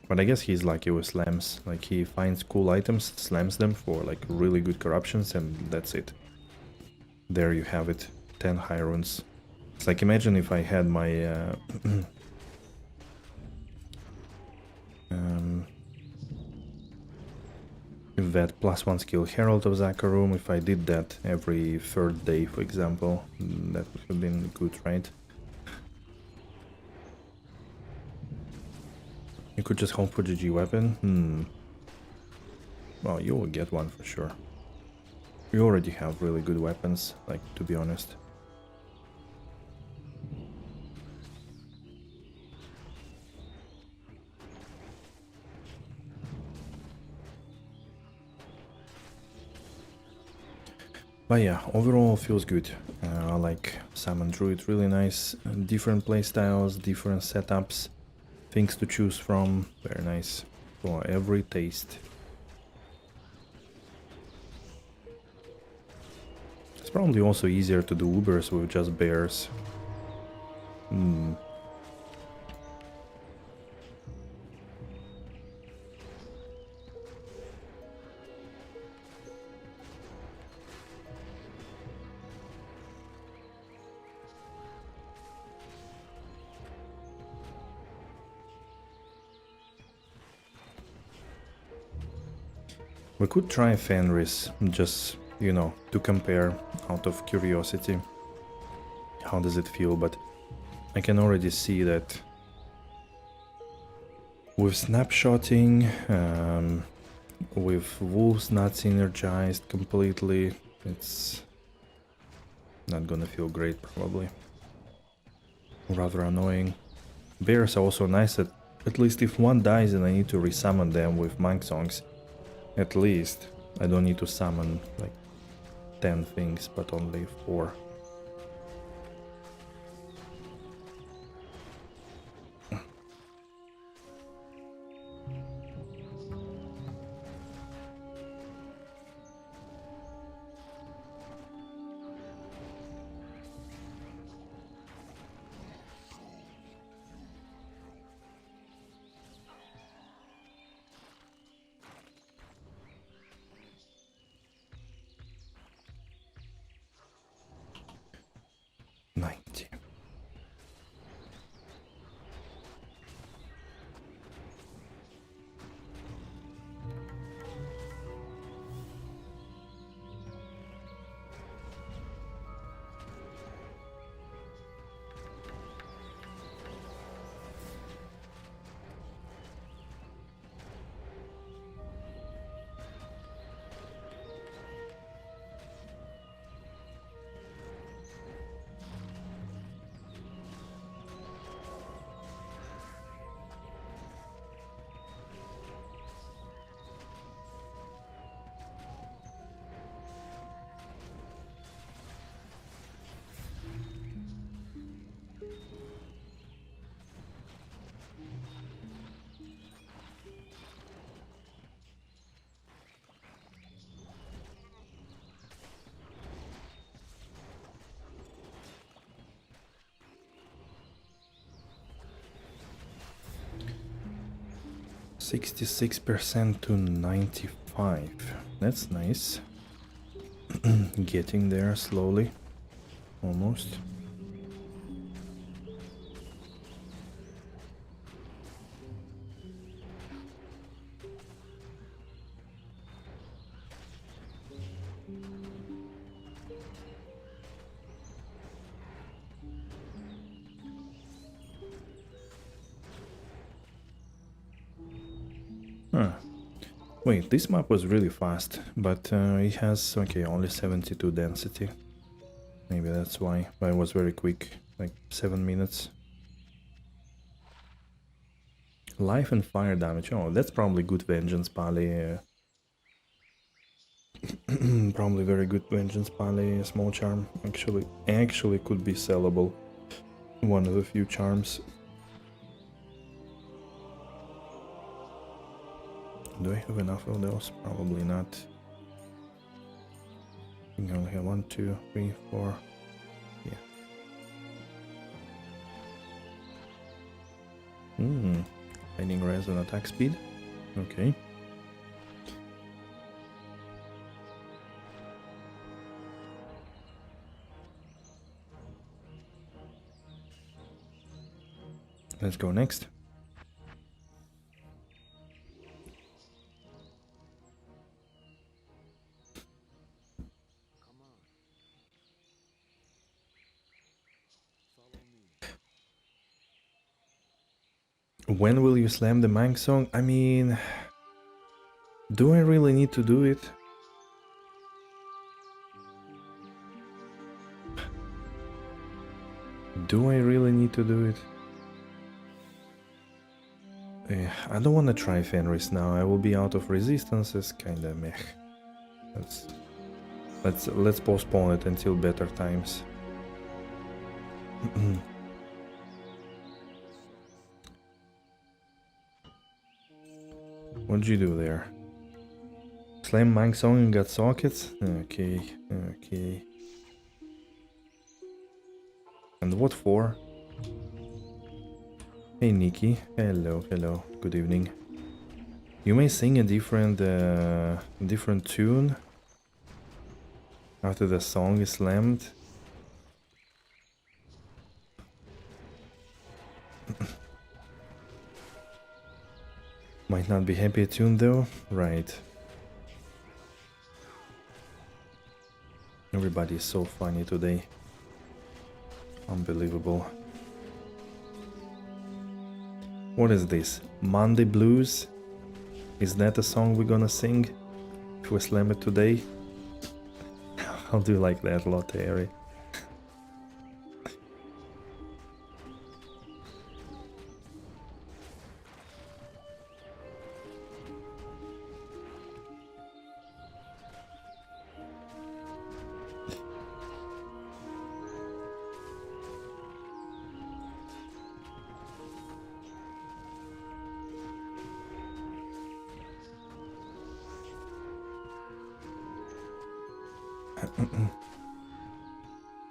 But I guess he's lucky with slams, like he finds cool items, slams them for like really good corruptions, and that's it. There you have it, 10 high runes. It's like, imagine if I had my that +1 skill Herald of Zakarum, if I did that every 3rd day, for example, that would have been good, right? You could just hope for GG weapon? Well, you will get one for sure. You already have really good weapons, like, to be honest. But yeah, overall feels good. I like Summon Druid, really nice. Different playstyles, different setups, things to choose from, very nice for every taste. It's probably also easier to do Ubers with just bears. We could try Fenris, just, you know, to compare out of curiosity. How does it feel? But I can already see that with snapshotting, with wolves not synergized completely, it's not gonna feel great probably. Rather annoying. Bears are also nice at least if one dies and I need to resummon them with monk songs, at least I don't need to summon like 10 things, but only 4. 66% to 95. That's nice. Getting there slowly. Almost. Huh. Wait, this map was really fast, but it has, okay, only 72 density. Maybe that's why, but it was very quick, like 7 minutes. Life and fire damage, oh, that's probably good vengeance pally. Probably very good vengeance pally, small charm, actually could be sellable. One of the few charms. Do I have enough of those? Probably not. I think I only have 1, 2, 3, 4. Yeah. Lightning res and attack speed. Okay. Let's go next. When will you slam the Mank song? I mean, do I really need to do it? Do I really need to do it? I don't want to try Fenris now. I will be out of resistances. Kinda meh. Let's postpone it until better times. What'd you do there? Slam Mank song and got sockets? Okay, okay. And what for? Hey Nikki, hello, hello, good evening. You may sing a different tune after the song is slammed. Might not be happy tune though, right? Everybody is so funny today. Unbelievable. What is this? Monday Blues? Is that a song we're gonna sing if we slam it today? I'll do like that a lot, Harry.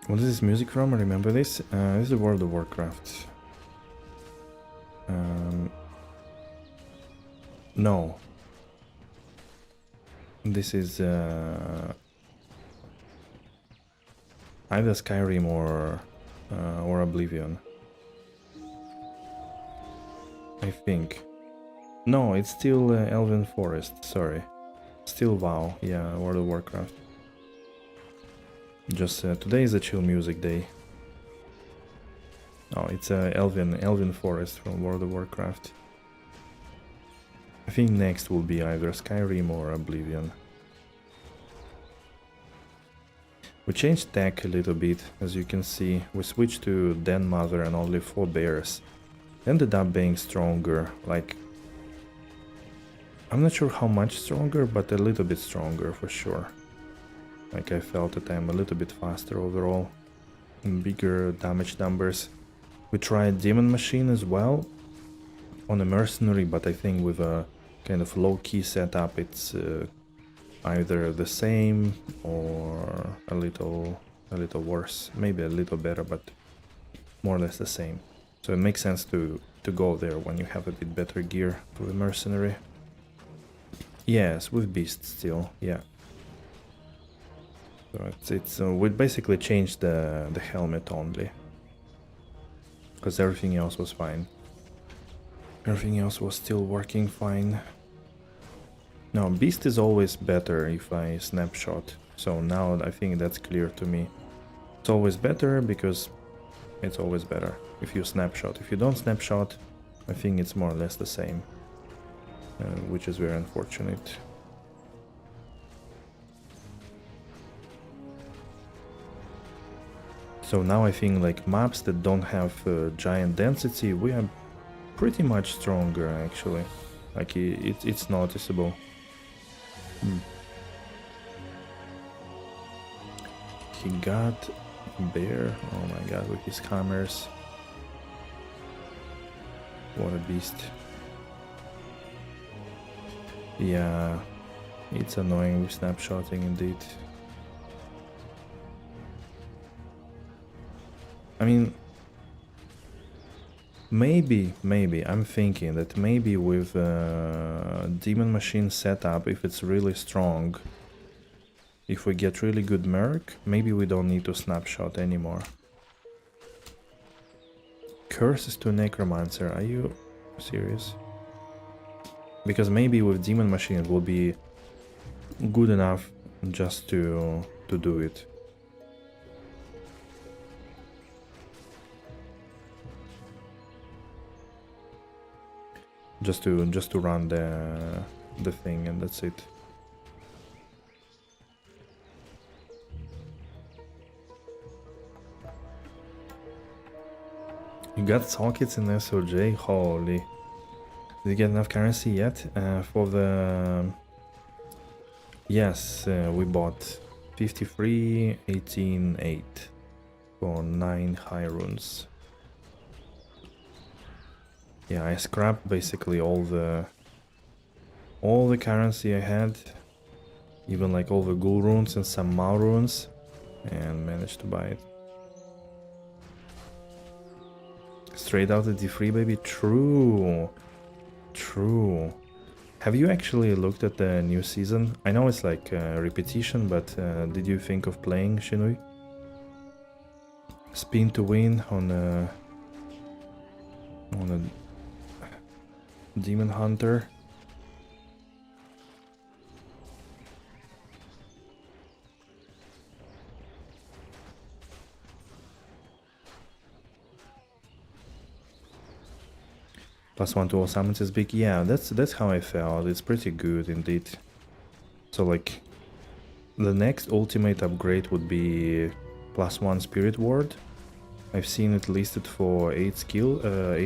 What is this music from? I remember this. This is World of Warcraft. No. This is either Skyrim or Oblivion. I think. No, it's still Elven Forest. Sorry, still WoW. Yeah, World of Warcraft. Just today is a chill music day. Oh, it's Elven Forest from World of Warcraft. I think next will be either Skyrim or Oblivion. We changed tech a little bit, as you can see. We switched to Den Mother and only 4 bears. Ended up being stronger, like... I'm not sure how much stronger, but a little bit stronger for sure. Like I felt that I'm a little bit faster overall. Bigger damage numbers. We tried Demon Machine as well on a mercenary, but I think with a kind of low-key setup it's either the same or a little worse. Maybe a little better, but more or less the same. So it makes sense to go there when you have a bit better gear for the mercenary. Yes, with beast still, yeah. So we basically changed the helmet only, because everything else was fine. Everything else was still working fine. No, beast is always better if I snapshot. So now I think that's clear to me. It's always better because it's always better if you snapshot. If you don't snapshot, I think it's more or less the same, which is very unfortunate. So now I think like maps that don't have giant density, we are pretty much stronger actually. Like it's noticeable. He got bear. Oh my god, with his hammers. What a beast. Yeah, it's annoying with snapshotting indeed. I mean, maybe I'm thinking that maybe with demon machine setup, if it's really strong, if we get really good merc, maybe we don't need to snapshot anymore. Curses to necromancer, are you serious? Because maybe with demon machine it will be good enough just to do it. Just to run the thing, and that's it. You got sockets in SOJ? Holy. Did you get enough currency yet? For the... Yes, we bought 53, 18, 8 for 9 high runes. Yeah, I scrapped basically all the currency I had, even like all the ghoul runes and some Mao runes, and managed to buy it. Straight out of D3, baby. True. True. Have you actually looked at the new season? I know it's like a repetition, but did you think of playing Shinui? Spin to win on a demon hunter. +1 to all summons is big. Yeah, that's how I felt. It's pretty good indeed. So like, the next ultimate upgrade would be +1 spirit ward. I've seen it listed for 8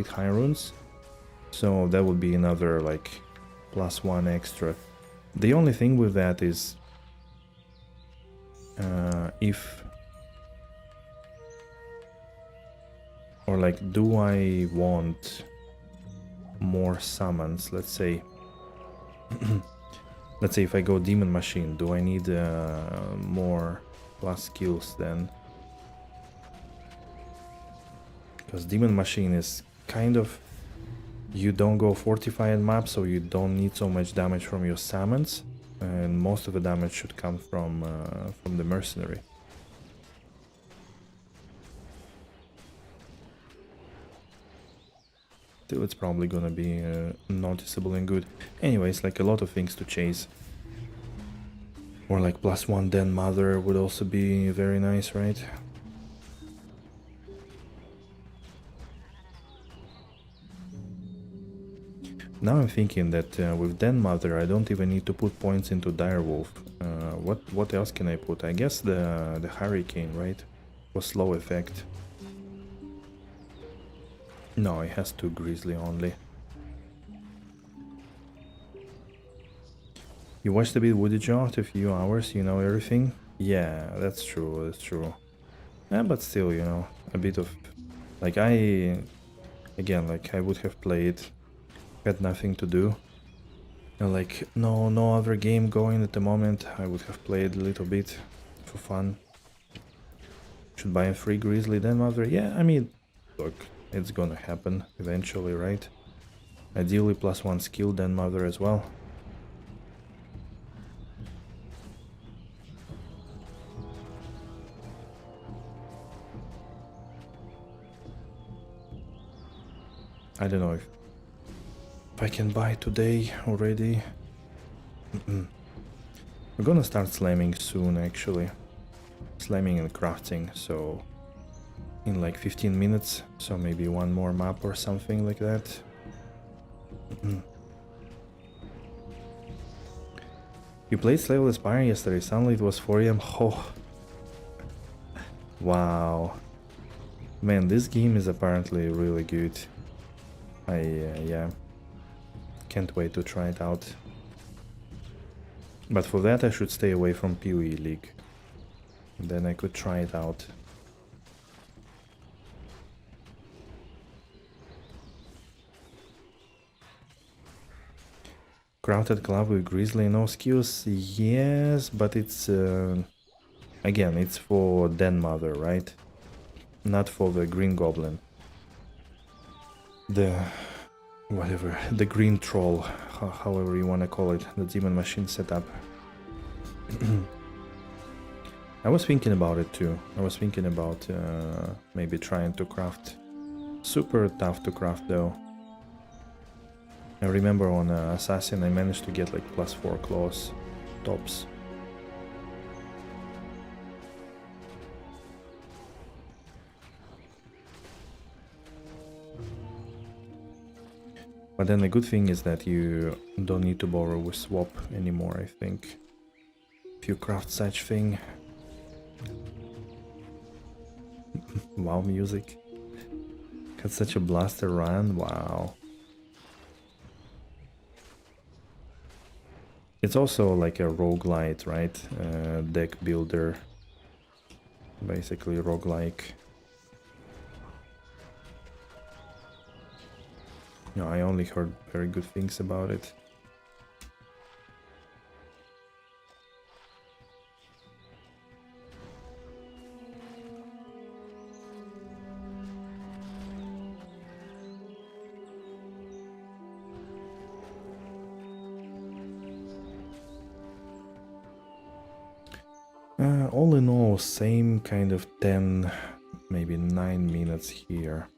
high runes. So that would be another like +1 extra. The only thing with that is if, or like, do I want more summons? Let's say let's say if I go demon machine, do I need more plus skills then? Because demon machine is kind of, you don't go fortified map, so you don't need so much damage from your summons, and most of the damage should come from the mercenary. Still, it's probably gonna be noticeable and good. Anyways, like a lot of things to chase. Or like +1 Den Mother would also be very nice, right? Now I'm thinking that with Den Mother I don't even need to put points into Direwolf. What else can I put? I guess the Hurricane, right? For slow effect. No, it has 2 Grizzly only. You watched a bit Woody Jaw after a few hours, you know everything? Yeah, that's true, that's true. Yeah, but still, you know, a bit of... Like again, like I would have played, had nothing to do. And like, no other game going at the moment, I would have played a little bit for fun. Should buy a free Grizzly Den Mother? Yeah, I mean, look, it's gonna happen eventually, right? Ideally +1 skill, then mother as well. I don't know if I can buy today already. We're gonna start slamming soon, actually. Slamming and crafting, so in like 15 minutes, so maybe one more map or something like that. You played Slaveless Spire yesterday, suddenly it was 4 AM. Oh, wow. Man, this game is apparently really good. Yeah, can't wait to try it out. But for that I should stay away from PoE League. Then I could try it out. Crowded club with Grizzly, no skills? Yes, but it's... again, it's for Den Mother, right? Not for the Green Goblin. The... whatever, the Green Troll, however you wanna call it, the Demon Machine setup. I was thinking about it too. I was thinking about maybe trying to craft. Super tough to craft though. I remember on Assassin I managed to get like +4 claws tops. But then the good thing is that you don't need to borrow with swap anymore, I think. If you craft such thing. Wow, music. Got such a blaster run, wow. It's also like a roguelite, right? Deck builder. Basically roguelike. No, I only heard very good things about it. All in all, same kind of 10, maybe 9 minutes here.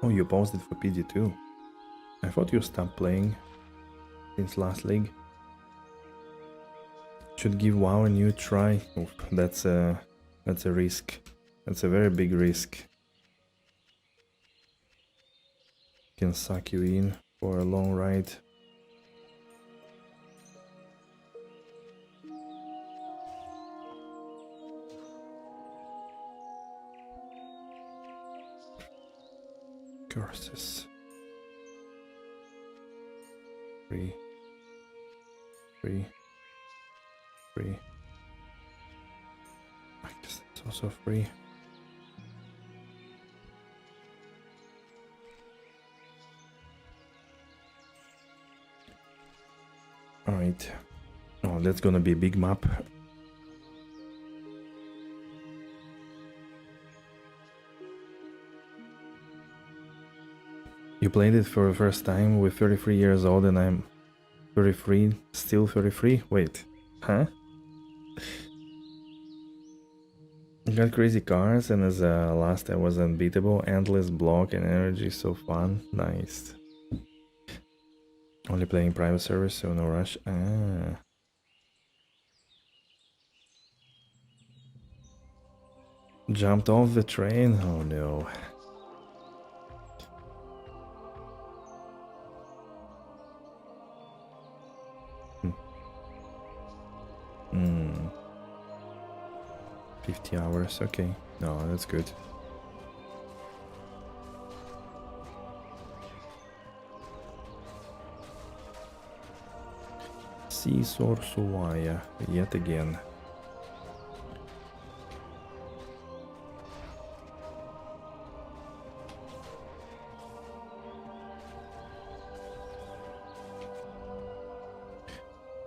Oh, you paused it for PD2. I thought you stopped playing since last league. Should give WoW a new try. Oof, that's a risk. That's a very big risk. Can suck you in for a long ride. Curses. 3, 3, 3. I guess it's also 3. Alright. Oh, that's gonna be a big map. You played it for the first time with 33 years old and I'm 33, still 33? Wait, huh? Got crazy cars and as last I was unbeatable, endless block and energy, so fun, nice. Only playing private service, so no rush. Ah. Jumped off the train? Oh no. Hmm. 50 hours, okay. No, that's good. Sorsuaya yet again.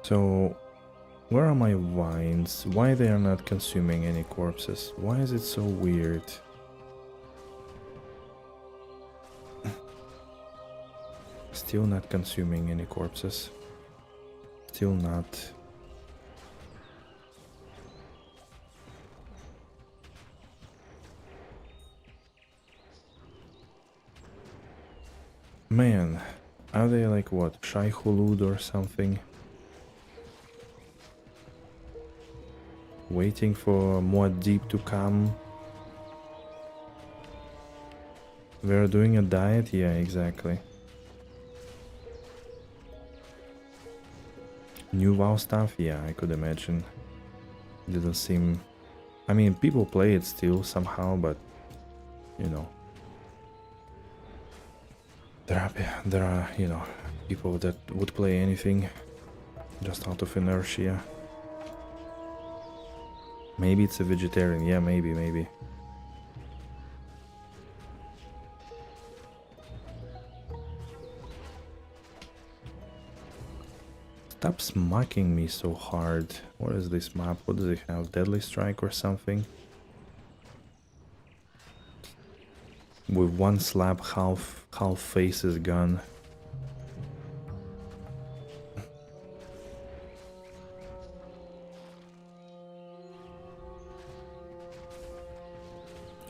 So, where are my vines? Why they are not consuming any corpses? Why is it so weird? Still not consuming any corpses. Still not. Man, are they like what? Shy Hulud or something? Waiting for Muad'Dib to come. We're doing a diet? Yeah, exactly. New WoW stuff? Yeah, I could imagine. Didn't seem... I mean, people play it still somehow, but... You know. There are, you know, people that would play anything just out of inertia. Maybe it's a vegetarian. Yeah, maybe. Stop smacking me so hard. What is this map? What does it have? Deadly Strike or something? With one slap, half face is gone.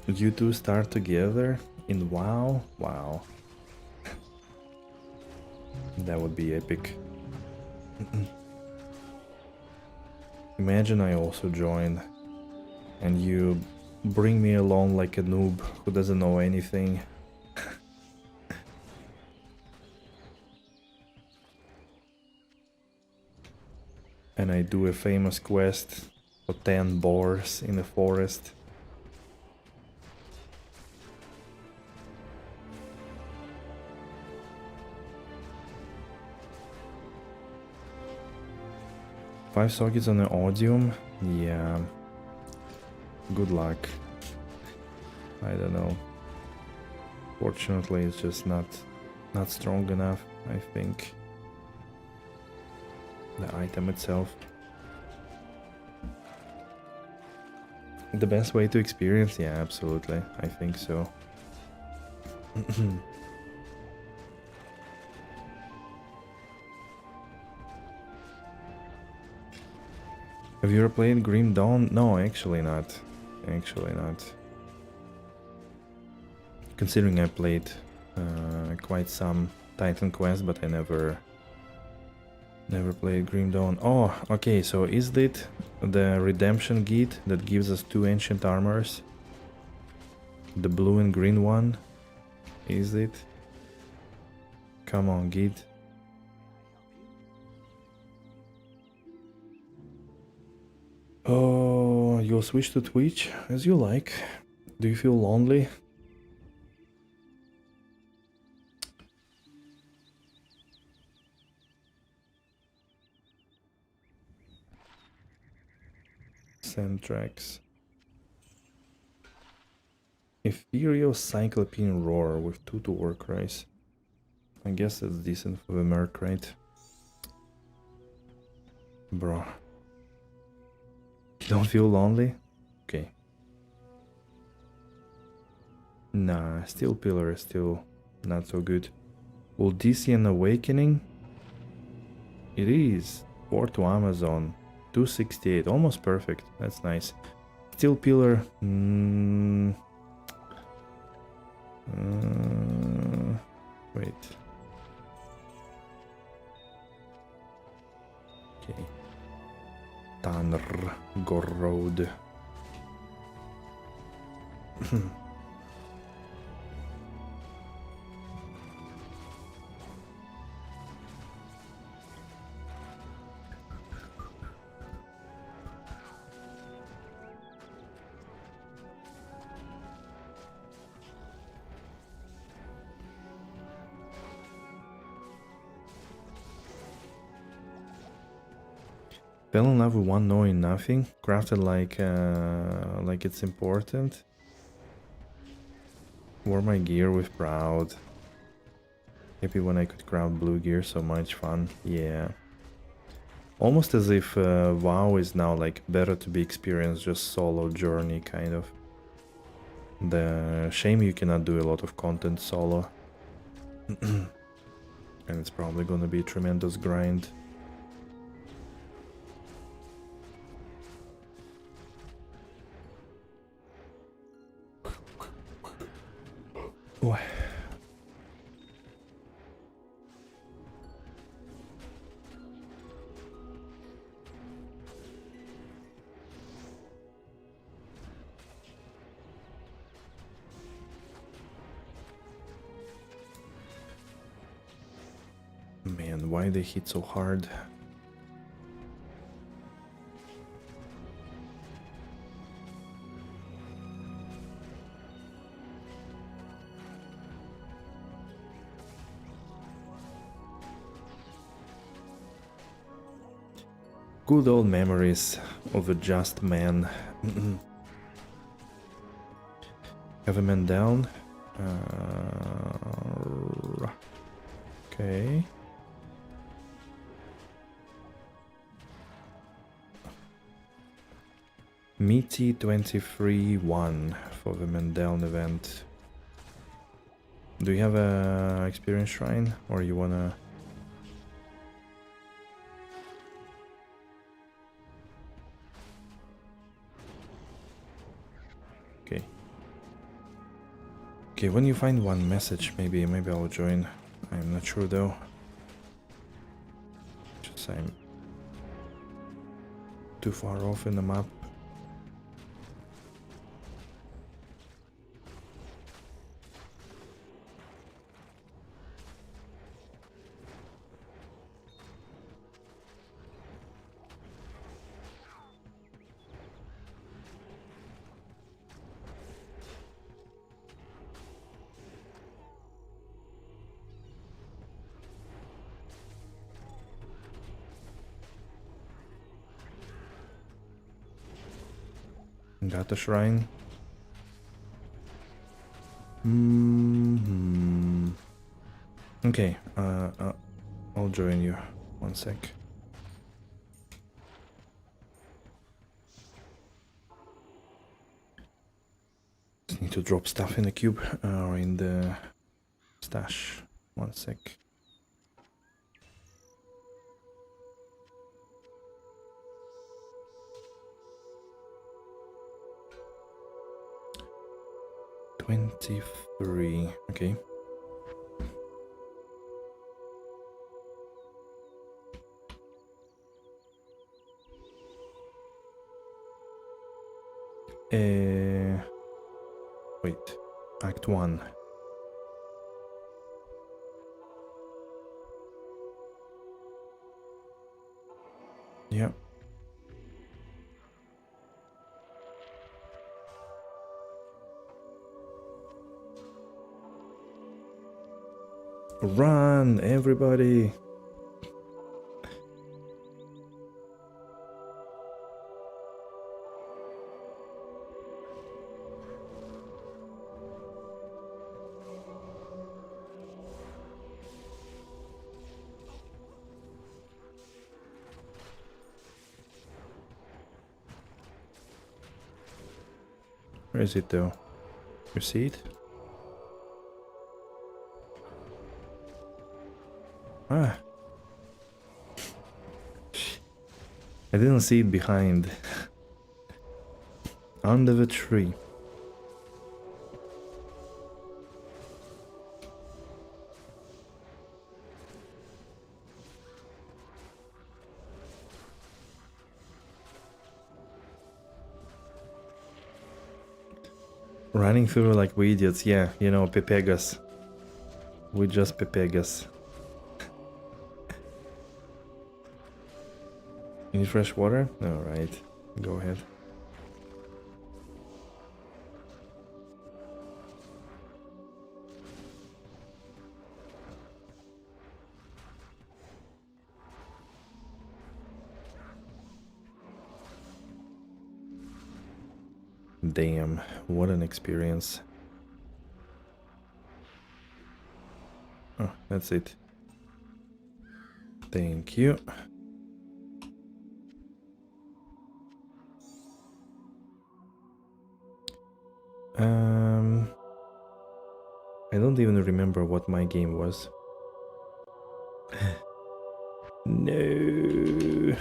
You two start together in WoW? Wow. That would be epic. Imagine I also join and you bring me along like a noob who doesn't know anything. And I do a famous quest for 10 boars in the forest. Five sockets on the Audium? Yeah. Good luck. I don't know. Fortunately, it's just not strong enough, I think. The item itself. The best way to experience? Yeah, absolutely. I think so. Have you ever played Grim Dawn? No, actually not. Actually not. Considering I played quite some Titan Quest, but I never played Grim Dawn. Oh, okay, so is it the Redemption Guide that gives us 2 ancient armors? The blue and green one? Is it? Come on, Guide. Oh, you'll switch to Twitch as you like. Do you feel lonely? Sand tracks. Ethereal Cyclopean Roar with 2 to work rice. I guess that's decent for the Merc, right? Bro. You don't feel lonely? Okay. Nah, Steel Pillar is still not so good. Odyssean Awakening? It is. 4 to Amazon. 268. Almost perfect. That's nice. Steel Pillar. Wait. Okay. Tanr Gorod. Fell in love with one knowing nothing. Crafted like it's important. Wore my gear with proud. Happy when I could craft blue gear, so much fun. Yeah. Almost as if WoW is now like better to be experienced, just solo journey kind of. The shame you cannot do a lot of content solo. And it's probably gonna be a tremendous grind. Oh. Man, why they hit so hard? Good old memories of a just man. Have a man down. Okay. Meaty 23-1 for the Mandeln event. Do you have a experience shrine, or you wanna? Okay. Okay, when you find one message, maybe I'll join. I'm not sure though. Just I'm too far off in the map. Got the shrine. Okay, I'll join you. 1 sec. Just need to drop stuff in the cube or in the stash. 1 sec. $23. Okay. Wait. Act 1. Yeah. Run, everybody! Where is it though? You see it? Ah. I didn't see it behind. Under the tree. Running through like we idiots, yeah, you know, Pepegas. We just Pepegas. You need fresh water? Alright, go ahead. Damn, what an experience. Oh, that's it. Thank you. I don't even remember what my game was. No.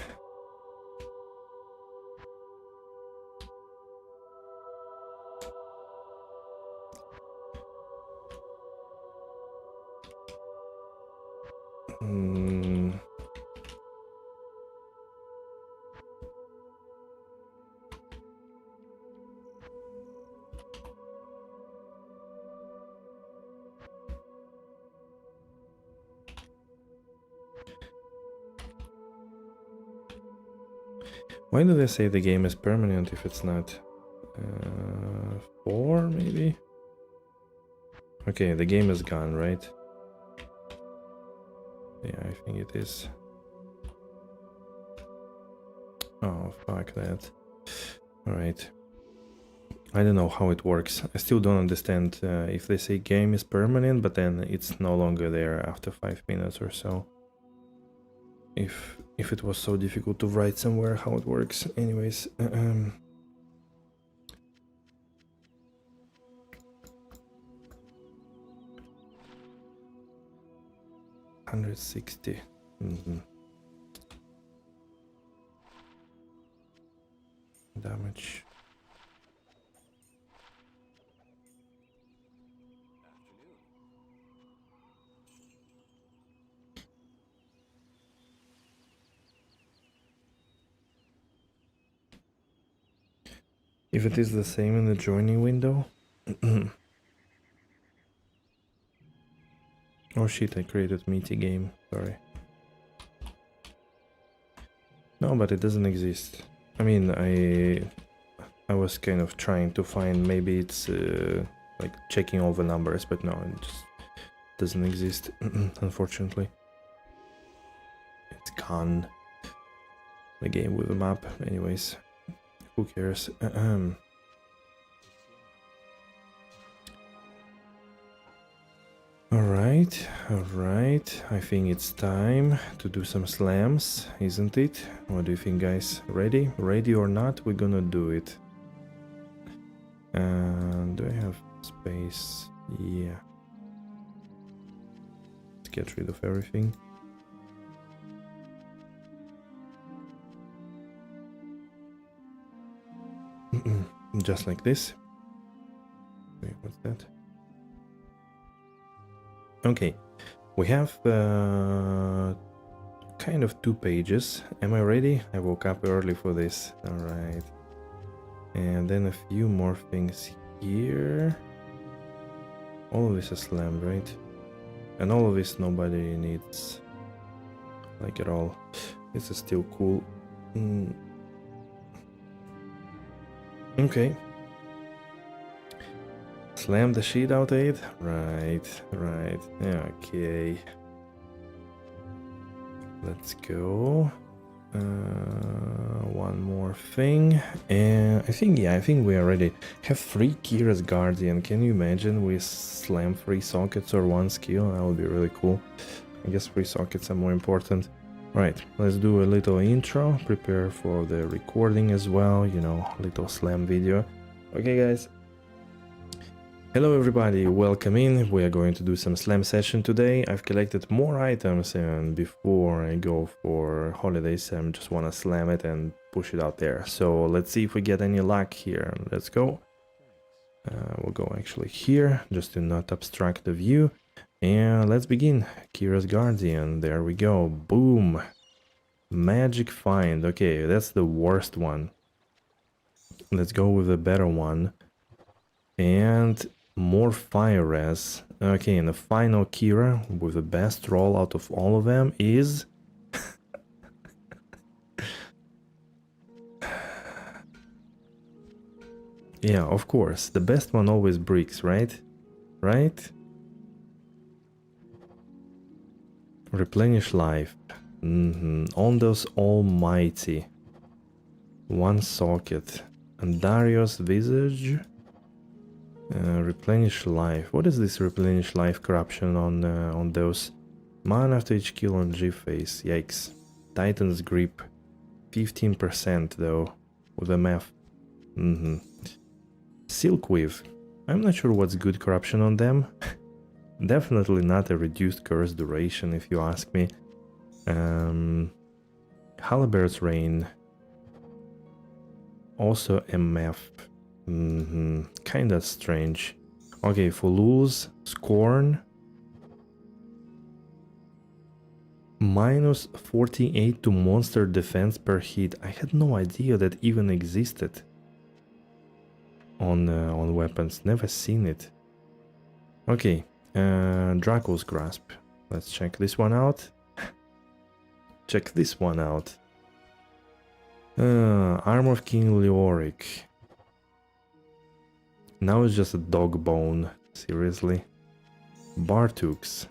Why do they say the game is permanent if it's not? 4 maybe? Okay, the game is gone, right? Yeah, I think it is. Oh, fuck that. Alright. I don't know how it works. I still don't understand if they say game is permanent, but then it's no longer there after 5 minutes or so. If it was so difficult to write somewhere how it works. Anyways, 160. Damage. If it is the same in the joining window. Oh shit, I created meaty game, sorry. No, but it doesn't exist. I mean, I was kind of trying to find, maybe it's like checking all the numbers, but no, it just doesn't exist, unfortunately. It's gone. The game with the map, anyways. Who cares? Alright, alright. I think it's time to do some slams, isn't it? What do you think, guys? Ready? Ready or not, we're gonna do it. Do I have space? Yeah. Let's get rid of everything. Just like this. Wait, what's that? Okay, we have kind of 2 pages. Am I ready? I woke up early for this. Alright. And then a few more things here. All of this is slammed, right? And all of this nobody needs. Like at all. This is still cool. Okay. Slam the sheet out 8? Right, right. Okay. Let's go. One more thing. And I think we are ready. Have 3 Kira's Guardian. Can you imagine we slam 3 sockets or 1 skill? That would be really cool. I guess 3 sockets are more important. Right, let's do a little intro. Prepare for the recording as well, you know, little slam video. Okay, guys. Hello everybody, welcome in. We are going to do some slam session today. I've collected more items, and before I go for holidays, I just want to slam it and push it out there. So let's see if we get any luck here. Let's go. We'll go actually here, just to not obstruct the view. And let's begin. Kira's Guardian, there we go. Boom. Magic find. Okay, that's the worst one. Let's go with a better one. And more fire res. Okay, and the final Kira with the best roll out of all of them is... yeah, of course. The best one always bricks, right? Right? Replenish life. Ondos Almighty. 1 socket. And Darius Visage. Replenish life. What is this replenish life corruption on those? Man after each kill on G phase. Yikes. Titan's grip. 15% though. With MF. Silkweave. I'm not sure what's good corruption on them. Definitely not a reduced curse duration if you ask me. Halibert's Rain. Also MF. Kinda strange. Okay, Fulul's Scorn. Minus 48 to monster defense per hit. I had no idea that even existed on weapons. Never seen it. Okay, Draco's Grasp. Let's check this one out. Check this one out. Arm of King Leoric. Now it's just a dog bone. Seriously. Bartux.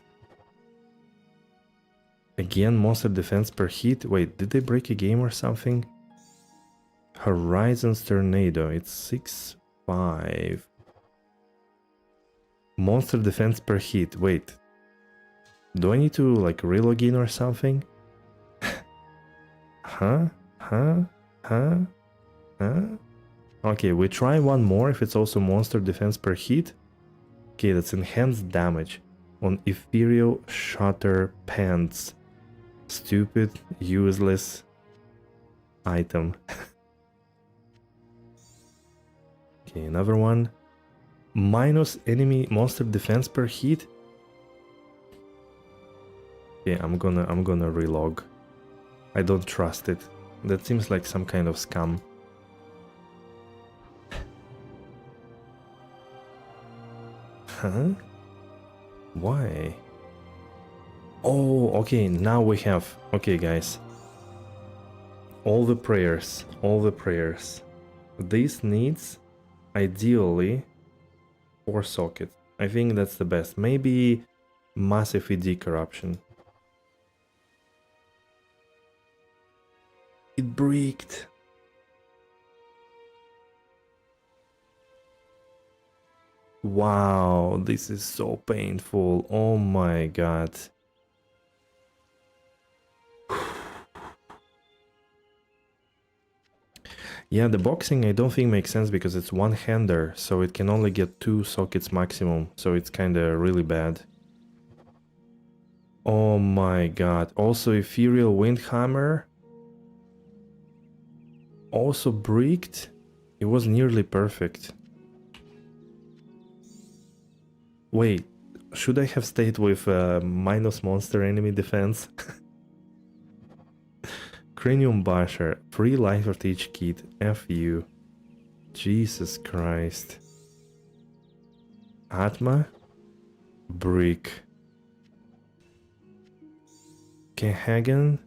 Again, monster defense per hit. Wait, did they break a game or something? Horizon's Tornado. It's 6-5. Monster defense per hit. Wait. Do I need to like relog in or something? Huh? Okay, we try one more if it's also monster defense per hit. Okay, that's enhanced damage on Ethereal Shutter Pants. Stupid, useless item. Okay, another one. Minus enemy monster defense per hit. Okay, I'm gonna relog. I don't trust it. That seems like some kind of scam. Huh? Why? Oh, okay, now we have... Okay, guys. All the prayers. This needs, ideally, 4 sockets. I think that's the best. Maybe massive ED corruption. It bricked. Wow, this is so painful. Oh my god. Yeah, the boxing I don't think makes sense because it's one-hander, so it can only get 2 sockets maximum, so it's kinda really bad. Oh my god. Also Ethereal Windhammer. Also bricked. It was nearly perfect. Wait, should I have stayed with minus monster enemy defense? Cranium Basher, 3 life of each kit, F you. Jesus Christ. Atma? Brick. Kenhagen?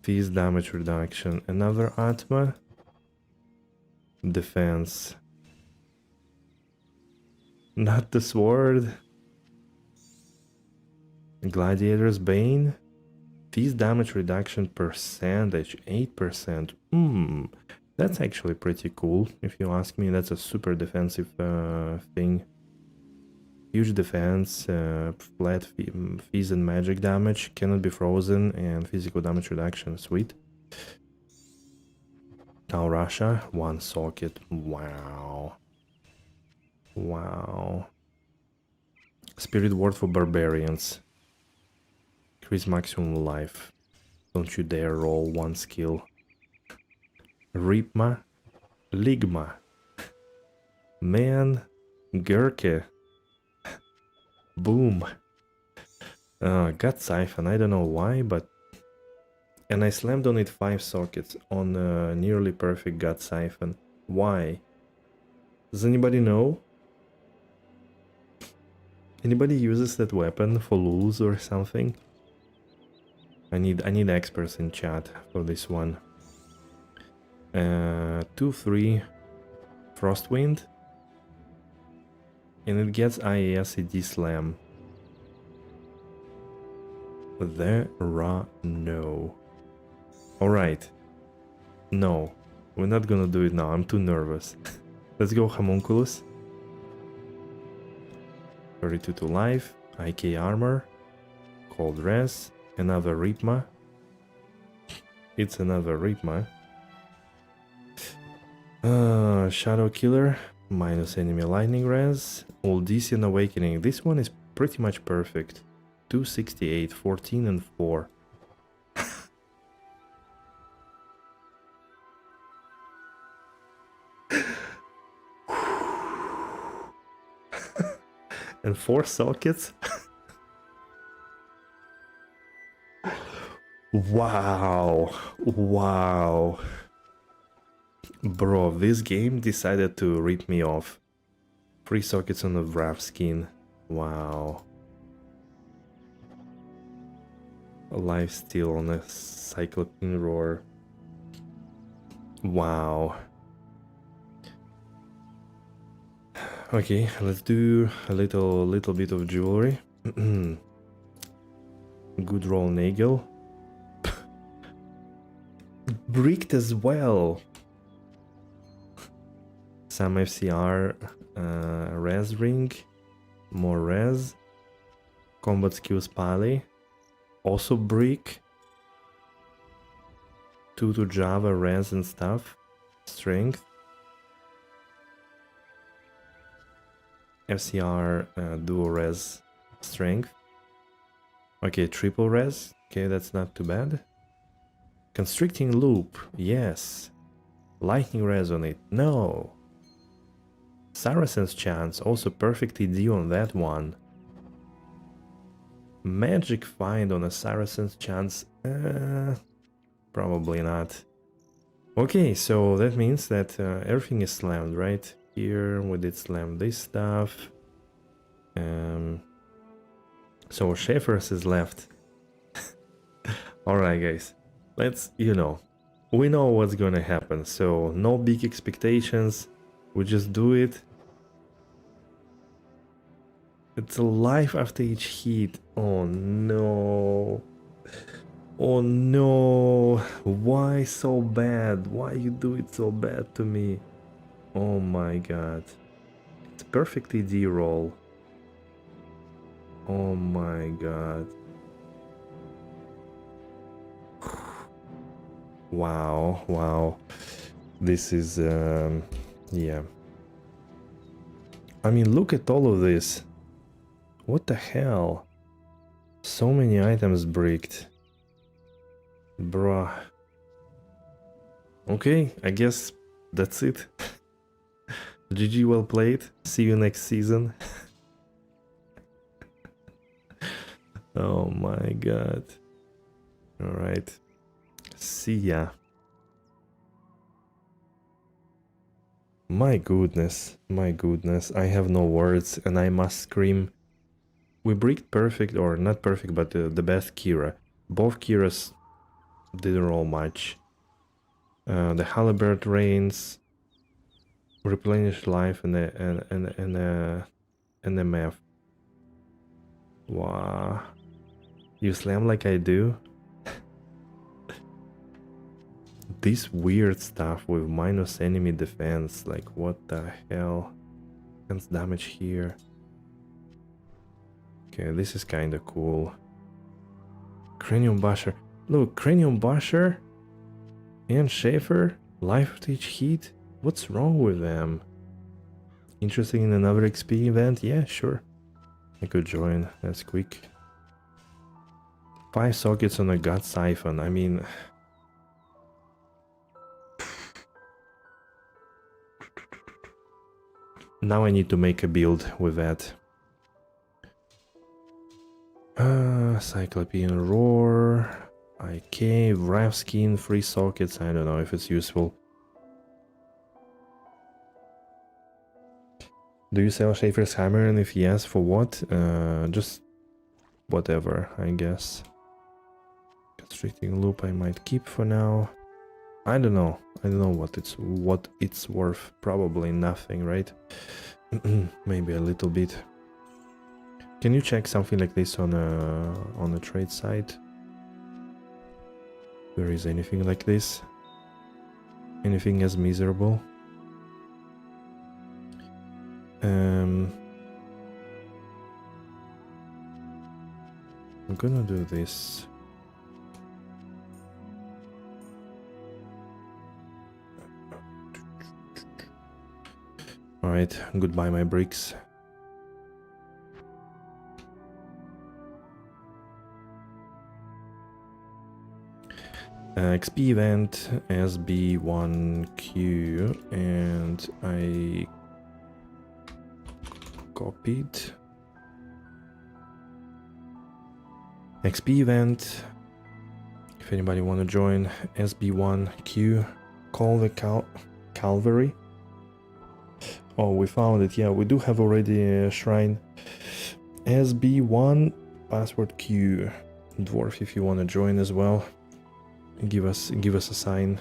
Fees damage reduction. Another Atma? Defense. Not the sword. Gladiator's Bane. Fees damage reduction percentage 8%. That's actually pretty cool. If you ask me, that's a super defensive thing. Huge defense, flat fees and magic damage, cannot be frozen, and physical damage reduction. Sweet. Now Russia, 1 socket. Wow. Wow. Spirit Ward for Barbarians. Increase maximum life. Don't you dare roll 1 skill. Ripma. Ligma. Man. Gurke. Boom. Got Siphon. I don't know why, but... And I slammed on it 5 sockets on a nearly perfect God Siphon. Why? Does anybody know? Anybody uses that weapon for lulz or something? I need experts in chat for this one. 2-3 Frostwind. And it gets IASED Slam. There are no. Alright. No. We're not gonna do it now, I'm too nervous. Let's go Homunculus. 32 to life, IK armor, cold res, another Ripma. It's another Ripma. Shadow Killer, minus enemy lightning res, Oldesian Awakening. This one is pretty much perfect. 268, 14 and 4. And 4 sockets? Wow. Wow. Bro, this game decided to rip me off. 3 sockets on the Wrath skin. Wow. A lifesteal on a Cyclopean Roar. Wow. Okay, let's do a little bit of jewelry. Good roll Nagel. Bricked as well. Some FCR res ring. More res. Combat skills Pali. Also brick. 2 to Java res and stuff. Strength. FCR dual res strength. Okay, triple res. Okay, that's not too bad. Constricting loop. Yes. Lightning res on it. No. Saracen's chance. Also perfect ED on that one. Magic find on a Saracen's chance. Probably not. Okay, so that means that everything is slammed, right? Here we did slam this stuff. So Schaefer's is left. Alright guys, let's, we know what's gonna happen, so no big expectations, we just do it. It's a life after each hit. Oh no. Oh no. Why so bad? Why you do it so bad to me? Oh my god. It's perfectly D-roll. Oh my god. Wow, wow. This is, yeah. I mean, look at all of this. What the hell? So many items bricked. Bruh. Okay, I guess that's it. GG, well played. See you next season. Oh my god. Alright. See ya. My goodness. My goodness. I have no words and I must scream. We bricked perfect, or not perfect, but the best Kira. Both Kiras didn't roll much. The Halibert reigns. Replenish life and the MF. Wow. You slam like I do? This weird stuff with minus enemy defense. Like, what the hell? Defense damage here. Okay, this is kinda cool. Cranium Basher. Look, Cranium Basher and Schaefer. Life at each hit. What's wrong with them? Interested in another XP event? Yeah, sure. I could join. That's quick. 5 sockets on a God Siphon. I mean... Now I need to make a build with that. Cyclopean Roar. IK. Wrath Skin. 3 sockets. I don't know if it's useful. Do you sell Schaefer's Hammer, and if yes, for what? Just whatever, I guess. Constricting Loop I might keep for now. I don't know. I don't know what it's worth. Probably nothing, right? Maybe a little bit. Can you check something like this on a trade site? There is anything like this? anything as miserable. I'm gonna do this. Alright, goodbye my bricks. XP event SB1Q, and I copied. XP event, if anybody want to join, SB1Q, call the Calvary. Oh, we found it. Yeah, we do have already a shrine. SB1 password Q. Dwarf, if you want to join as well, give us a sign.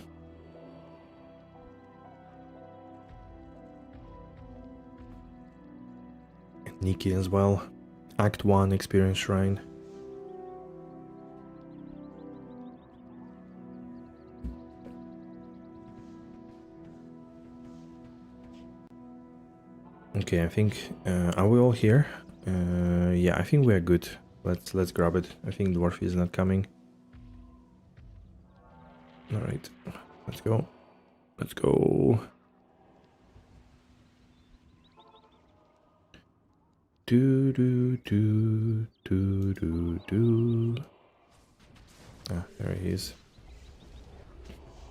Nikki as well. Act 1 experience shrine. Okay, I think are we all here? Yeah, I think we are good. Let's grab it. I think dwarf is not coming. All right, let's go. Let's go. Do do do do do do. Ah, there he is.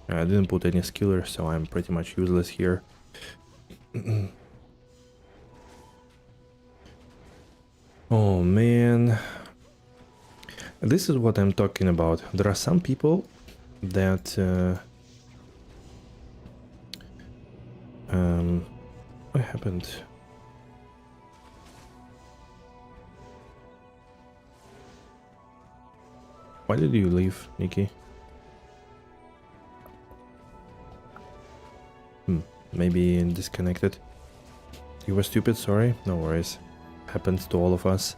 I didn't put any skiller, so I'm pretty much useless here. Oh man, this is what I'm talking about. There are some people that what happened? Why did you leave, Nikki? Maybe disconnected. You were stupid, sorry. No worries. Happens to all of us.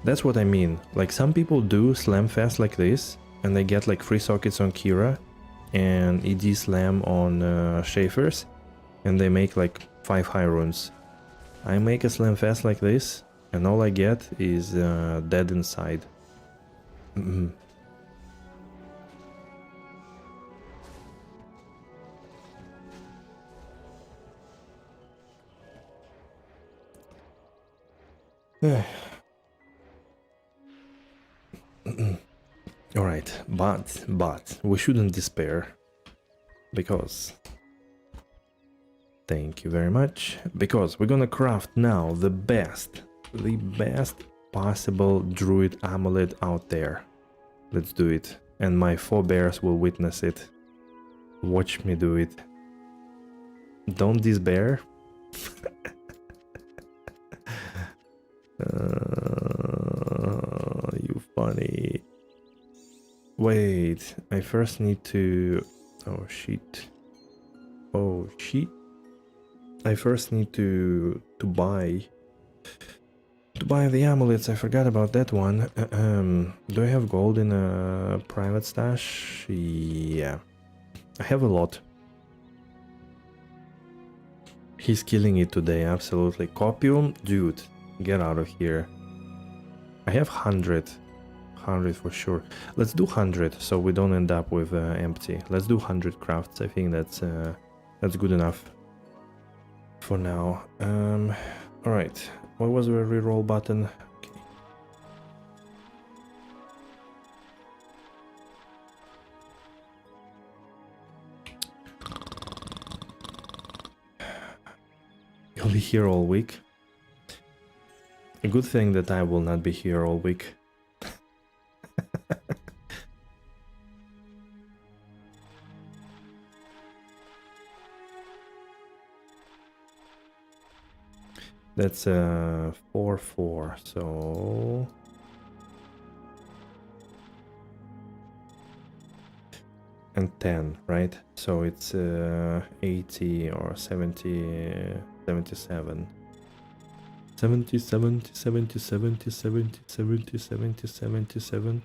That's what I mean. Like, some people do slam fast like this, and they get like 3 sockets on Kira and ED slam on Schaefer's, and they make like 5 high runes. I make a slam fast like this, and all I get is dead inside. Alright, but we shouldn't despair, because thank you very much, because we're gonna craft now the best possible druid amulet out there. Let's do it, and my forebears will witness it. Watch me do it. Don't despair. You funny. Wait, I first need to... Oh shit. Oh shit. I first need to buy the amulets. I forgot about that one. Do I have gold in a private stash? Yeah. I have a lot. He's killing it today, absolutely. Copium? Dude, get out of here. I have 100 for sure. Let's do 100 so we don't end up with empty. Let's do 100 crafts. I think that's good enough for now. All right, what was the reroll button? Okay. You'll be here all week. A good thing that I will not be here all week. That's 4-4, so... And 10, right? So it's 80 or 70, 77. 70, 70, 70, 70, 70, 70, 70, 77.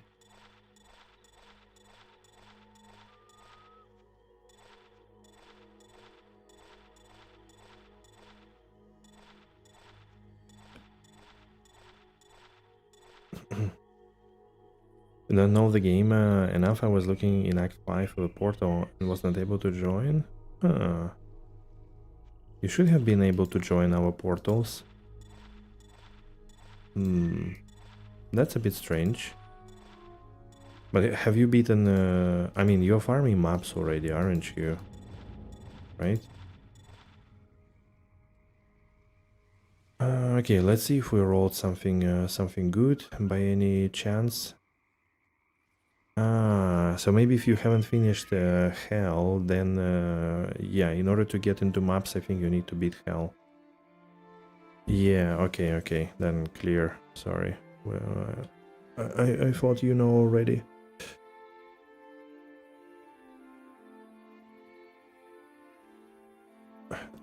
don't know the game enough. I was looking in Act 5 for the portal and was not able to join. Huh. You should have been able to join our portals. That's a bit strange. But have you beaten... I mean, you're farming maps already, aren't you? Right? Okay, let's see if we rolled something something good by any chance. So maybe if you haven't finished Hell, then yeah, in order to get into maps, I think you need to beat Hell. Yeah, okay, then clear. Sorry. Well, I thought you know already.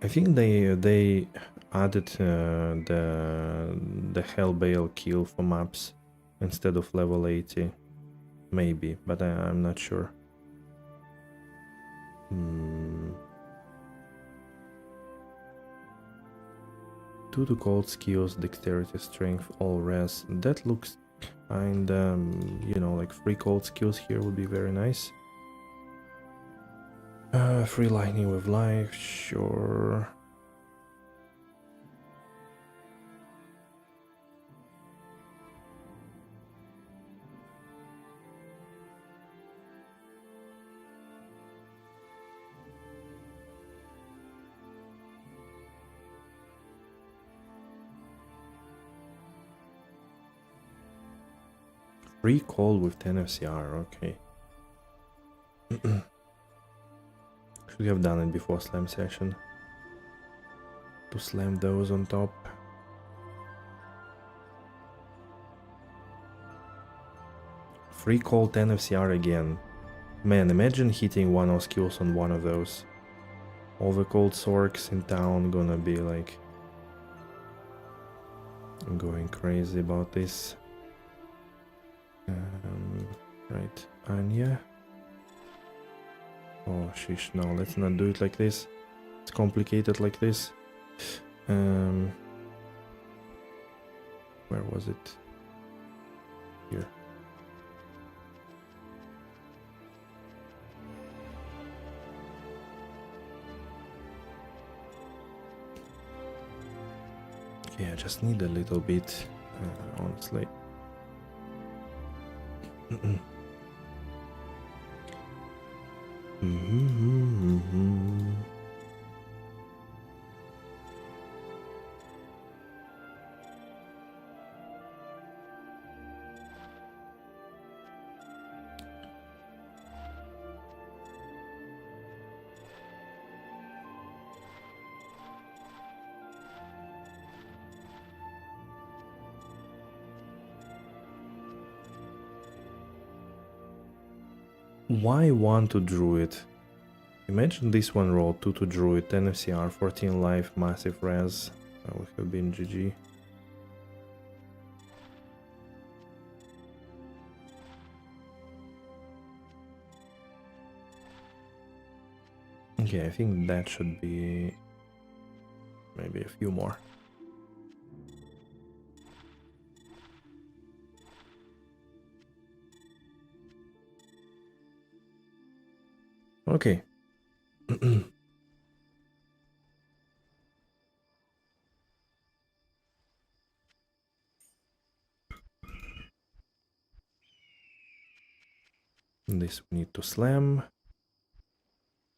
I think they added the Hellbale kill for maps instead of level 80. Maybe, but I'm not sure. 2 to cold skills, dexterity, strength, all res. That looks kind you know, like 3 cold skills here would be very nice. 3 lightning with life, sure. Free cold with 10 FCR, okay. Should have done it before slam session. To slam those on top. Free cold 10 FCR again. Man, imagine hitting 1 skills on one of those. All the cold sorks in town gonna be like... I'm going crazy about this. Right, Anya. Oh, sheesh, no, let's not do it like this. It's complicated like this. Where was it? Here. Yeah, I just need a little bit, honestly. Why 1 to Druid? Imagine this one rolled 2 to Druid, 10 FCR, 14 life, massive res. That would have been GG. Okay, I think that should be maybe a few more. Okay. This we need to slam.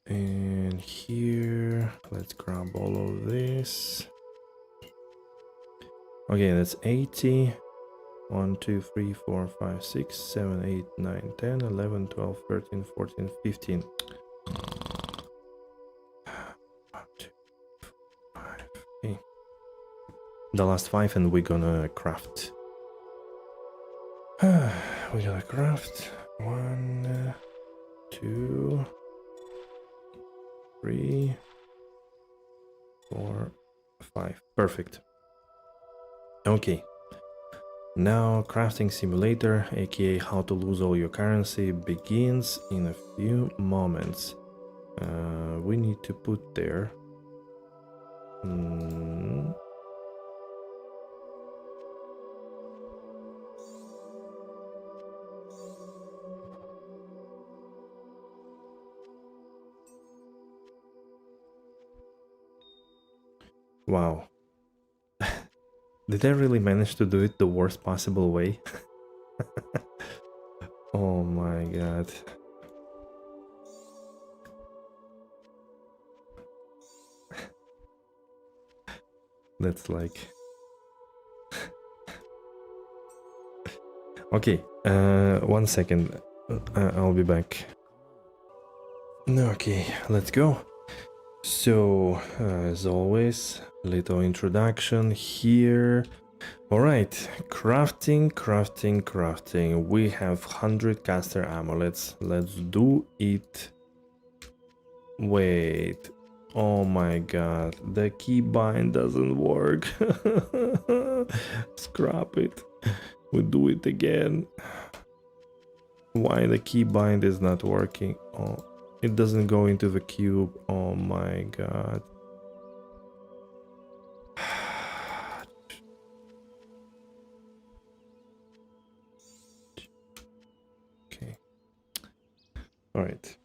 And here, let's grab all of this. Okay, that's 80. 1, 2, 3, 4, 5, 6, 7, 8, 9, 10, 11, 12, 13, 14, 15. 1, 2, 5. Okay. The last 5 and we're gonna craft. We're gonna craft 1, 2, 3, 4, 5. Perfect. Okay. Now crafting simulator, aka how to lose all your currency, begins in a few moments. We need to put there. Wow. Did I really manage to do it the worst possible way? Oh my god. That's like... Okay, 1 second. I'll be back. Okay, let's go. So, as always, little introduction here. Alright, crafting. We have 100 caster amulets. Let's do it. Wait. Oh my god, the keybind doesn't work. Scrap it. We do it again. Why the keybind is not working? Oh, it doesn't go into the cube. Oh my god. Okay. Alright.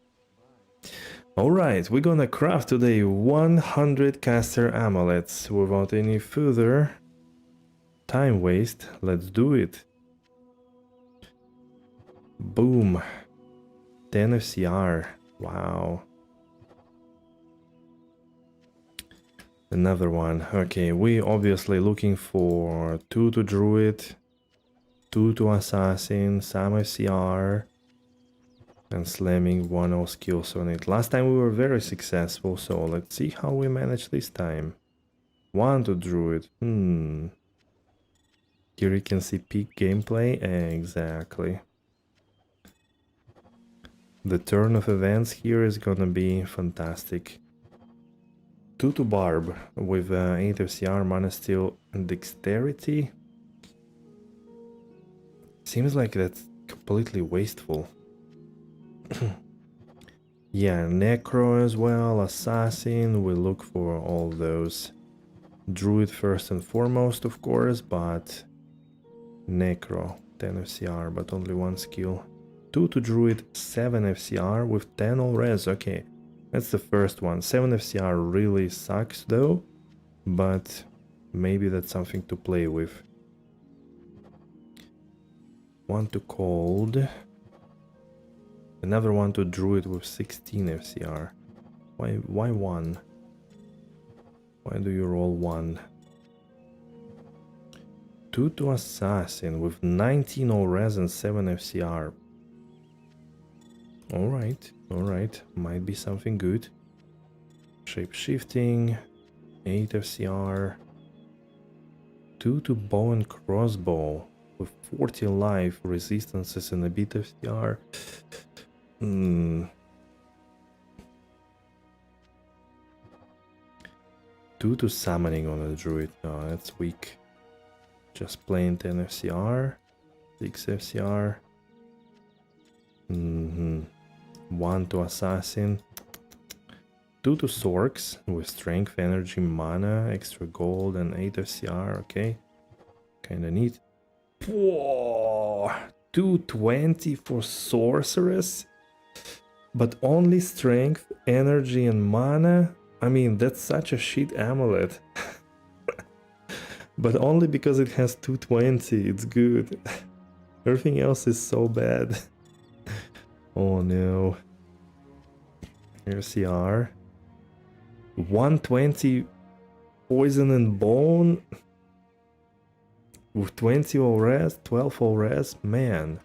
Alright, we're gonna craft today 100 caster amulets. Without any further time waste, let's do it. Boom. 10 FCR. Wow. Another one. Okay, we obviously looking for 2 to druid, 2 to assassin, some FCR, and slamming 1 skills on it. Last time we were very successful, so let's see how we manage this time. 1 to druid. Here you can see peak gameplay. Exactly. The turn of events here is gonna be fantastic. 2 to barb with 8 FCR, mana steel, and dexterity. Seems like that's completely wasteful. Yeah, necro as well, assassin, we look for all those. Druid first and foremost, of course, but necro, 10 FCR, but only 1 skill. 2 to druid, 7 FCR with 10 all res. Okay, that's the first one. 7 FCR really sucks though, but maybe that's something to play with. 1 to cold. Another 1 to druid with 16 FCR. Why 1? Why do you roll 1? 2 to assassin with 19 all res and 7 FCR. Alright, might be something good. Shape shifting, 8 FCR. 2 to bow and crossbow with 40 life, resistances, and a bit FCR. 2 to summoning on a druid. No, that's weak. Just plain 10 FCR, 6 FCR. 1 to assassin. 2 to sorks with strength, energy, mana, extra gold, and 8 FCR. Okay, kinda neat. Whoa, 220 for sorceress, but only strength, energy, and mana. I mean, that's such a shit amulet. But only because it has 220, it's good. Everything else is so bad. Oh no. RCR. 120 poison and bone. With 20 all res, 12 all res, man.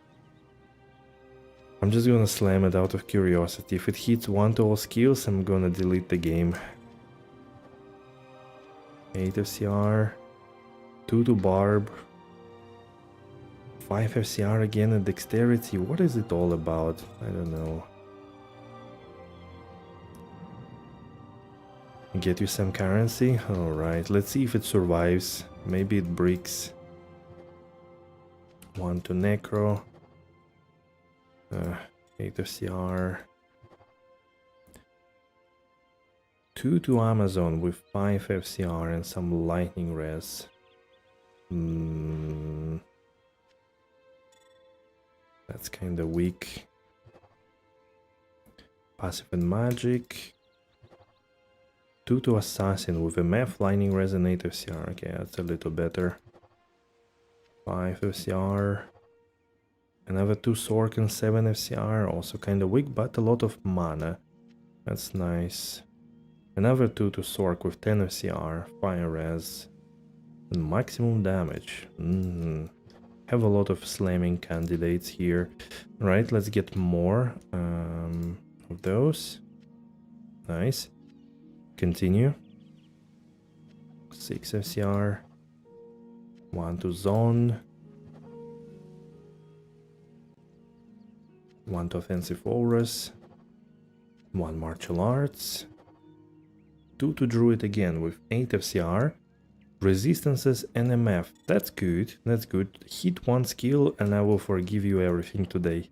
I'm just gonna slam it out of curiosity. If it hits 1 to all skills, I'm gonna delete the game. 8 FCR. 2 to barb. 5 FCR again and dexterity. What is it all about? I don't know. Get you some currency? Alright, let's see if it survives. Maybe it breaks. 1 to necro. 8 FCR. 2 to Amazon with 5 FCR and some lightning res. That's kinda weak. Passive and magic. 2 to Assassin with MF, Lightning Resin, 8 FCR. Okay, that's a little better. 5 FCR. Another 2 Sork and 7 FCR. Also kind of weak, but a lot of mana. That's nice. Another 2 to Sork with 10 FCR. Fire Res. And maximum damage. Have a lot of slamming candidates here. Right, let's get more of those. Nice. Continue. 6 FCR. 1 to Zone. 1 to Offensive Aurus. 1 Martial Arts. 2 to Druid again with 8 FCR. Resistances and MF. That's good. That's good. Hit 1 skill and I will forgive you everything today.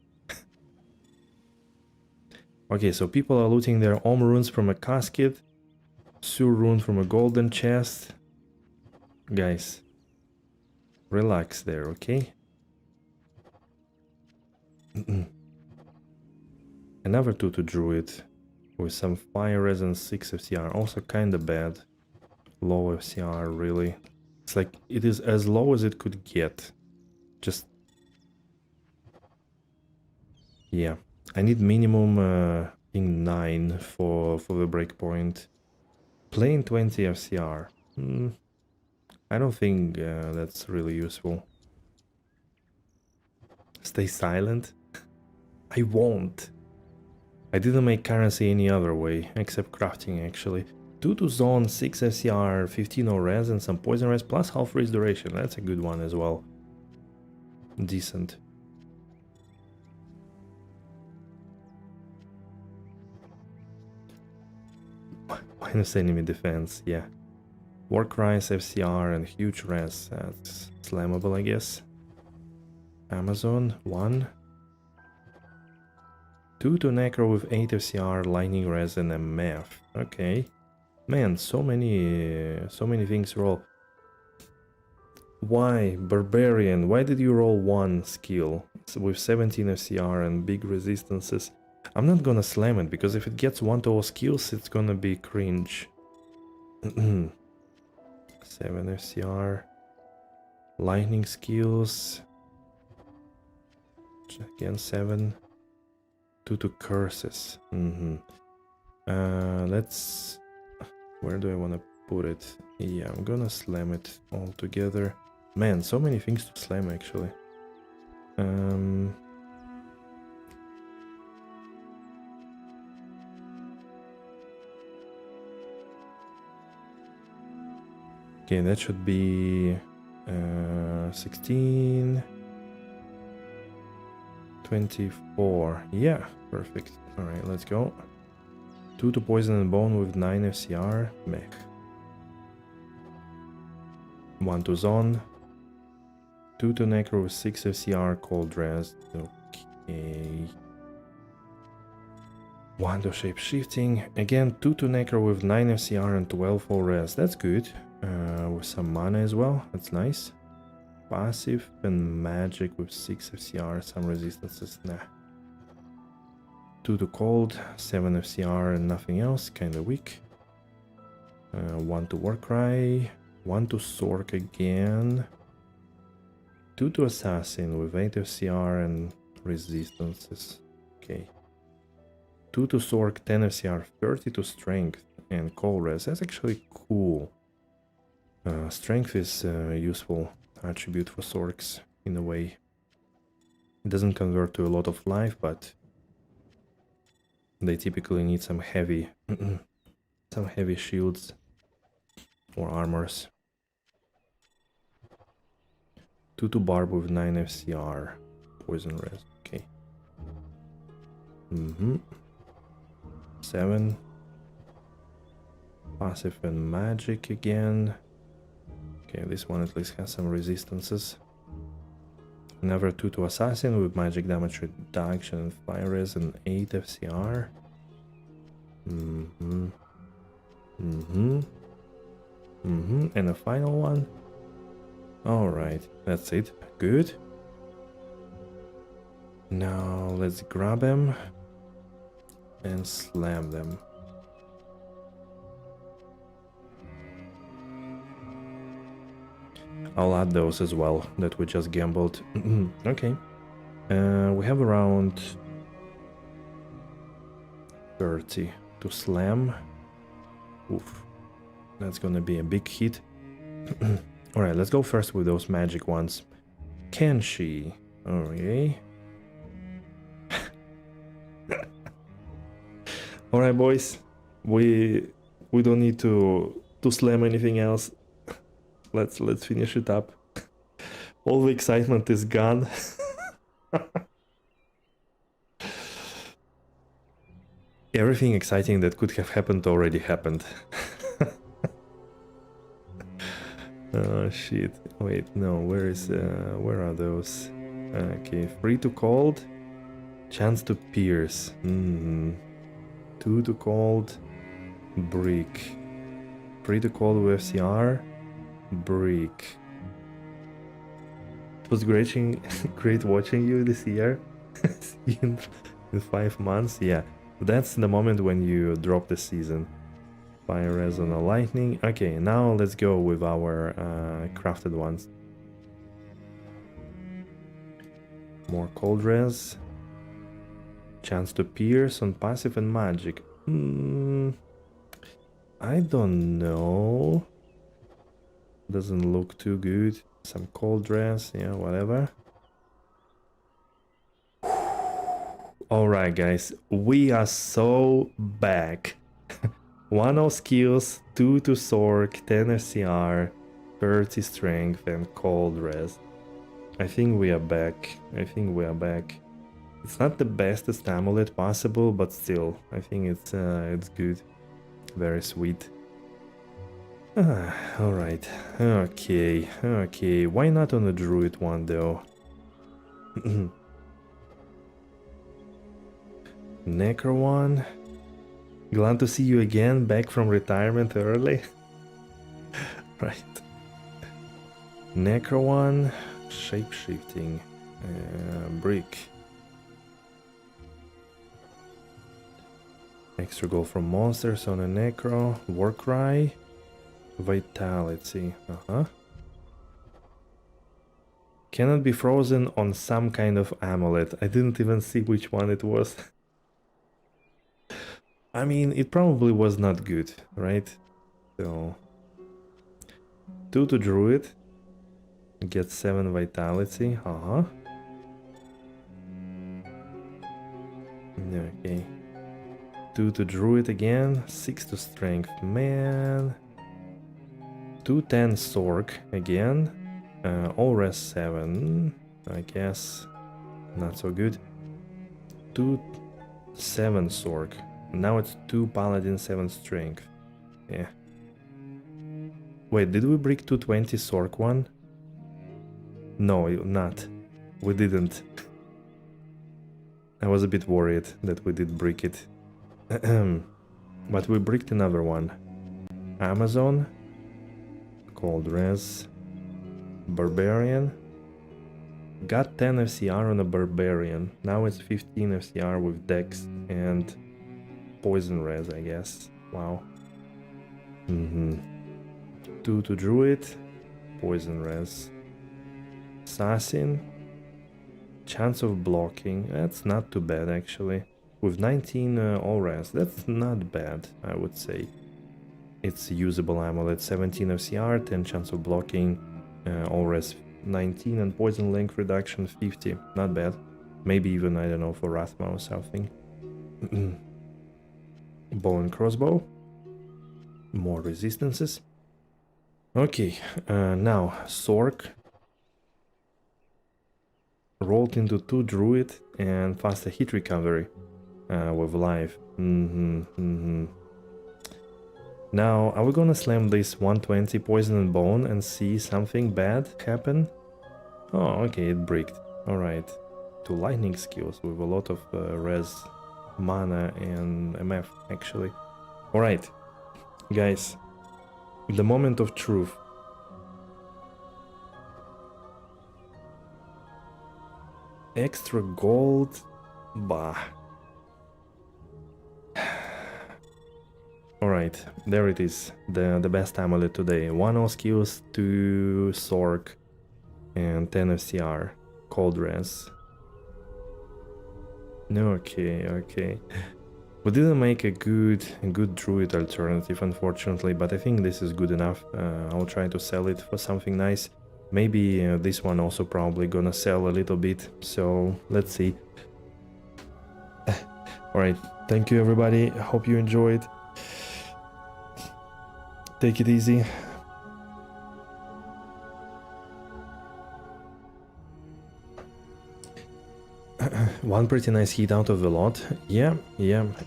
Okay, so people are looting their Om runes from a casket. Sur rune from a golden chest. Guys, relax there, okay? Another 2 to Druid with some Fire Res and 6 FCR. Also kinda bad. Low FCR, really. It's like, it is as low as it could get. Just... yeah. I need minimum in 9 for the breakpoint. Plain 20 FCR. I don't think that's really useful. Stay silent? I won't. I didn't make currency any other way, except crafting actually. 2 to Zone, 6 FCR, 15 res and some Poison Res plus half freeze duration. That's a good one as well. Decent. Minus enemy defense, yeah. Warcries, FCR and huge res. That's slammable, I guess. Amazon, 1. 2 to Necro with 8 FCR, Lightning Res and MF. Okay. Man, so many things roll. Why, Barbarian? Why did you roll 1 skill with 17 FCR and big resistances? I'm not gonna slam it, because if it gets 1 to all skills, it's gonna be cringe. 7 FCR. Lightning skills. Again, 7. 2 to curses. Let's... where do I want to put it? Yeah, I'm gonna slam it all together. Man, so many things to slam actually. Okay, that should be 16, 24. Yeah, perfect. All right, let's go. 2 to Poison and Bone with 9 FCR. Mech. 1 to Zone. 2 to Necro with 6 FCR. Cold Res. Okay. 1 to Shape Shifting. Again, 2 to Necro with 9 FCR and 12 full res. That's good. With some mana as well. That's nice. Passive and Magic with 6 FCR. Some resistances. Nah. 2 to Cold, 7 FCR and nothing else, kinda weak. 1 to Warcry, 1 to Sork again. 2 to Assassin with 8 FCR and resistances. Okay. 2 to Sork, 10 FCR, 30 to Strength and Cold Res. That's actually cool. Strength is a useful attribute for Sorks in a way. It doesn't convert to a lot of life, but they typically need some heavy shields or armors. 2 to Barb with 9 FCR. Poison Res. Okay. 7. Passive and Magic again. Okay, this one at least has some resistances. Another 2 to Assassin with magic damage reduction and Fire Res and 8 FCR. And a final one. Alright, that's it. Good. Now let's grab them and slam them. I'll add those as well that we just gambled. Okay. We have around 30 to slam. Oof. That's gonna be a big hit. Alright, let's go first with those magic ones. Can she? Okay. Alright, boys. We don't need to slam anything else. Let's finish it up. All the excitement is gone. Everything exciting that could have happened already happened. Oh shit. Wait, no, where are those? Okay, free to cold. Chance to pierce. 2 to cold. Brick. Free to cold with FCR. Brick. It was great watching you this year. in 5 months. Yeah, that's the moment when you drop the season. Fire res on a lightning. Okay, now let's go with our crafted ones. More cold res. Chance to pierce on passive and magic. I don't know. Doesn't look too good. Some cold res, yeah, whatever. Alright guys, we are so back. 1 skills, 2 to Sork, 10 FCR, 30 strength and cold res. I think we are back. It's not the bestest amulet possible, but still, I think it's good. Very sweet. Alright, okay, why not on a druid one though? Necro one. Glad to see you again, back from retirement early. Right. Necro one. Shape-shifting. Brick. Extra gold from monsters on a Necro. Warcry. Vitality. Cannot be frozen on some kind of amulet. I didn't even see which one it was. I mean, it probably was not good, right? So 2 to druid. Get 7 vitality. Okay. 2 to druid again. 6 to strength. Man. 210 Sork again. All rest 7. I guess not so good. 2-7 Sork. Now it's 2 paladin, 7 strength. Yeah. Wait, did we break 220 Sork one? No, not. We didn't. I was a bit worried that we did break it. But we bricked another one. Amazon. Cold res. Barbarian. Got 10 FCR on a Barbarian. Now it's 15 FCR with Dex and poison res, I guess. Wow. 2 to Druid. Poison res. Assassin. Chance of blocking. That's not too bad actually. With 19 all res. That's not bad, I would say. It's usable amulet. 17 FCR, 10 chance of blocking. All res 19 and poison length reduction 50. Not bad. Maybe even, I don't know, for Rathma or something. Bow and crossbow. More resistances. Okay, now Sork. Rolled into 2 druid and faster hit recovery with life. Now, are we gonna slam this 120 poison and bone and see something bad happen? Oh, okay, it bricked. Alright. 2 lightning skills with a lot of res, mana and MF actually. Alright, guys, the moment of truth. Extra gold, bah. Alright, there it is, the best amulet today. 1 all skills, 2 Sork, and 10 FCR. Cold res. Okay. We didn't make a good druid alternative, unfortunately, but I think this is good enough. I'll try to sell it for something nice. Maybe this one also probably gonna sell a little bit, so let's see. Alright, thank you everybody, hope you enjoyed. Take it easy. One pretty nice hit out of the lot. Yeah,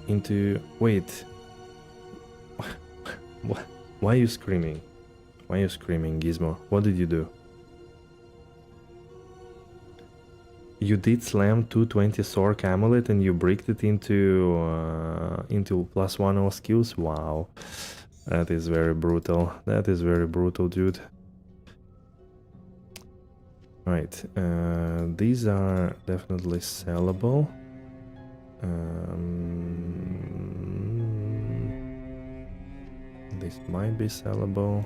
into... Wait. Why are you screaming? Why are you screaming, Gizmo? What did you do? You did slam 220 Sork Amulet and you bricked it into +1 all skills? Wow. That is very brutal. That is very brutal, dude. Right, these are definitely sellable. This might be sellable.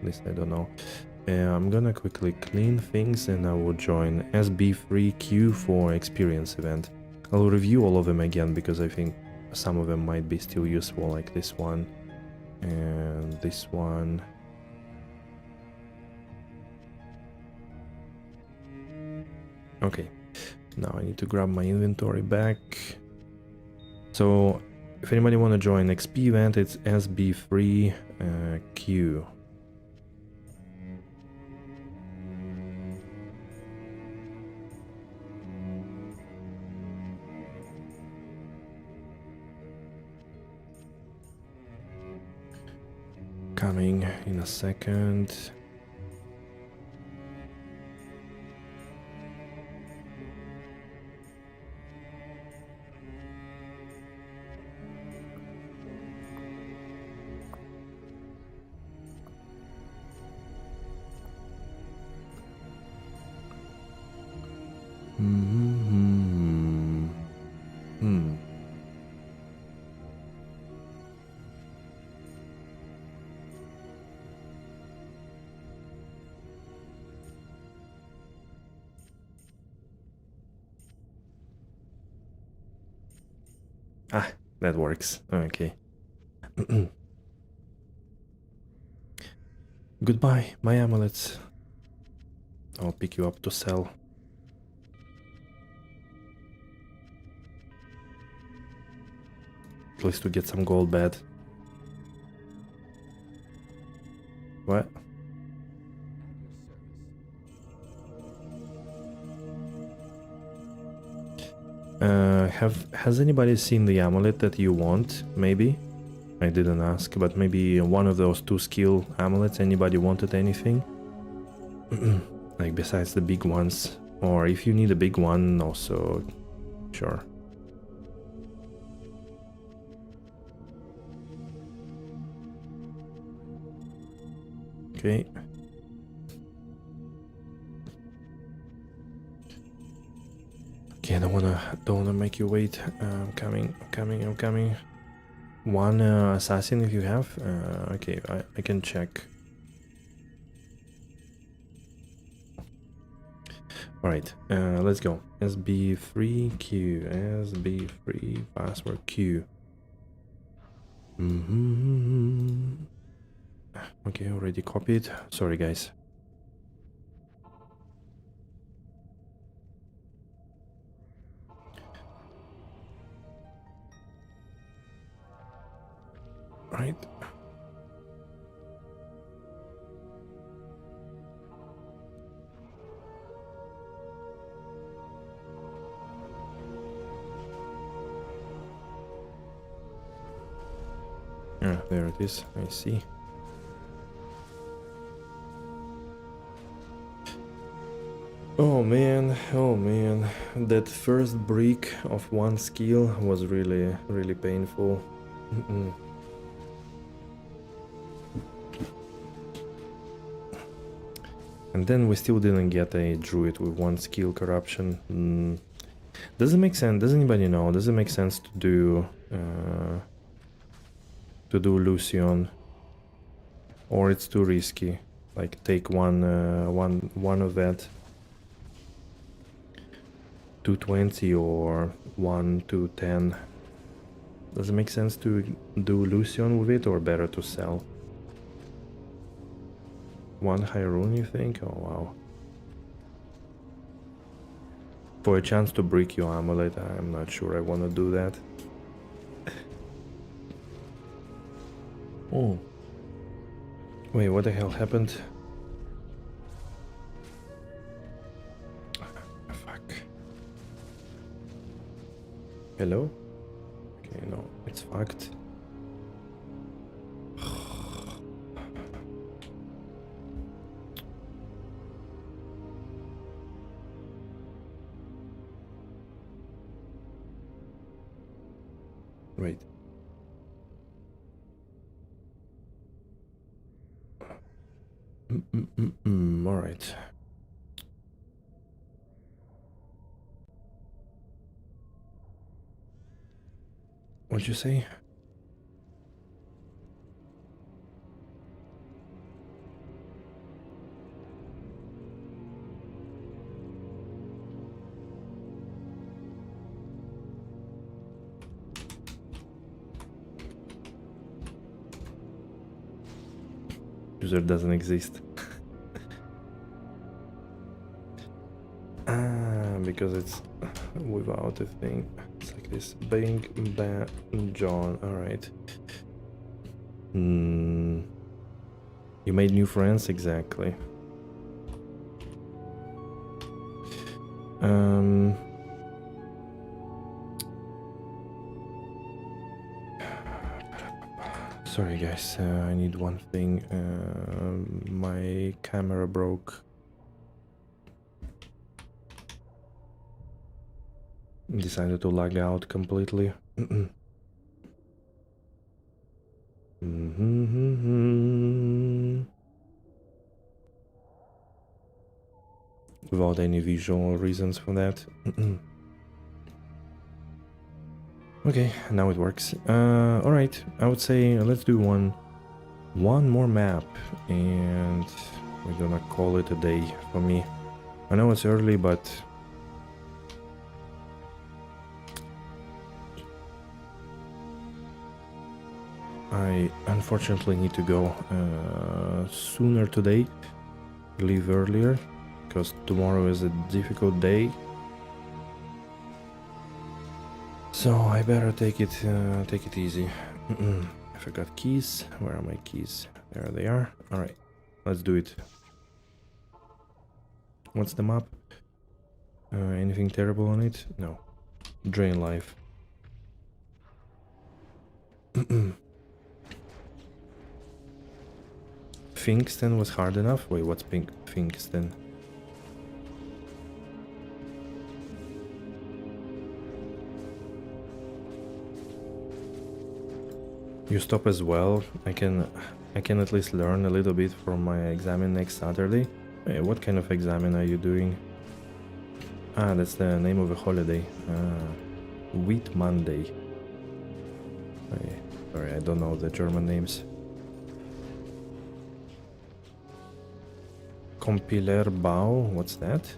This I don't know. I'm gonna quickly clean things and I will join SB3Q for experience event. I'll review all of them again because I think some of them might be still useful, like this one and this one. Okay, now I need to grab my inventory back. So if anybody want to join XP event, it's SB3Q. Coming in a second. Ah, that works. Okay. Goodbye, my amulets. I'll pick you up to sell. At least to get some gold bad. What? Has anybody seen the amulet that you want? Maybe? I didn't ask, but maybe one of those 2 skill amulets. Anybody wanted anything? Like besides the big ones. Or if you need a big one also, sure. Okay. Okay, I don't wanna make you wait. I'm coming. One assassin if you have. Okay, I can check. Alright, let's go. SB3Q, SB3 password Q. Okay, already copied. Sorry guys. Right. Ah, there it is. I see. Oh man, that first break of one skill was really painful. And then we still didn't get a druid with 1 skill corruption. Does it make sense? Does anybody know? Does it make sense to do to do Lucian, or it's too risky. Like take one of that 220 or 1 to 10. Does it make sense to do Lucian with it, or better to sell? 1 high rune, you think? Oh wow. For a chance to brick your amulet, I'm not sure I want to do that. Oh. Wait, what the hell happened? Fuck. Hello? Okay, no, it's fucked. Wait. All right. What'd you say? User doesn't exist. Because it's without a thing. It's like this. Bing, ba, John. Alright. You made new friends? Exactly. Sorry guys, I need one thing. My camera broke. Decided to lag out completely. Without any visual reasons for that. Okay, now it works. Alright, I would say let's do one more map, and we're gonna call it a day for me. I know it's early, but I unfortunately need to go sooner today. Leave earlier, because tomorrow is a difficult day. So I better take it easy. I forgot keys. Where are my keys? There they are. All right, let's do it. What's the map? Anything terrible on it? No. Drain life. Finkston was hard enough? Wait, what's Finkston? You stop as well. I can at least learn a little bit from my exam next Saturday. Hey, what kind of exam are you doing? Ah, that's the name of a holiday. Wheat Monday. Sorry, I don't know the German names. Compilerbau, what's that?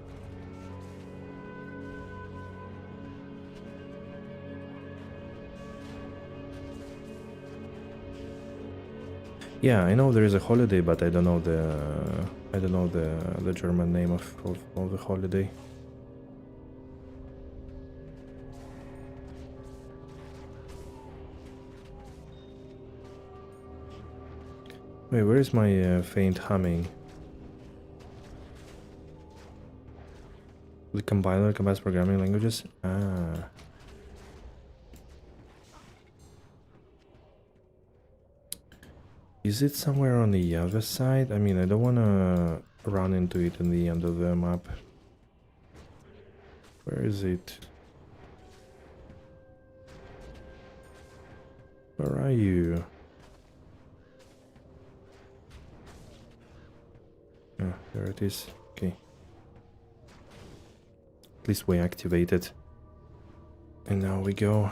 Yeah, I know there is a holiday, but I don't know the German name of the holiday. Wait, where is my faint humming? The compiler combines programming languages? Ah. Is it somewhere on the other side? I mean, I don't want to run into it in the end of the map. Where is it? Where are you? Ah, there it is. Okay. At least we activated. And now we go.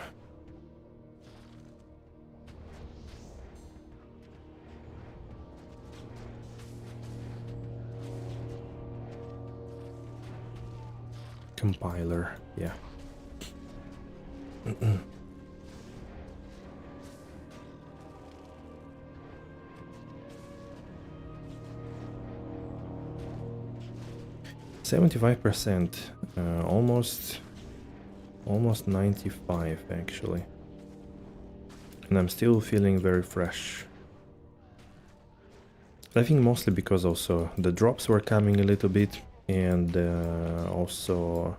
Compiler, yeah. $75%, almost 95 actually, and I'm still feeling very fresh. I think mostly because also the drops were coming a little bit, and also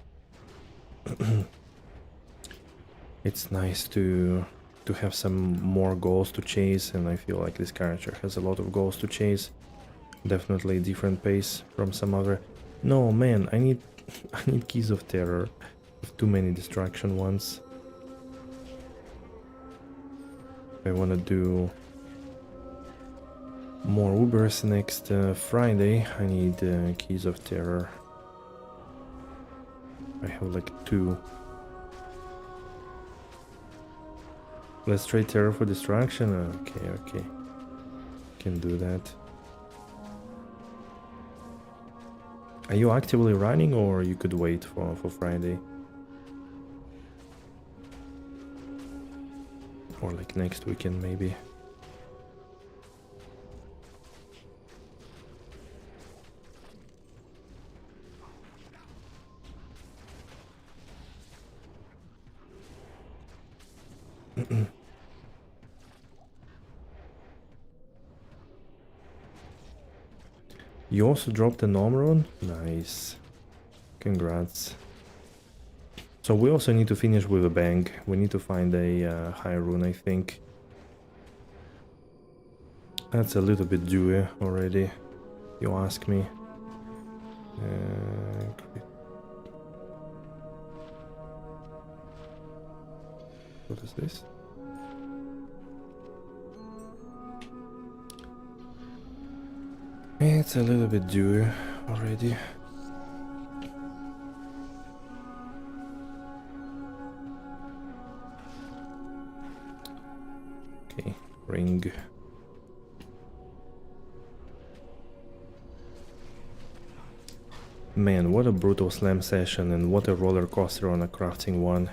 it's nice to have some more goals to chase, and I feel like this character has a lot of goals to chase. Definitely a different pace from some other. No man, I need I need Keys of Terror. I have too many distraction ones. I wanna do more Ubers next Friday. I need Keys of Terror. I have like 2. Let's trade Terror for Distraction. Okay. Can do that. Are you actively running, or you could wait for Friday? Or like next weekend maybe? You also dropped the Gnome rune? Nice. Congrats. So we also need to finish with a bang. We need to find a high rune, I think. That's a little bit dewy already, you ask me. What is this? It's a little bit dewy already. Okay, ring. Man, what a brutal slam session, and what a roller coaster on a crafting one.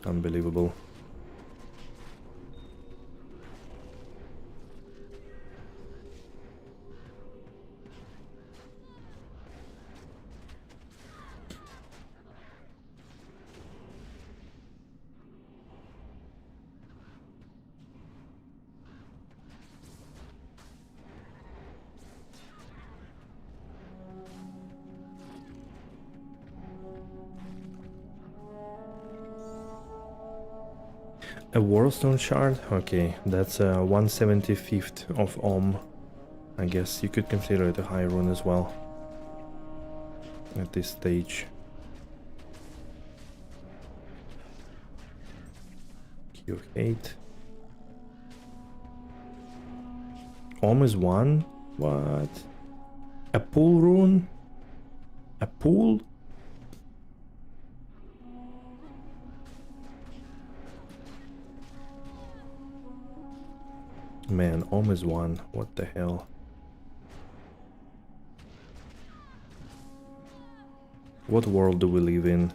Unbelievable. A Warstone shard? Okay, that's a 1/75th of Ohm. I guess you could consider it a high rune as well at this stage. Key of Hate. Ohm is 1? What? A pool rune? A pool? Man, Ohm is 1. What the hell? What world do we live in?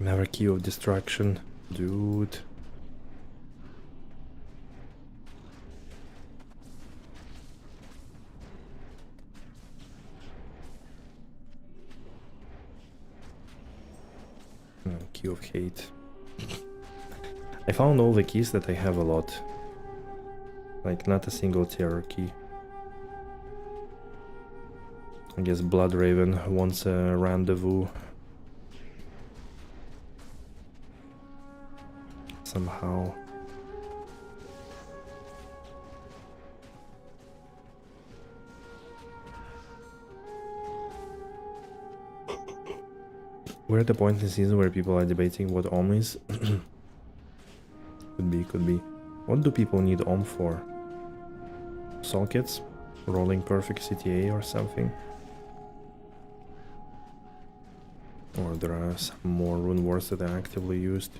Another Key of Destruction, dude. Key of Hate. I found all the keys that I have a lot. Like, not a single terror key. I guess Blood Raven wants a rendezvous. Somehow. We're at the point in the season where people are debating what Ohm is. Could be. What do people need Ohm for? sockets, rolling perfect CTA or something. Or there are some more rune words that are actively used.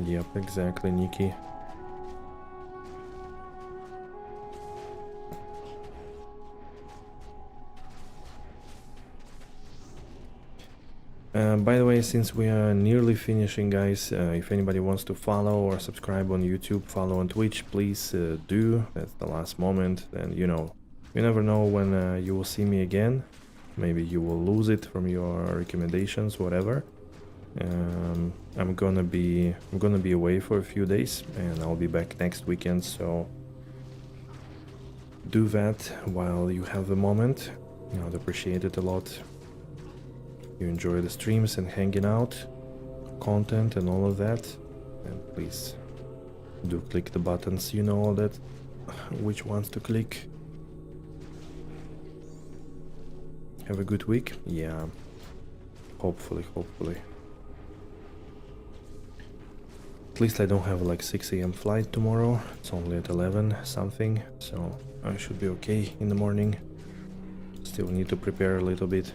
Yep, exactly, Nikki. By the way, since we are nearly finishing, guys, if anybody wants to follow or subscribe on YouTube, follow on Twitch, please do. That's the last moment, and you know, you never know when you will see me again. Maybe you will lose it from your recommendations, whatever. I'm gonna be away for a few days, and I'll be back next weekend. So do that while you have a moment. I'd appreciate it a lot. You enjoy the streams and hanging out, content and all of that, and please do click the buttons, you know all that, which ones to click. Have a good week. Yeah, hopefully. At least I don't have like 6 AM flight tomorrow. It's only at 11 something, so I should be okay in the morning. Still need to prepare a little bit.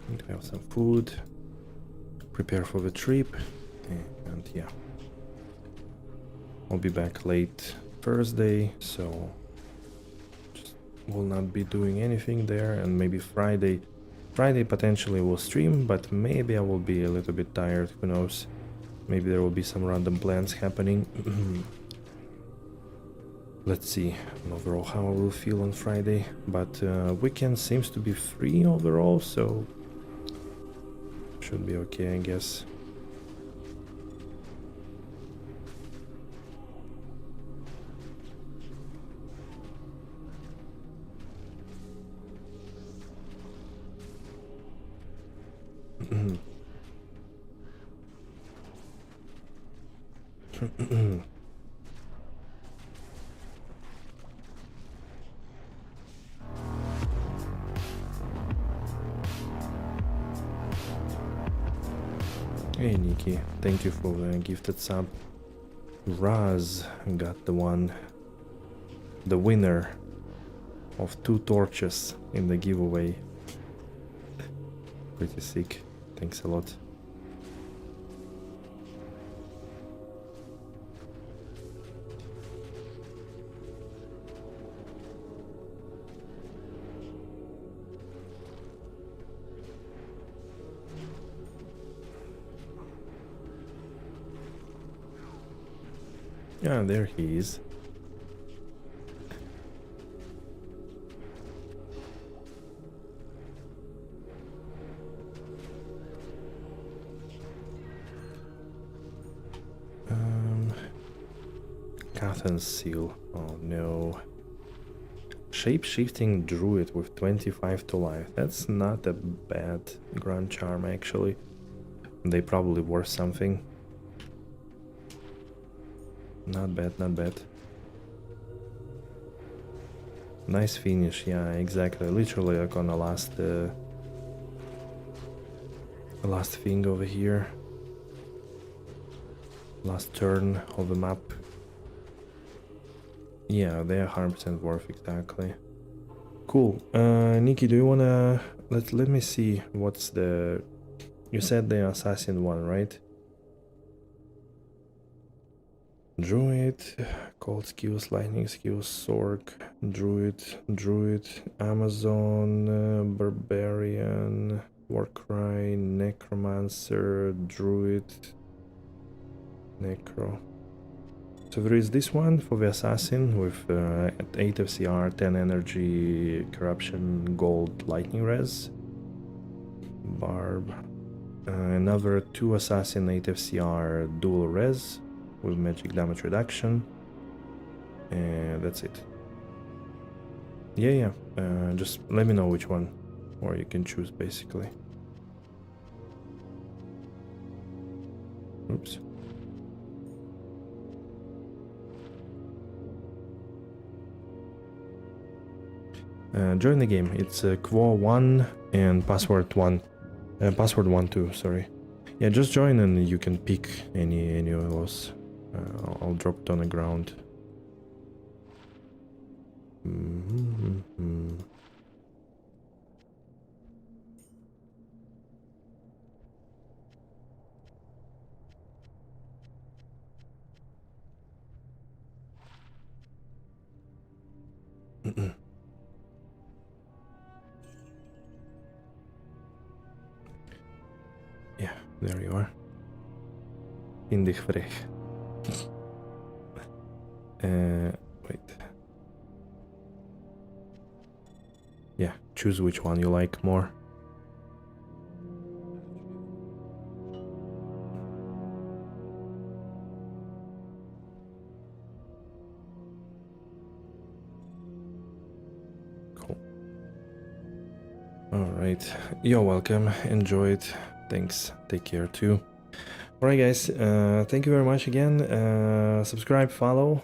Need to have some food, prepare for the trip, and yeah. I'll be back late Thursday, so just will not be doing anything there, and maybe Friday potentially will stream, but maybe I will be a little bit tired, who knows. Maybe there will be some random plans happening. Let's see overall how I will feel on Friday, but weekend seems to be free overall, so should be okay, I guess. Hey Nikki, thank you for the gifted sub. Raz got the winner of 2 torches in the giveaway. Pretty sick, thanks a lot. Yeah, there he is. Cathan seal. Oh no. Shape-shifting druid with 25 to life. That's not a bad grand charm actually. They probably worth something. Not bad, not bad. Nice finish, yeah, exactly. Literally like on the last thing over here. Last turn of the map. Yeah, they are 100% worth, exactly. Cool. Nikki, do you wanna... Let me see what's the... You said the assassin one, right? Druid, cold skills, lightning skills, Sork, Druid, Amazon, Barbarian, Warcry, Necromancer, Druid, Necro. So there is this one for the assassin with 8 FCR, 10 energy, corruption, gold, lightning res. Barb. Another 2 assassin, 8 FCR, dual res with magic damage reduction. And that's it. Yeah. Just let me know which one, or you can choose basically. Oops. join the game. It's Quo1 and password 1. Password 1 too, sorry. Yeah, just join and you can pick any of those. I'll drop it on the ground. Yeah, there you are. In the frech. Wait. Yeah, choose which one you like more. Cool. Alright, you're welcome. Enjoy it. Thanks. Take care too. Alright guys, thank you very much again. Subscribe, follow.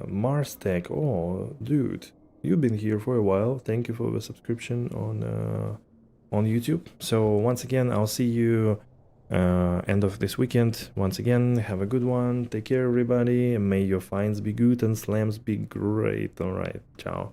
Mars Tech. Oh, dude, you've been here for a while. Thank you for the subscription on YouTube. So once again, I'll see you end of this weekend. Once again, have a good one. Take care, everybody. May your finds be good and slams be great. Alright, ciao.